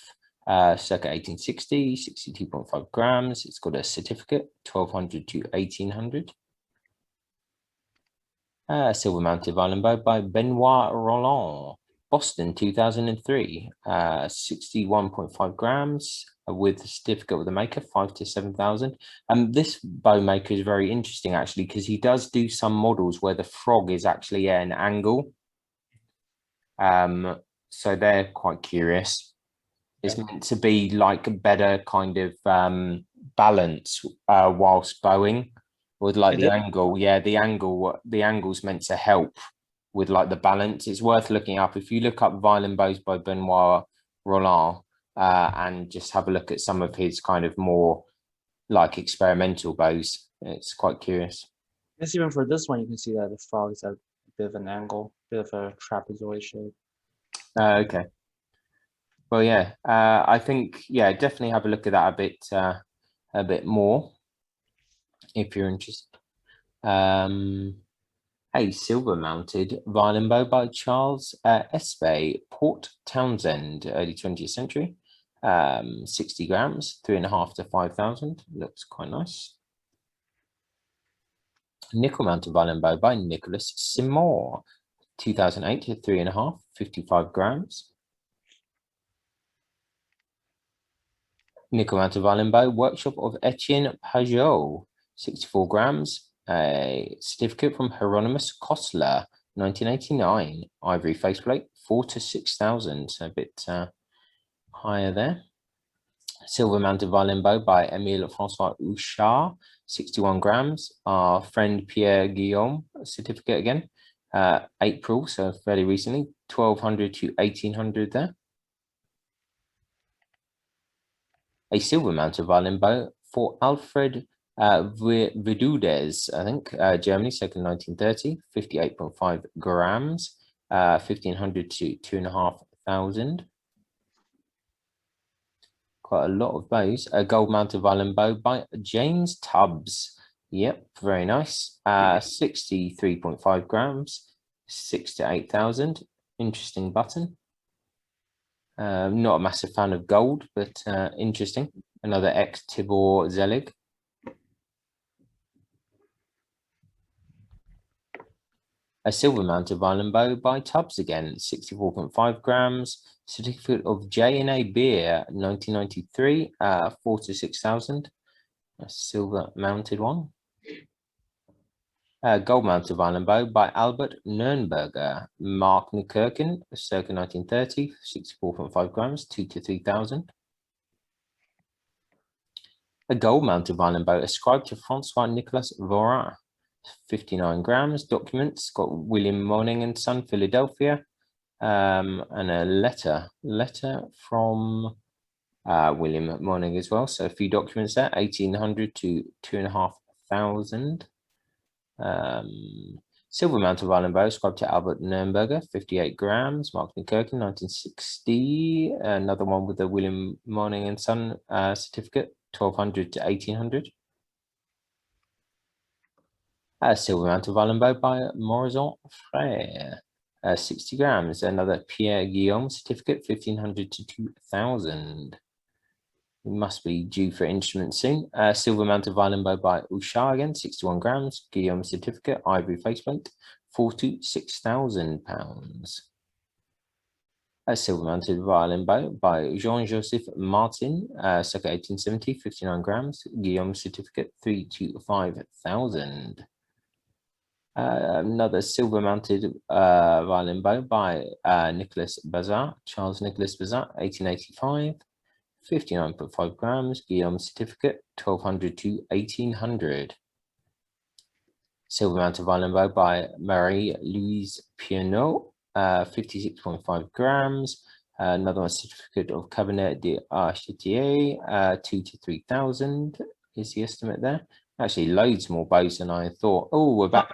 Speaker 1: circa 1860, 62.5 grams. It's got a certificate, 1200 to 1800. Silver mounted violin bow by Benoit Roland, Boston, 2003, 61.5 grams with a certificate with the maker, 5 to 7,000. This bow maker is very interesting actually, because he does do some models where the frog is actually at an angle. So they're quite curious. It's meant to be like a better kind of balance whilst bowing with like the angle. Yeah, the angle's meant to help with like the balance. It's worth looking up. If you look up violin bows by Benoit Roland and just have a look at some of his kind of more like experimental bows, it's quite curious.
Speaker 2: Yes, even for this one, you can see that the frog is at a bit of an angle, bit of a trapezoid shape.
Speaker 1: Okay. Well, yeah, I think, yeah, definitely have a look at that a bit more if you're interested. A silver mounted violin bow by Charles Espay, Port Townsend, early 20th century. 60 grams, 3.5 to 5,000. Looks quite nice. Nickel mounted violin bow by Nicholas Simor, 2008 to 3.5, 55 grams. Nickel mounted violin bow, workshop of Etienne Pajot, 64 grams. A certificate from Hieronymus Kostler, 1989. Ivory faceplate, 4 to 6,000. So a bit higher there. Silver mounted violin bow by Emil Francois Ushar, 61 grams. Our friend Pierre Guillaume, certificate again. April, so fairly recently, 1,200 to 1,800 there. A silver mounted violin bow for Alfred Vidudes, I think, Germany, second 1930, 58.5 grams, 1,500 to 2,500. Quite a lot of bows. A gold mounted violin bow by James Tubbs. Yep, very nice. 63.5 grams, 6 to 8,000. Interesting button. Not a massive fan of gold, but interesting. Another ex-Tibor Zelig. A silver mounted violin bow by Tubbs again, 64.5 grams. Certificate of J&A Beer, 1993, 4 to 6,000. A silver mounted one. Gold mounted violin bow by Albert Nürnberger, Mark Nukirkin, circa 1930, 64.5 grams, 2 to 3,000. A gold mounted violin bow ascribed to Francois Nicolas Vorin, 59 grams. Documents got William Morning and Son, Philadelphia, and a letter from William Morning as well. So a few documents there, 1,800 to 2,500. Silver mounted violin bow ascribed to Albert Nürnberger, 58 grams. Mark Nukirkin, 1960. Another one with the William Morning and Son certificate, 1,200 to 1,800. Silver mounted violin bow by Morison Frere, 60 grams. Another Pierre Guillaume certificate, 1,500 to 2,000. It must be due for instrument soon. Silver mounted violin bow by Ushar again, 61 grams. Guillaume certificate, ivory faceplate, 4 to £6,000. A silver mounted violin bow by Jean-Joseph Martin, circa 1870, 59 grams. Guillaume certificate, 3 to 5,000. Another silver mounted violin bow by Nicholas Bazat, Charles Nicholas Bazat, 1885, 59.5 grams. Guillaume certificate, 1200 to 1800. Silver mounted violin bow by Marie-Louise Pienot, 56.5 grams. Another one, certificate of Cabinet d'Architier, 2 to 3,000 is the estimate there. Actually, loads more bows than I thought. Oh, we're back.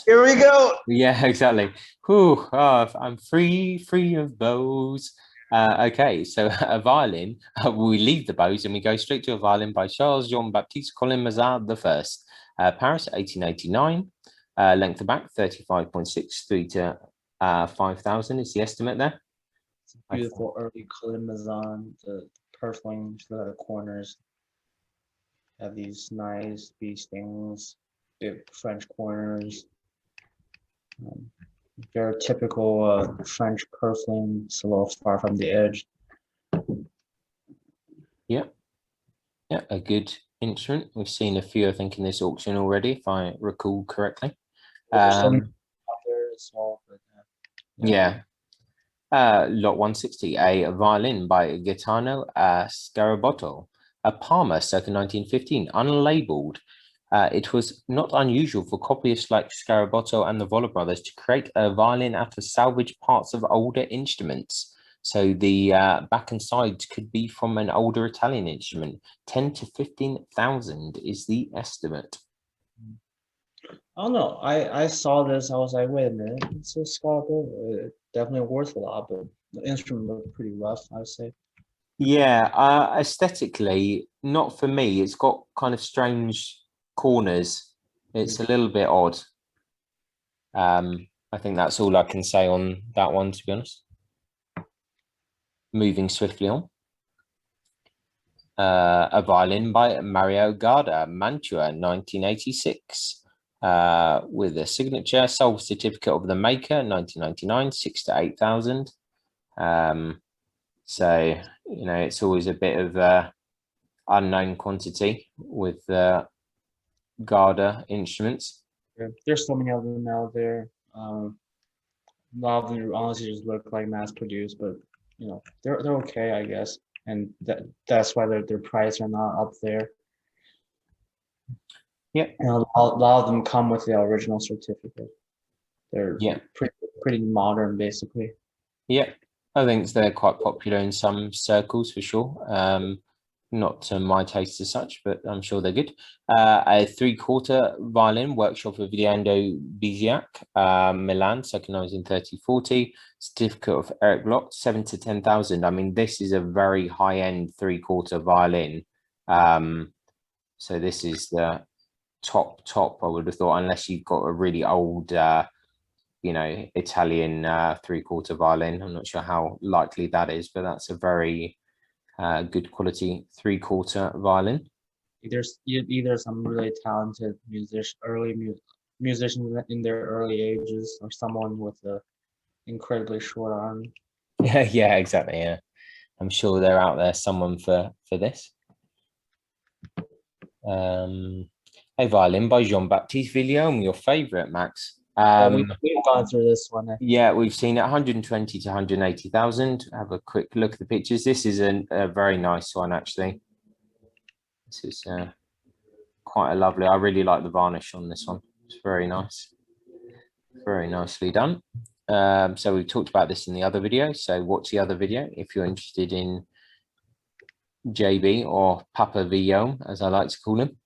Speaker 2: Here we go.
Speaker 1: Yeah, exactly. Whew, I'm free of bows. Okay, so a violin. We leave the bows and we go straight to a violin by Charles Jean-Baptiste Colin Mazard the First. Paris, 1889. Length of back, 35.63 to 5,000 is the estimate there.
Speaker 2: It's a beautiful early Colin Mazard, the purfling, the corners have these nice bee stings, big French corners. Very typical French purfling, it's a little far from the edge.
Speaker 1: Yeah, a good instrument. We've seen a few, I think, in this auction already, if I recall correctly.
Speaker 2: Out there as well, but,
Speaker 1: yeah. Lot 160, a violin by Gaetano Scarabotto, a Parma circa 1915, unlabeled. It was not unusual for copyists like Scarabotto and the Viola brothers to create a violin out of salvaged parts of older instruments. So the back and sides could be from an older Italian instrument. 10 to 15,000 is the estimate.
Speaker 2: I don't know. I saw this. I was like, wait a minute. It's a Scarabotto. Definitely worth a lot, but the instrument looked pretty rough, I would say.
Speaker 1: Yeah, aesthetically, not for me. It's got kind of strange corners. It's a little bit odd. I think that's all I can say on that one, to be honest. Moving swiftly on. A violin by Mario Garda, Mantua, 1986. With a signature, sold certificate of the maker, 1999, 6 to 8,000. So, you know, it's always a bit of unknown quantity with Garda instruments.
Speaker 2: There's so many of them out there. A lot of them honestly just look like mass produced, but you know, they're okay, I guess. And that's why their price are not up there.
Speaker 1: Yeah.
Speaker 2: And a lot of them come with the original certificate. They're pretty modern, basically.
Speaker 1: Yeah, I think they're quite popular in some circles for sure. Not to my taste as such, but I'm sure they're good. A 3/4 violin, workshop of Leandro Biziac, Milan, second 1930-40. Certificate of Eric Bloch, 7 to 10,000. I mean, this is a very high-end 3/4 violin. So this is the top, I would have thought, unless you've got a really old, you know, Italian 3/4 violin. I'm not sure how likely that is, but that's a very good quality 3/4 violin.
Speaker 2: Either some really talented musicians in their early ages, or someone with a incredibly short arm.
Speaker 1: Yeah, exactly. Yeah, I'm sure they're out there, someone for this. A violin by Jean-Baptiste Villaume, your favorite, Max.
Speaker 2: We've gone through this one.
Speaker 1: Yeah, we've seen it 120 to 180,000. Have a quick look at the pictures. This is a very nice one, actually. This is quite a lovely. I really like the varnish on this one. It's very nice. Very nicely done. So we've talked about this in the other video. So watch the other video if you're interested in JB or Papa Villaume, as I like to call him.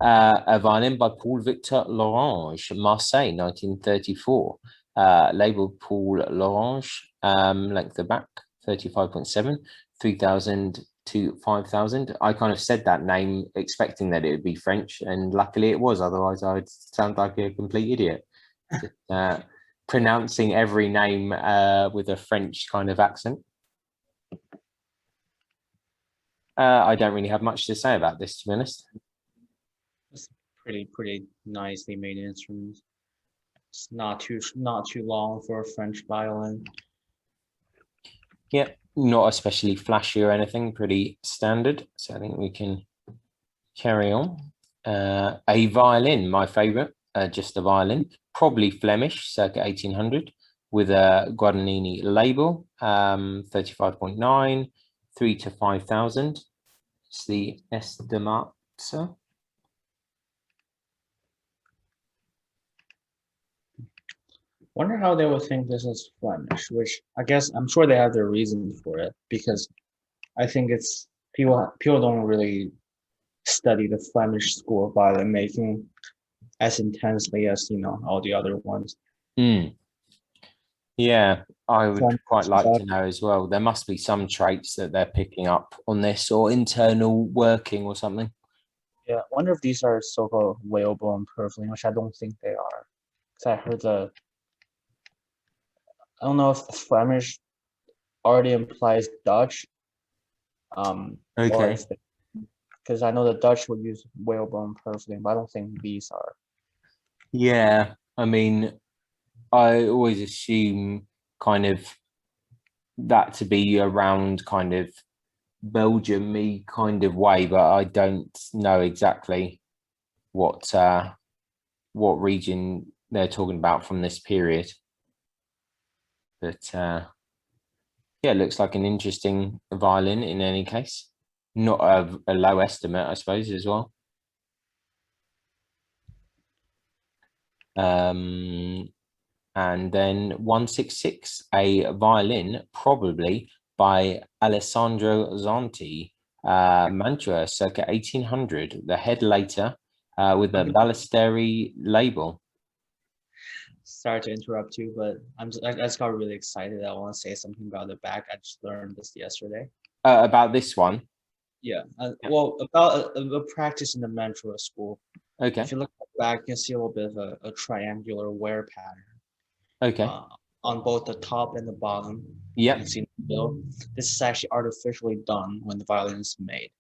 Speaker 1: A violin by Paul Victor Lorange, Marseille, 1934. Labeled Paul Lorange. Length of back, 35.7, 3,000 to 5,000. I kind of said that name expecting that it would be French, and luckily it was. Otherwise, I'd sound like a complete idiot. Pronouncing every name with a French kind of accent. I don't really have much to say about this, to be honest.
Speaker 2: It's pretty nicely made instrument. It's not too long for a French violin.
Speaker 1: Yeah, not especially flashy or anything, pretty standard. So I think we can carry on. A violin, my favorite, just a violin, probably Flemish, circa 1800, with a Gragnani label, 35.9, 3 to 5,000. It's the Estimata.
Speaker 2: Wonder how they would think this is Flemish, which I guess I'm sure they have their reason for it, because I think it's people don't really study the Flemish school of violin making as intensely as all the other ones.
Speaker 1: Yeah, I would
Speaker 2: Flemish
Speaker 1: quite like
Speaker 2: stuff.
Speaker 1: to know as well. There must be some traits that they're picking up on this, or internal working or something.
Speaker 2: Yeah, I wonder if these are so-called whalebone purfling, which I don't think they are. Because I heard I don't know if the Flemish already implies Dutch, or
Speaker 1: Okay.
Speaker 2: if because I know the Dutch would use whalebone purfling, but I don't think these are.
Speaker 1: Yeah, I mean, I always assume kind of that to be around kind of Belgium-y kind of way, but I don't know exactly what region they're talking about from this period. But yeah, it looks like an interesting violin in any case. Not a low estimate, I suppose, as well. And then 166, a violin, probably by Alessandro Zanti, Mantua, circa 1800. The head later, with a Ballesteri label.
Speaker 2: Sorry to interrupt you, but I just got really excited. I want to say something about the back. I just learned this yesterday.
Speaker 1: About this one.
Speaker 2: Yeah. Well, about a practice in the Mantua school.
Speaker 1: Okay.
Speaker 2: If you look at the back, you can see a little bit of a triangular wear pattern.
Speaker 1: Okay.
Speaker 2: On both the top and the bottom.
Speaker 1: Yeah.
Speaker 2: You can see in the middle. This is actually artificially done when the violin is made.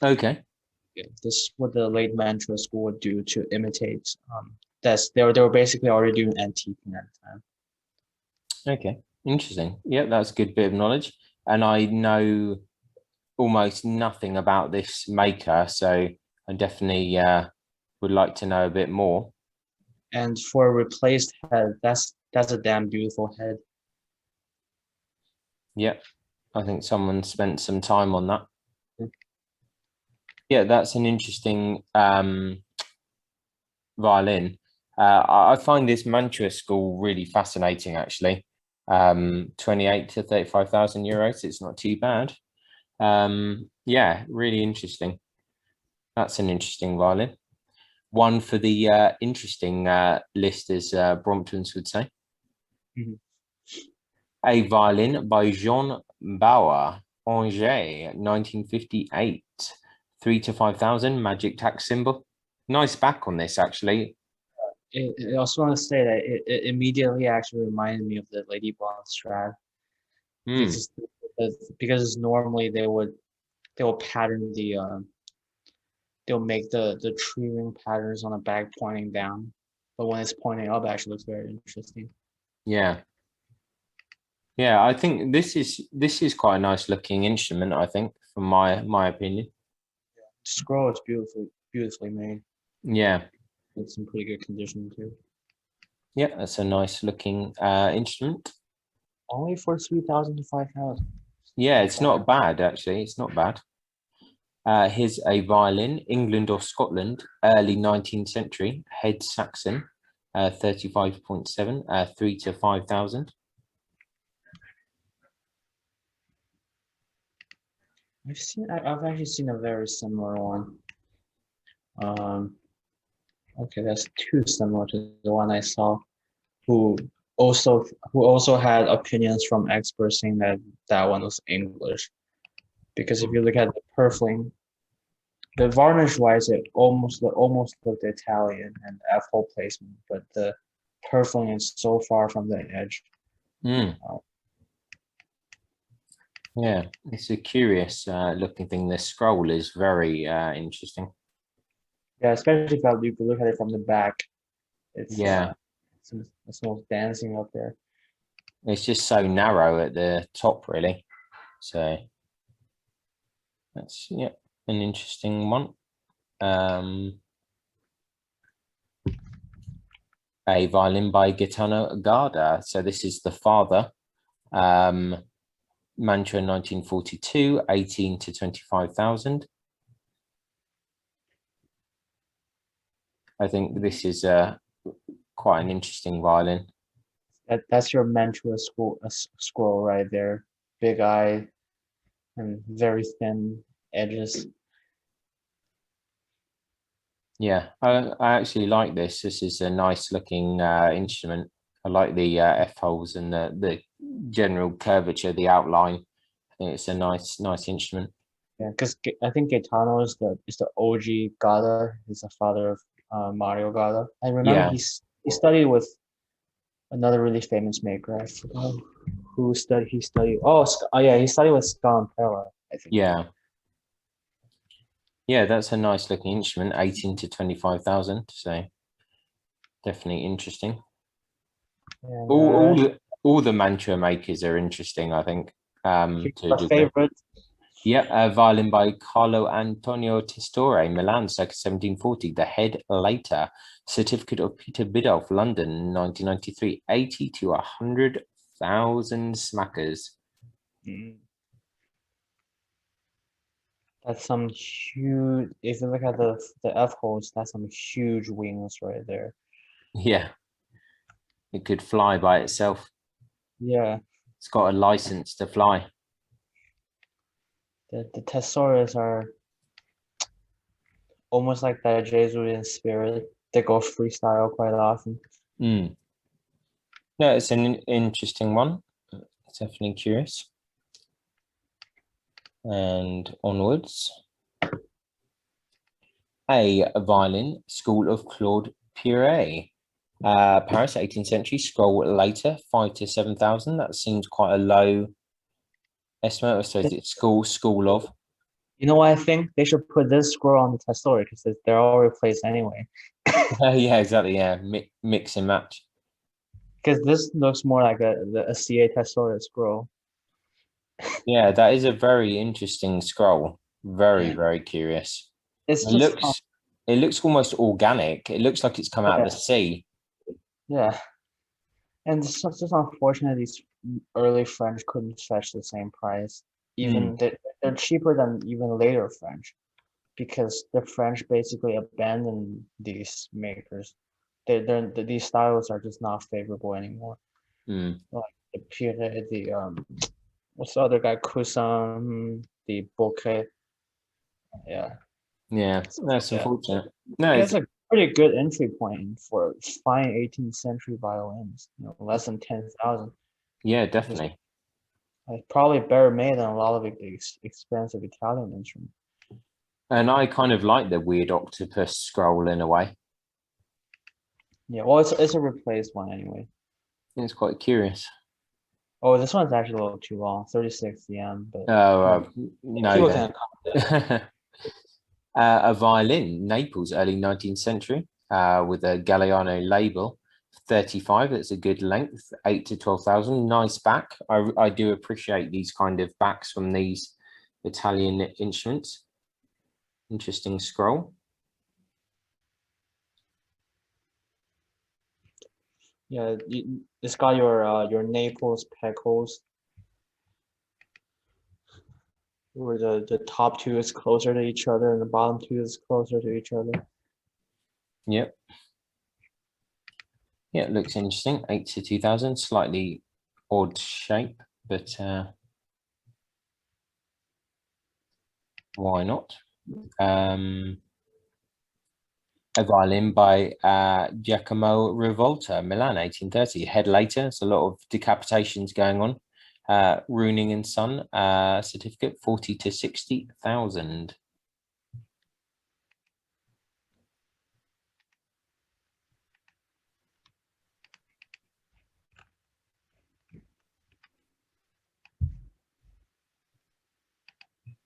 Speaker 1: Okay.
Speaker 2: Yeah, this is what the late Mantua school would do to imitate. They were basically already doing antiquing at the time.
Speaker 1: Okay. Interesting. Yeah, that's a good bit of knowledge. And I know almost nothing about this maker, so I definitely would like to know a bit more.
Speaker 2: And for a replaced head, that's a damn beautiful head.
Speaker 1: Yeah, I think someone spent some time on that. Yeah, that's an interesting violin. I find this Mantua school really fascinating, actually. 28 to 35,000 euros. It's not too bad. Yeah, really interesting. That's an interesting violin. One for the interesting list, as Bromptons would say.
Speaker 2: Mhm.
Speaker 1: A violin by Jean Bauer, Angers, 1958. 3 to 5,000, magic tax symbol. Nice back on this, actually.
Speaker 2: I also want to say that it immediately actually reminded me of the Lady Bond Strat. Because normally they will pattern they'll make the tree ring patterns on the back pointing down, but when it's pointing up, it actually looks very interesting.
Speaker 1: Yeah. Yeah, I think this is quite a nice looking instrument, I think, from my opinion.
Speaker 2: The scroll is beautifully made.
Speaker 1: Yeah.
Speaker 2: It's in pretty good condition too.
Speaker 1: Yeah, that's a nice looking instrument.
Speaker 2: Only for 3,000 to 5,000.
Speaker 1: Yeah, it's not bad, actually. It's not bad. Here's a violin, England or Scotland, early 19th century, head Saxon, 35.7, 3 to 5,000.
Speaker 2: I've actually seen a very similar one. Okay, that's too similar to the one I saw, who also had opinions from experts saying that that one was English. Because if you look at the purfling, the varnish wise, it almost looked Italian and F-hole placement, but the purfling is so far from the edge.
Speaker 1: Yeah, it's a curious looking thing. The scroll is very interesting.
Speaker 2: Yeah, especially if you could look at it from the back. It's
Speaker 1: Yeah,
Speaker 2: it's almost dancing up there.
Speaker 1: it's just so narrow at the top, really. So that's an interesting one. A violin by Gaetano Garda. So this is the father. Mantua 1942, 18 to 25,000. I think this is quite an interesting violin.
Speaker 2: That's your Mantua scroll right there. Big eye and very thin edges.
Speaker 1: Yeah, I actually like this. This is a nice looking instrument. I like the F holes and the general curvature, the outline. I think it's a nice instrument.
Speaker 2: Yeah, because I think Gaetano is the OG Gala. He's the father of Mario Gala. I remember
Speaker 1: Yeah,
Speaker 2: he studied with another really famous maker. I forgot who he studied. Oh yeah, he studied with Scala, I think.
Speaker 1: yeah, yeah. That's a nice looking instrument. 18 to 25,000. So definitely interesting.
Speaker 2: And
Speaker 1: All the mantua makers are interesting, I think. To a
Speaker 2: my
Speaker 1: degree.
Speaker 2: favorite.
Speaker 1: Yeah, a violin by Carlo Antonio Testore, Milan, circa 1740. The Head Later, certificate of Peter Biddulph, London, 1993. 80 to 100,000 smackers.
Speaker 2: Mm, that's some huge. If you look at the F holes, that's some huge wings right there.
Speaker 1: Yeah, it could fly by itself.
Speaker 2: Yeah,
Speaker 1: It's got a license to fly.
Speaker 2: the Tessores are almost like that Jesuit spirit. They go freestyle quite often.
Speaker 1: Mm. No, it's an interesting one. Definitely curious. And onwards. A violin, School of Claude Pierret. Paris, 18th century, scroll later, 5 to 7,000. That seems quite a low estimate. So it's school of.
Speaker 2: You know what I think? They should put this scroll on the Tessore because they're all replaced anyway.
Speaker 1: Yeah, exactly. Yeah, mix and match.
Speaker 2: Because this looks more like a CA Tessore scroll.
Speaker 1: Yeah, that is a very interesting scroll. Very curious.
Speaker 2: It's
Speaker 1: It
Speaker 2: just
Speaker 1: looks it looks almost organic. It looks like it's come out of
Speaker 2: yeah,
Speaker 1: the sea.
Speaker 2: yeah. And it's just unfortunate these early French couldn't fetch the same price.
Speaker 1: Mm,
Speaker 2: Even they're cheaper than even later French because the French basically abandoned these makers. These styles are just not favorable anymore.
Speaker 1: mm.
Speaker 2: Like the Pire, what's the other guy? Cousin, the Bouquet. Yeah.
Speaker 1: Yeah, that's
Speaker 2: Yeah.
Speaker 1: unfortunate. No,
Speaker 2: It's a pretty good entry point for fine 18th century violins. Less than 10,000.
Speaker 1: yeah,
Speaker 2: It's
Speaker 1: definitely.
Speaker 2: probably better made than a lot of expensive Italian instruments.
Speaker 1: And I kind of like the weird octopus scroll in a way.
Speaker 2: Yeah, well, it's a replaced one anyway.
Speaker 1: It's quite curious.
Speaker 2: Oh, this one's actually a little too long, 36 EM, but
Speaker 1: Oh,
Speaker 2: people
Speaker 1: no.
Speaker 2: can accommodate it.
Speaker 1: A violin, Naples, early 19th century, with a Galliano label, 35. It's a good length, 8 to 12,000. Nice back. I do appreciate these kind of backs from these Italian instruments. Interesting scroll.
Speaker 2: Yeah, it's got your Naples peg holes, where the top two is closer to each other and the bottom two is closer to each other.
Speaker 1: Yep. Yeah, it looks interesting. 8 to 2,000. Slightly odd shape, but why not? A violin by Giacomo Rivolta, Milan, 1830. Head later. There's a lot of decapitations going on. Ruining and Son certificate, 40 to 60,000.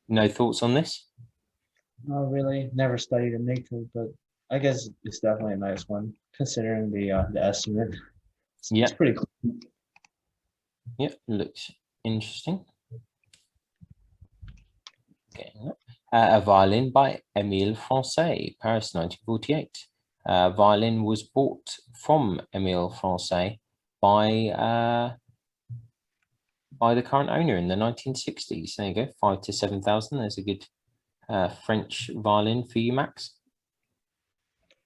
Speaker 1: No thoughts on this?
Speaker 2: Not really. Never studied a maker, but I guess it's definitely a nice one considering the estimate. It's
Speaker 1: Yeah.
Speaker 2: pretty cool.
Speaker 1: Yeah, looks interesting. Okay. A violin by Emil Francais, Paris, 1948. Violin was bought from Emil Francais by the current owner in the 1960s. There you go, 5,000 to 7,000. There's a good French violin for you, Max.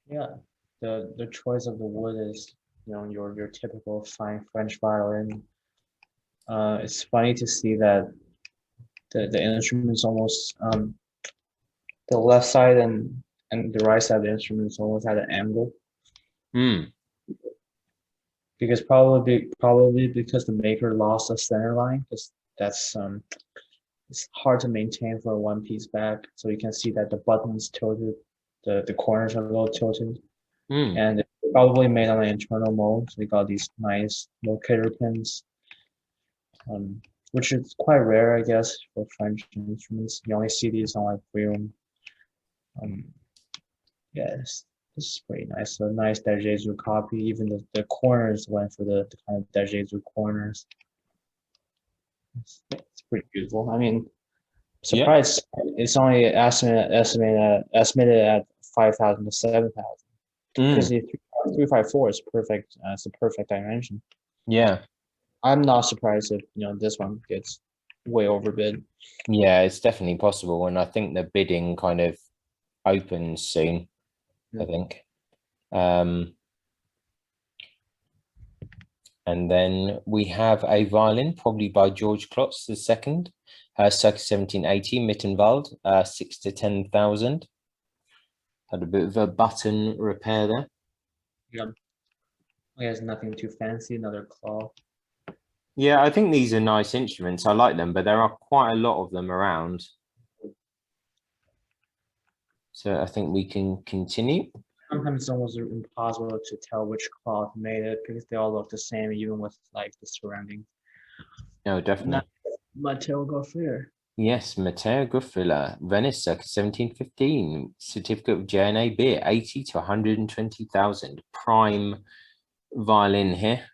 Speaker 2: Yeah, the choice of the wood is, your typical fine French violin. It's funny to see that the instrument's almost the left side and the right side of the instrument is almost at an angle. Because probably because the maker lost the center line, because that's it's hard to maintain for a one-piece bag. So you can see that the buttons tilted, the corners are a little tilted, and it's probably made on an internal mold. So we got these nice locator pins, which is quite rare, I guess, for French instruments. You only see these on like Violin. Yes, this is pretty nice. So nice Dejezu copy. Even the corners went for the kind of Dejezu corners. It's pretty beautiful. I mean, surprised it's only estimated at 5,000 to 7,000 because the 354 is perfect. It's a perfect dimension.
Speaker 1: Yeah,
Speaker 2: I'm not surprised if this one gets way overbid.
Speaker 1: yeah, it's definitely possible, and I think the bidding kind of opens soon. I think. And then we have a violin, probably by George Klotz II, circa 1780, Mittenwald, 6,000 to 10,000. Had a bit of a button repair there.
Speaker 2: Yeah. It has nothing too fancy, another claw.
Speaker 1: Yeah, I think these are nice instruments. I like them, but there are quite a lot of them around. So I think we can continue.
Speaker 2: Sometimes it's almost impossible to tell which cloth made it because they all look the same, even with like the surrounding.
Speaker 1: No, definitely.
Speaker 2: Matteo Goffreer.
Speaker 1: Yes, Matteo Guffilla, Venice, circa 1715. Certificate of JNA beer, 80 to 120,000. Prime violin here.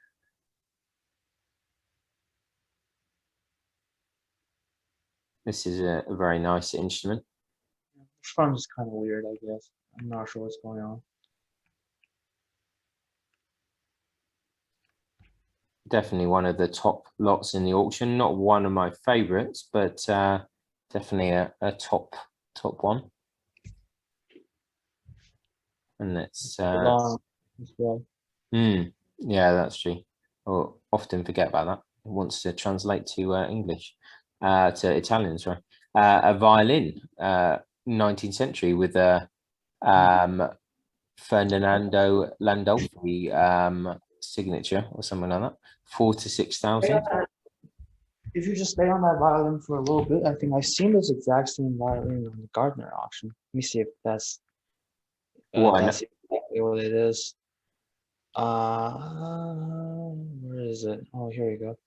Speaker 1: This is a very nice instrument.
Speaker 2: The front is kind of weird, I guess. I'm not sure what's going on.
Speaker 1: Definitely one of the top lots in the auction. Not one of my favorites, but definitely a top one. And let's
Speaker 2: Long as well.
Speaker 1: yeah, that's true. I often forget about that. It wants to translate to English, to Italian, sorry. A violin, 19th century, with a Ferdinando Landolfi signature or something like that. 4,000 to 6,000.
Speaker 2: If you just stay on that violin for a little bit, I think I've seen this exact same violin on the Gardner auction. Let me see if that's exactly what it is. Where is it? Oh, here you go.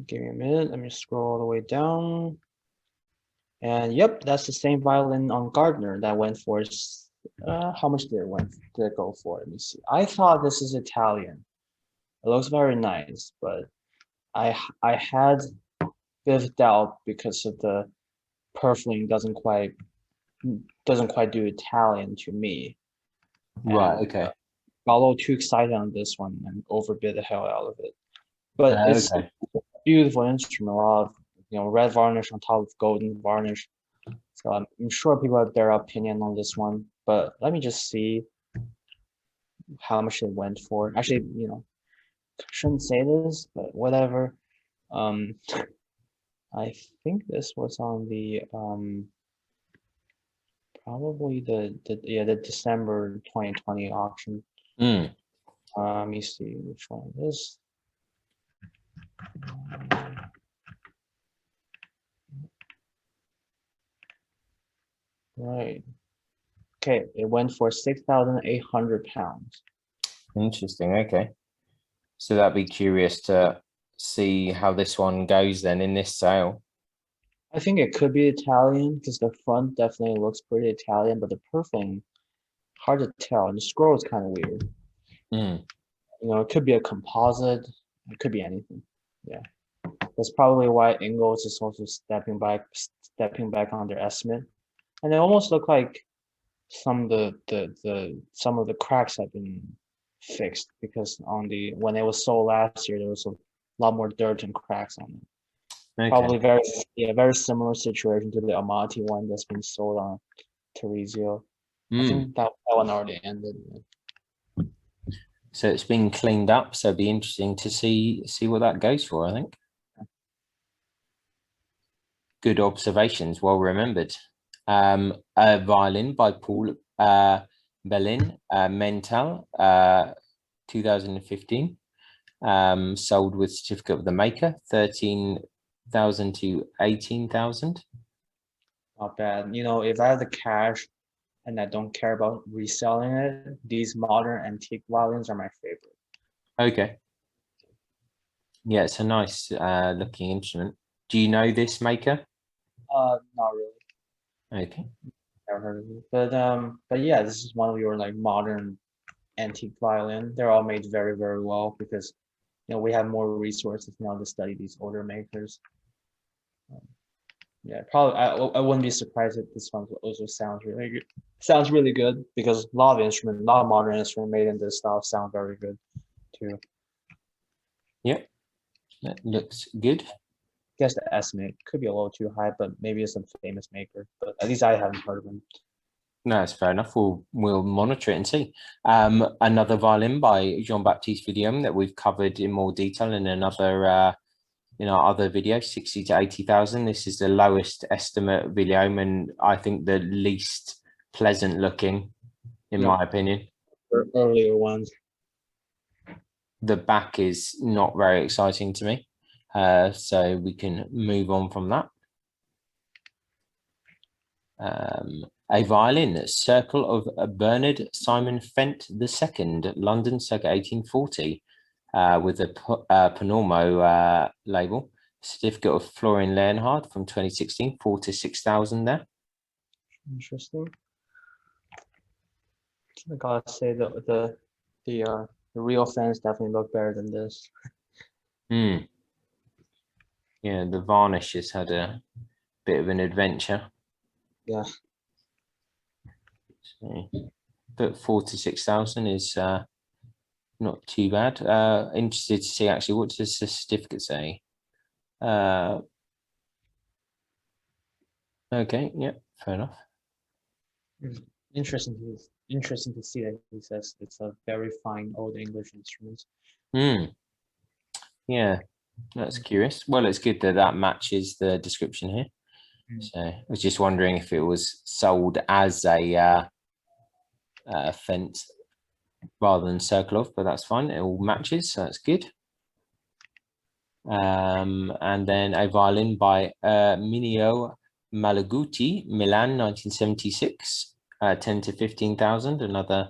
Speaker 2: Give me a minute. Let me scroll all the way down. And yep, that's the same violin on Gardner that went for. How much did it go for? Let me see. I thought this is Italian. It looks very nice, but I had a bit of doubt because of the purfling doesn't quite do Italian to me.
Speaker 1: Right. Okay.
Speaker 2: Got a little too excited on this one and overbid the hell out of it. But it's
Speaker 1: okay.
Speaker 2: a beautiful instrument. A lot of red varnish on top of golden varnish. So I'm sure people have their opinion on this one. But let me just see how much it went for. Actually, shouldn't say this, but whatever. I think this was on the probably the December 2020 auction. Let me see which one it is. Right. Okay, it went for 6,800 pounds.
Speaker 1: Interesting. Okay. So that'd be curious to see how this one goes then in this sale.
Speaker 2: I think it could be Italian because the front definitely looks pretty Italian, but the purfling, hard to tell, and the scroll is kind of weird.
Speaker 1: Mm.
Speaker 2: You know, it could be a composite. It could be anything. Yeah, that's probably why Ingles is also stepping back on their estimate, and they almost look like some of some of the cracks have been fixed because on the when it was sold last year there was a lot more dirt and cracks on it.
Speaker 1: Okay.
Speaker 2: Probably very similar situation to the Amati one that's been sold on Terezio. I think that one already ended.
Speaker 1: So it's been cleaned up. So it'd be interesting to see what that goes for, I think. Good observations, well remembered. A violin by Paul Berlin, Mental, 2015. Sold with certificate of the maker, 13,000 to 18,000.
Speaker 2: Not bad. You know, if I have the cash and I don't care about reselling it, these modern antique violins are my favorite.
Speaker 1: Okay. Yeah, it's a nice looking instrument. Do you know this maker?
Speaker 2: Not really.
Speaker 1: Okay.
Speaker 2: Never heard of it. But yeah, this is one of your like modern antique violin. They're all made very, very well because you know we have more resources now to study these older makers. Yeah, probably I wouldn't be surprised if this one also sounds really good. Sounds really good because a lot of modern instruments made in this style sound very good too.
Speaker 1: Yep, that looks good.
Speaker 2: Guess the estimate could be a little too high, but maybe it's some famous maker. But at least I haven't heard of him.
Speaker 1: No, it's fair enough. We'll monitor it and see. Another violin by Jean-Baptiste Villaume that we've covered in more detail in another in our other video, 60 to 80,000. This is the lowest estimate Villaume, and I think the least pleasant looking, in my opinion.
Speaker 2: Earlier ones.
Speaker 1: The back is not very exciting to me, so we can move on from that. A violin, Circle of Bernard Simon Fent II, London, circa 1840, with a Palermo label. Certificate of Florian Leonhard from 2016, 4 to 6,000 there.
Speaker 2: Interesting. I gotta say the real fans definitely look better than this.
Speaker 1: Yeah, the varnish has had a bit of an adventure.
Speaker 2: Yeah.
Speaker 1: So, but 4 to 6,000 is not too bad. Interested to see actually what does the certificate say. Okay, yeah, fair enough.
Speaker 2: Interesting to see that he says it's a very fine old English instrument.
Speaker 1: Yeah, that's curious. Well, it's good that that matches the description here. So I was just wondering if it was sold as a Fent rather than circle of, but that's fine. It all matches, so that's good. And then a violin by Minio Malaguti, Milan, 1976, 10 to 15,000. Another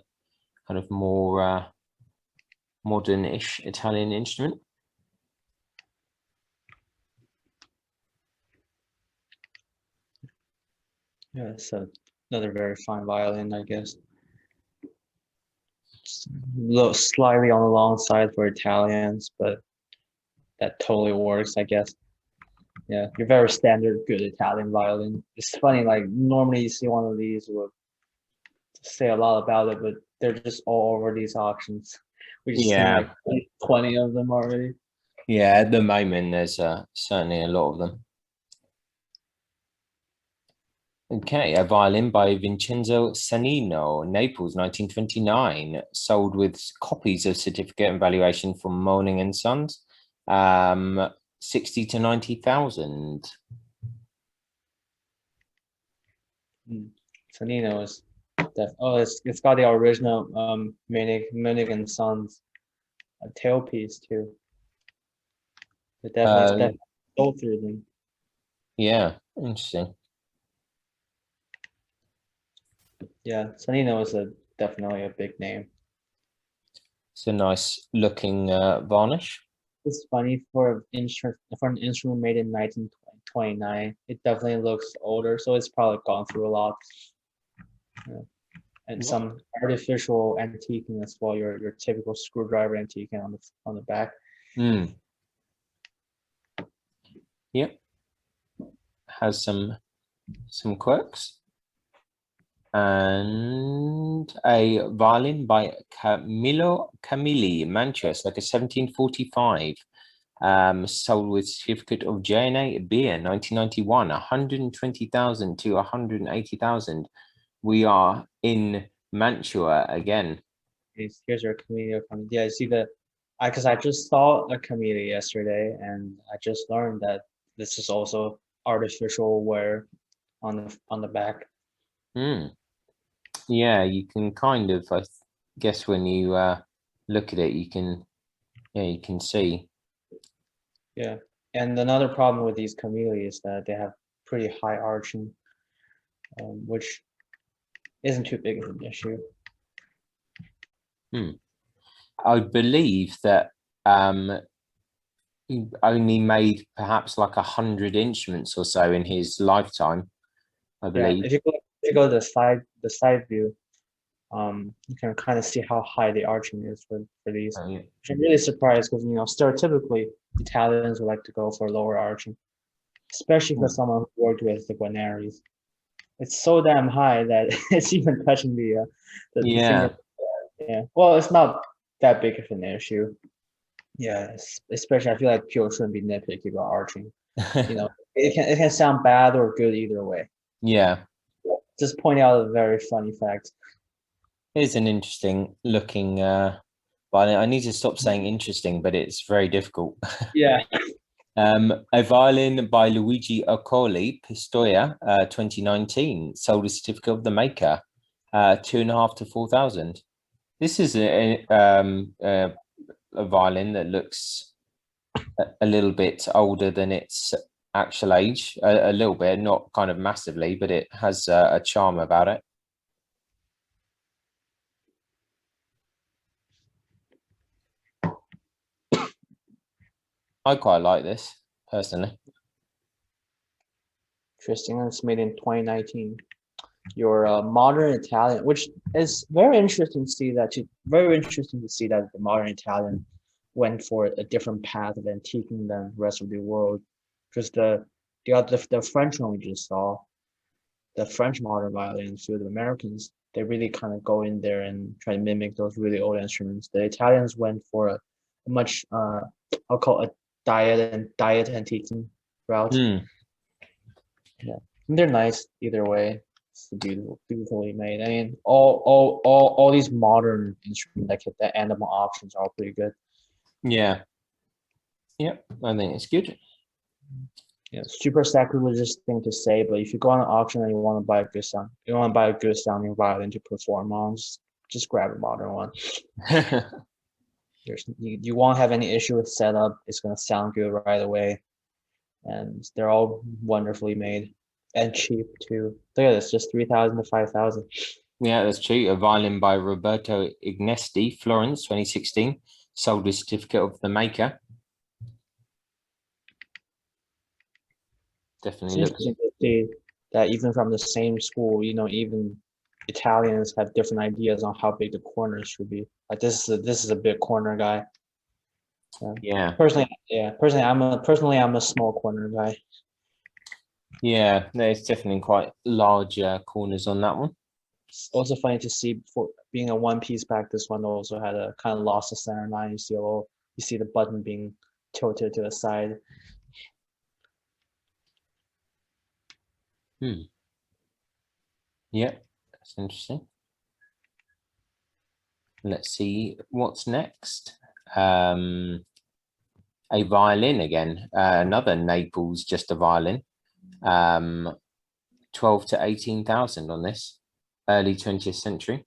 Speaker 1: kind of more modern-ish Italian instrument.
Speaker 2: Yeah, so another very fine violin, I guess. Slightly on the long side for Italians, but that totally works, I guess. Yeah, your very standard good Italian violin. It's funny, like normally you see one of these would say a lot about it, but they're just all over these auctions. We've seen like 20 of them already.
Speaker 1: Yeah, at the moment there's certainly a lot of them. Okay, a violin by Vincenzo Sanino, Naples, 1929, sold with copies of certificate and valuation from Moaning and Sons, 60 to 90,000.
Speaker 2: Sanino is it's got the original Moaning and Sons tailpiece too. It definitely sold through them.
Speaker 1: Yeah, interesting.
Speaker 2: Yeah, Sanino is definitely a big name.
Speaker 1: It's a nice looking varnish.
Speaker 2: It's funny for an instrument made in 1920. 1929. It definitely looks older, so it's probably gone through a lot. Yeah. And some artificial antiquing as well. Your typical screwdriver antiquing on the back.
Speaker 1: Yep, has some quirks. And a violin by Camillo Camilli, Mantua, like a 1745. Sold with certificate of JNA beer, 1991, 120,000 to 180,000. We are in Mantua again.
Speaker 2: Here's your camellia from. Yeah, see because I just saw a camellia yesterday, and I just learned that this is also artificial wear on the back.
Speaker 1: Yeah, you can kind of, I guess, when you look at it, you can see.
Speaker 2: Yeah, and another problem with these camellias is that they have pretty high arching, which isn't too big of an issue.
Speaker 1: I believe that he only made perhaps like 100 instruments or so in his lifetime, I believe.
Speaker 2: Yeah, if you go to the side view, you can kind of see how high the arching is for these.
Speaker 1: Oh, yeah.
Speaker 2: Which I'm really surprised because stereotypically Italians would like to go for lower arching, especially for someone who worked with the Guarneri's. It's so damn high that it's even touching the finger. Yeah. Well, it's not that big of an issue. Yeah, especially I feel like people shouldn't be nitpicky about arching. It can sound bad or good either way.
Speaker 1: Yeah.
Speaker 2: Just point out a very funny fact.
Speaker 1: It's an interesting looking violin. I need to stop saying interesting, but it's very difficult.
Speaker 2: Yeah.
Speaker 1: A violin by Luigi Occoli, Pistoia, 2019, sold a certificate of the maker, 2,500 to 4,000. This is a violin that looks a little bit older than its actual age, a little bit, not kind of massively, but it has a charm about it. I quite like this personally.
Speaker 2: Interesting. It's made in 2019. Your modern Italian, which is very interesting to see that. The modern Italian went for a different path of antiquing than the rest of the world. Because the French one we just saw, the French modern violins with the Americans, they really kind of go in there and try to mimic those really old instruments. The Italians went for a much I'll call it diet antiquing route. Yeah, and they're nice either way. It's beautifully made. I mean, all these modern instruments that get the animal options are pretty good.
Speaker 1: Yeah. Yep, I think it's good.
Speaker 2: Yeah, super sacrilegious thing to say, but if you go on an auction and you want to buy a good sounding violin to perform on, just grab a modern one. You won't have any issue with setup. It's gonna sound good right away, and they're all wonderfully made and cheap too. Look at this, just 3,000 to 5,000.
Speaker 1: Yeah, that's true. A violin by Roberto Ignesti, Florence, 2016, sold a certificate of the maker. Definitely looks
Speaker 2: interesting to see that even from the same school, even Italians have different ideas on how big the corners should be. Like this is a big corner guy.
Speaker 1: Yeah.
Speaker 2: Personally, I'm a small corner guy.
Speaker 1: Yeah, there's definitely quite large corners on that one.
Speaker 2: It's also funny to see, for being a one-piece back, this one also had a kind of lost the center line. You see the button being tilted to the side.
Speaker 1: Yeah, that's interesting. Let's see what's next. A violin again, another Naples, just a violin. 12 to 18,000 on this, early 20th century.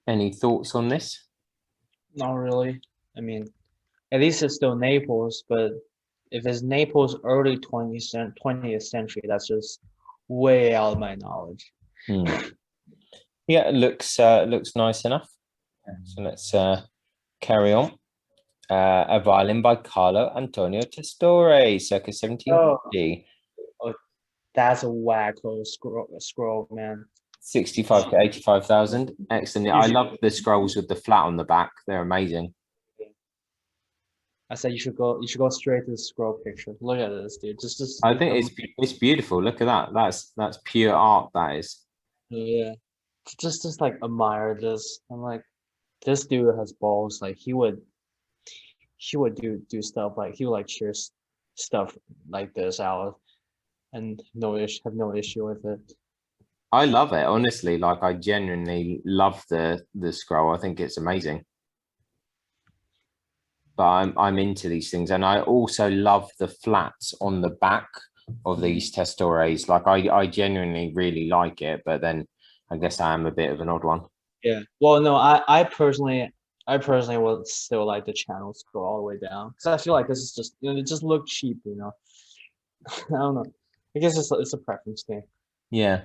Speaker 1: Any thoughts on this?
Speaker 2: Not really. I mean, at least it's still Naples, but if it's Naples early 20th century, that's just way out of my knowledge.
Speaker 1: Hmm. Yeah, it looks nice enough. So let's carry on. A violin by Carlo Antonio Testore, circa 1750.
Speaker 2: Oh, that's a wacko scroll, man.
Speaker 1: 65 to 85,000. Excellent. I love the scrolls with the flat on the back. They're amazing.
Speaker 2: I said you should go straight to the scroll picture. Look at this, dude. Just
Speaker 1: I think it's beautiful. Look at that. That's pure art. That is.
Speaker 2: yeah. Just like admire this. I'm like, this dude has balls. Like he would do stuff like he would like share stuff like this out and have no issue with it.
Speaker 1: I love it, honestly. Like I genuinely love the scroll. I think it's amazing. But I'm into these things, and I also love the flats on the back of these Testores. Like I genuinely really like it, but then I guess I am a bit of an odd one.
Speaker 2: Yeah. Well, no, I personally would still like the channels go all the way down because I feel like this is just it just look cheap, I don't know. I guess it's a preference thing.
Speaker 1: Yeah,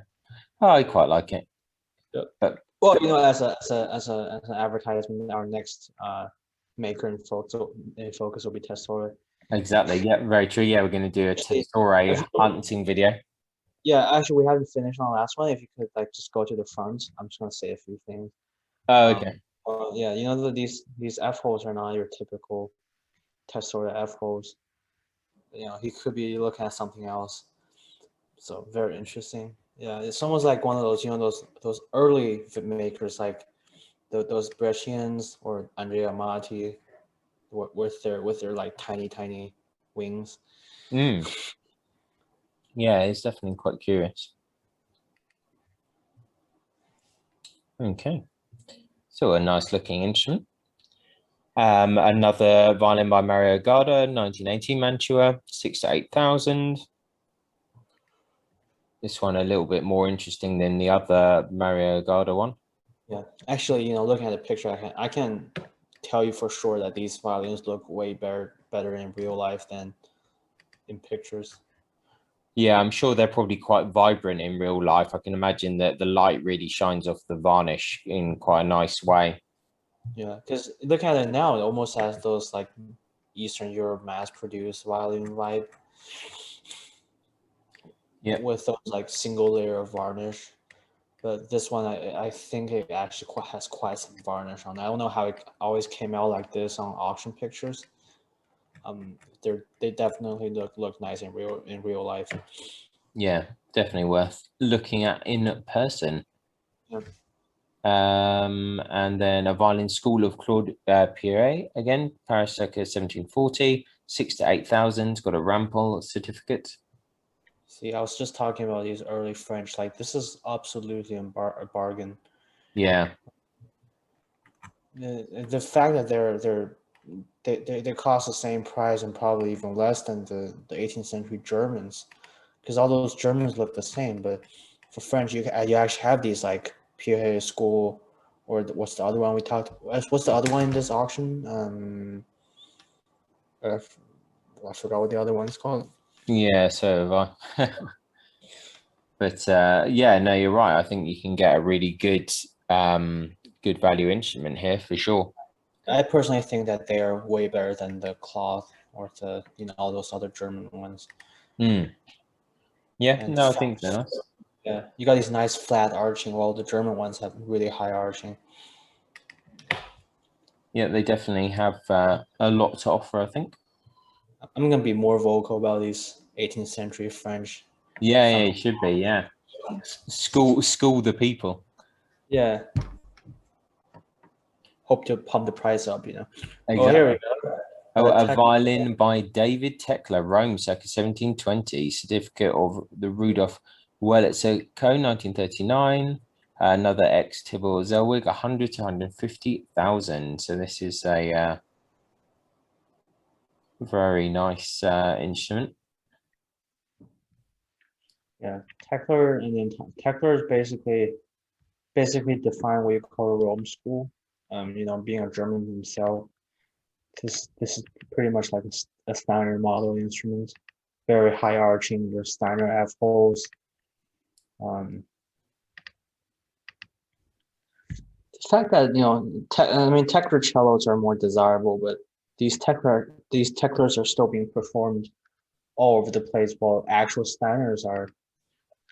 Speaker 1: I quite like it.
Speaker 2: Yeah.
Speaker 1: But
Speaker 2: well, as an advertisement, our next maker in focus will be Testore.
Speaker 1: Exactly. Yeah, very true. Yeah, we're going to do a Testore hunting video.
Speaker 2: Yeah, actually, we haven't finished on the last one. If you could like just go to the front, I'm just gonna say a few things.
Speaker 1: Oh, okay.
Speaker 2: Yeah, these F holes are not your typical Testore F holes. He could be looking at something else. So very interesting. Yeah, it's almost like one of those, those early makers like those Brescians or Andrea Amati with their like tiny wings.
Speaker 1: Yeah, it's definitely quite curious. Okay, so a nice looking instrument. Another violin by Mario Garda, 1918 Mantua, 6 to 8,000. This one a little bit more interesting than the other Mario Garda one.
Speaker 2: Yeah, actually, looking at the picture, I can tell you for sure that these violins look way better in real life than in pictures.
Speaker 1: Yeah, I'm sure they're probably quite vibrant in real life. I can imagine that the light really shines off the varnish in quite a nice way.
Speaker 2: Yeah, because look at it now, it almost has those like Eastern Europe mass-produced violin vibe.
Speaker 1: Yeah,
Speaker 2: with those like single layer of varnish. But this one, I think it actually has quite some varnish on it. I don't know how it always came out like this on auction pictures. They definitely look nice in real life.
Speaker 1: yeah, definitely worth looking at in person.
Speaker 2: Yeah.
Speaker 1: And then a violin school of Claude Pierret, again, Paris circa 1740, 6 to 8,000, got a Rampol certificate.
Speaker 2: See, I was just talking about these early French. Like this is absolutely a bargain.
Speaker 1: Yeah.
Speaker 2: The fact that they cost the same price and probably even less than the 18th century Germans, because all those Germans look the same. But for French, you actually have these like Pierre School, or what's the other one we talked? What's the other one in this auction? I forgot what the other one is called.
Speaker 1: Yeah, so have I. But yeah, no, you're right. I think you can get a really good good value instrument here for sure.
Speaker 2: I personally think that they are way better than the cloth or the all those other German ones.
Speaker 1: Yeah,
Speaker 2: And
Speaker 1: no, I think so.
Speaker 2: yeah, you got these nice flat arching, while the German ones have really high arching.
Speaker 1: Yeah, they definitely have a lot to offer, I think.
Speaker 2: I'm gonna be more vocal about these 18th century French.
Speaker 1: Yeah, yeah, it should be. Yeah, school the people.
Speaker 2: Yeah. Hope to pump the price up,
Speaker 1: Exactly.
Speaker 2: Oh, here we go.
Speaker 1: Oh, a violin by David Tekla, Rome, circa 1720, certificate of the Rudolf Wurlitzer Co. 1939. Another ex Tibor Zellwig, 100 to 150,000. So this is a very nice instrument.
Speaker 2: Yeah, Tekla, and then Tekla is basically define what you call a Rome school. Being a German himself, this is pretty much like a Steiner model instrument. Very high arching, your Steiner F holes, The fact that Tekla cellos are more desirable, but these Teklas are still being performed all over the place, while actual standards are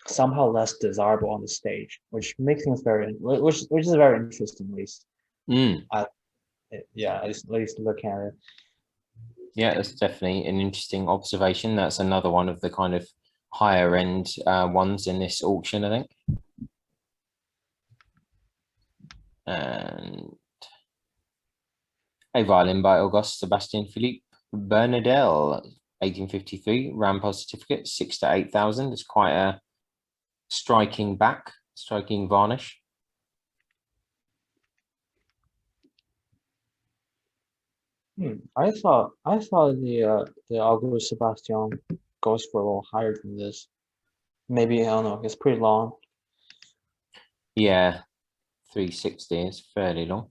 Speaker 2: somehow less desirable on the stage, which makes things which is very interesting, at least. Yeah, at least look at it.
Speaker 1: Yeah, that's definitely an interesting observation. That's another one of the kind of higher end ones in this auction, I think. And a violin by Auguste Sebastian Philippe Bernardel, 1853, Rampal certificate, 6,000 to 8,000. It's quite a striking varnish.
Speaker 2: I thought the Auguste Sebastian goes for a little higher than this. Maybe, I don't know, it's pretty long.
Speaker 1: Yeah, 360 is fairly long.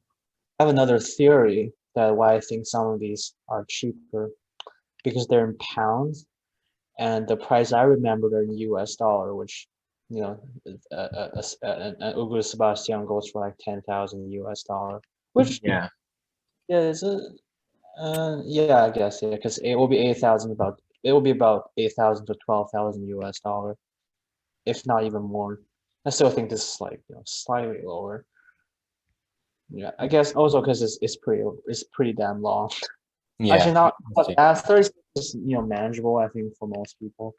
Speaker 2: I have another theory that why I think some of these are cheaper, because they're in pounds, and the price I remember they're in US dollar, which, you know, an Auguste Sebastian goes for like 10,000 US dollar, which
Speaker 1: Yeah,
Speaker 2: is yeah, I guess, yeah, because it will be 8,000 it will be about 8,000 to 12,000 US dollar, if not even more. I still think this is like, slightly lower. Yeah, I guess also because it's pretty damn long.
Speaker 1: yeah.
Speaker 2: Actually, not as 36 is manageable. I think for most people,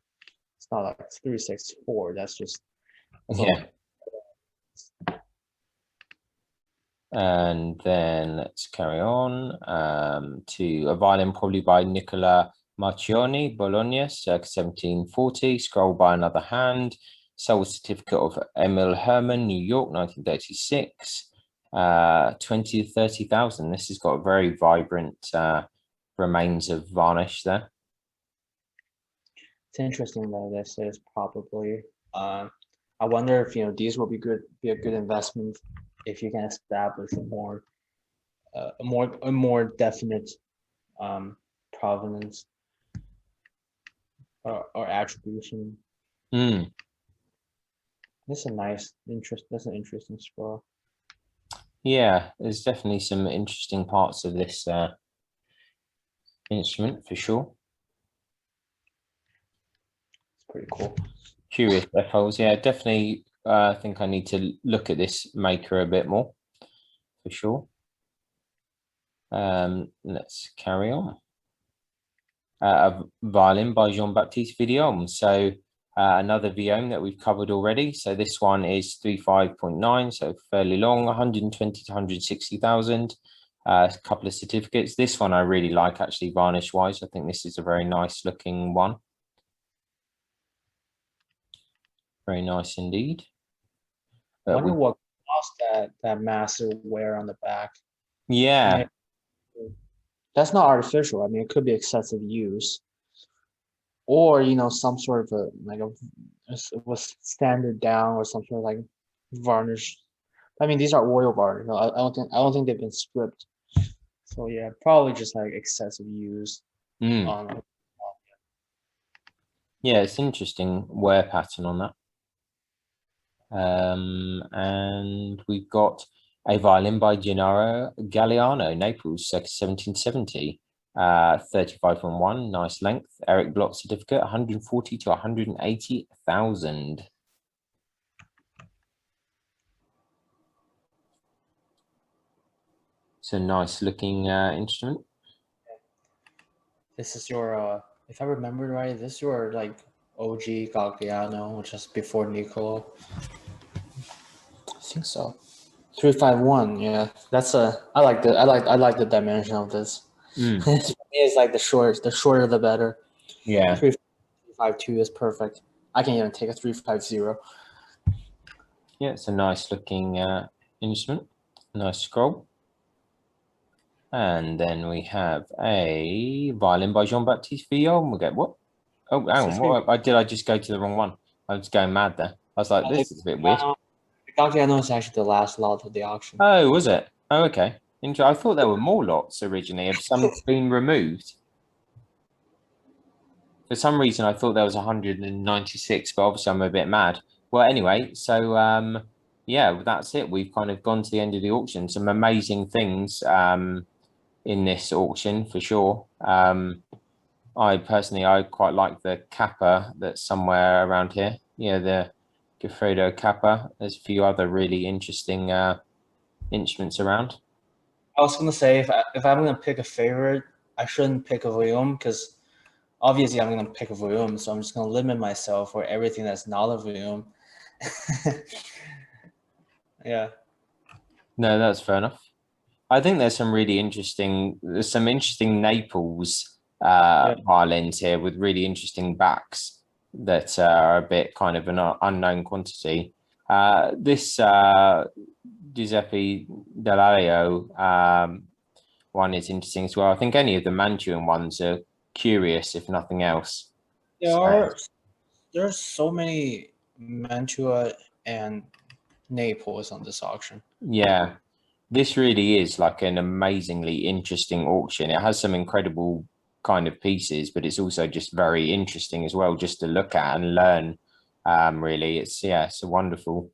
Speaker 2: it's not like 364. That's
Speaker 1: Yeah. And then let's carry on to a violin probably by Nicola Marchioni, Bologna, circa 1740, scroll by another hand, sold certificate of Emil Herman, New York, 1936, 20 to 30,000. This has got a very vibrant remains of varnish there.
Speaker 2: It's interesting that this is probably. I wonder if these will be a good investment if you can establish a more definite provenance or attribution. That's an interesting scroll.
Speaker 1: Yeah, there's definitely some interesting parts of this instrument for sure.
Speaker 2: It's pretty cool.
Speaker 1: Curious echoes. Yeah, definitely. I think I need to look at this maker a bit more for sure. Let's carry on. A violin by Jean-Baptiste Villaume. So another Villaume that we've covered already. So this one is 35.9, so fairly long, 120 to 160,000. A couple of certificates. This one I really like, actually, varnish wise. I think this is a very nice looking one. Very nice indeed.
Speaker 2: I wonder what cost that massive wear on the back.
Speaker 1: Yeah.
Speaker 2: That's not artificial. I mean, it could be excessive use, or some sort of was standard down or some sort of like varnish. I mean, these are oil varnish. I don't think they've been stripped. So yeah, probably just like excessive use.
Speaker 1: Yeah, it's interesting wear pattern on that. And we've got a violin by Gennaro Galliano, Naples, circa 1770, 35.1, nice length. Eric Bloch certificate, 140 to 180,000. It's a nice looking instrument.
Speaker 2: This is your, if I remember right, this is your like OG Gagliano, which is before Niccolo. I think so. 351, yeah. That's I like the dimension of this. For me, it's like the shorter the better.
Speaker 1: Yeah.
Speaker 2: 352 is perfect. I can even take a 350.
Speaker 1: Yeah, it's a nice looking instrument. Nice scroll. And then we have a violin by Jean-Baptiste Villaume. We'll get what? Oh, hang on. What did I just go to the wrong one? I was going mad there. I was like, this is a bit weird.
Speaker 2: The Gagliano is actually the last lot of the auction.
Speaker 1: Oh, was it? Oh, okay. I thought there were more lots originally. Have some been removed? For some reason, I thought there was 196, but obviously I'm a bit mad. Well, anyway, so yeah, that's it. We've kind of gone to the end of the auction. Some amazing things in this auction for sure. I personally, I quite like the Kappa that's somewhere around here. Yeah, the Goffredo Kappa. There's a few other really interesting instruments around.
Speaker 2: I was gonna say if I'm gonna pick a favorite, I shouldn't pick a volume because obviously I'm gonna pick a volume, so I'm just gonna limit myself for everything that's not a volume. Yeah.
Speaker 1: No, that's fair enough. I think there's some really interesting, there's some interesting Naples
Speaker 2: Yeah.
Speaker 1: violins here with really interesting backs that are a bit kind of an unknown quantity. This Giuseppe Dall'Aglio one is interesting as well. I think any of the Mantuan ones are curious, if nothing else.
Speaker 2: There
Speaker 1: So,
Speaker 2: are there's so many Mantua and Naples on this auction.
Speaker 1: yeah, this really is like an amazingly interesting auction. It has some incredible kind of pieces, but it's also just very interesting as well, just to look at and learn. Really, it's a wonderful,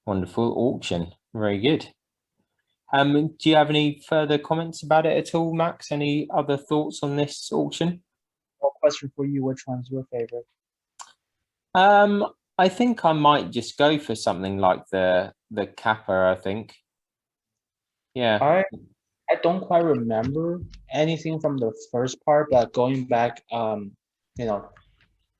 Speaker 1: wonderful auction. Very good. Do you have any further comments about it at all, Max? Any other thoughts on this auction?
Speaker 2: Well, question for you: which one's your favorite?
Speaker 1: Um, I think I might just go for something like the Kappa, I think. Yeah.
Speaker 2: I don't quite remember anything from the first part, but going back, you know,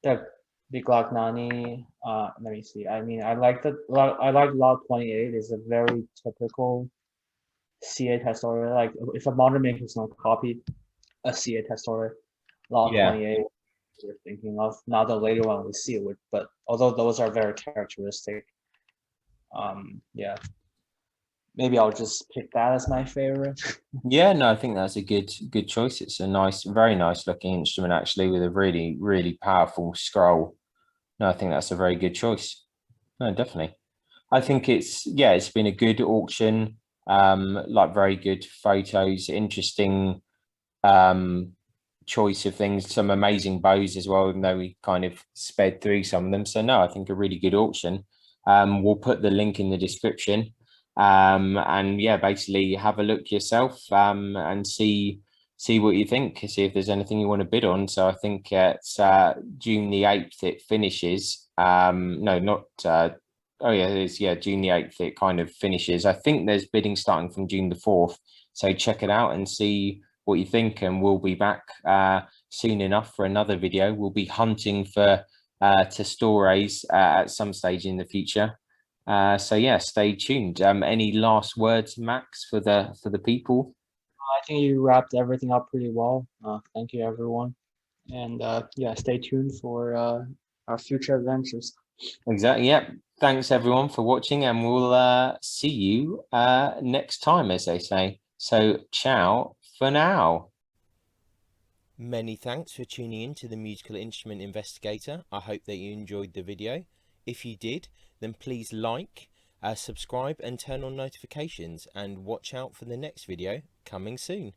Speaker 2: the Gragnani, let me see. I mean, I like Lot 28 is a very typical CA testore. Like if a modern maker is not copy a CA testore, Lot
Speaker 1: Yeah.
Speaker 2: 28 we're thinking of, not the later one we see it, but although those are very characteristic, yeah, maybe I'll just pick that as my favorite.
Speaker 1: Yeah, no, I think that's a good choice. It's a nice, very nice looking instrument actually with a really, really powerful scroll. No, I think that's a very good choice. No, definitely. I think it's been a good auction. Like very good photos, interesting choice of things, some amazing bows as well, even though we kind of sped through some of them. So no, I think a really good auction. We'll put the link in the description. And yeah, basically have a look yourself and see what you think, see if there's anything you want to bid on. So I think it's June the 8th it finishes. No, not oh yeah, it is, yeah, June the 8th it kind of finishes. I think there's bidding starting from June the 4th. So check it out and see what you think, and we'll be back soon enough for another video. We'll be hunting for Testores at some stage in the future. So yeah, stay tuned. Any last words, Max, for the people?
Speaker 2: I think you wrapped everything up pretty well. Thank you, everyone. And yeah, stay tuned for our future adventures.
Speaker 1: Exactly. Yeah. Thanks everyone for watching, and we'll see you next time, as they say. So ciao for now. Many thanks for tuning in to the Musical Instrument Investigator. I hope that you enjoyed the video. If you did, then please like, subscribe and turn on notifications, and watch out for the next video coming soon.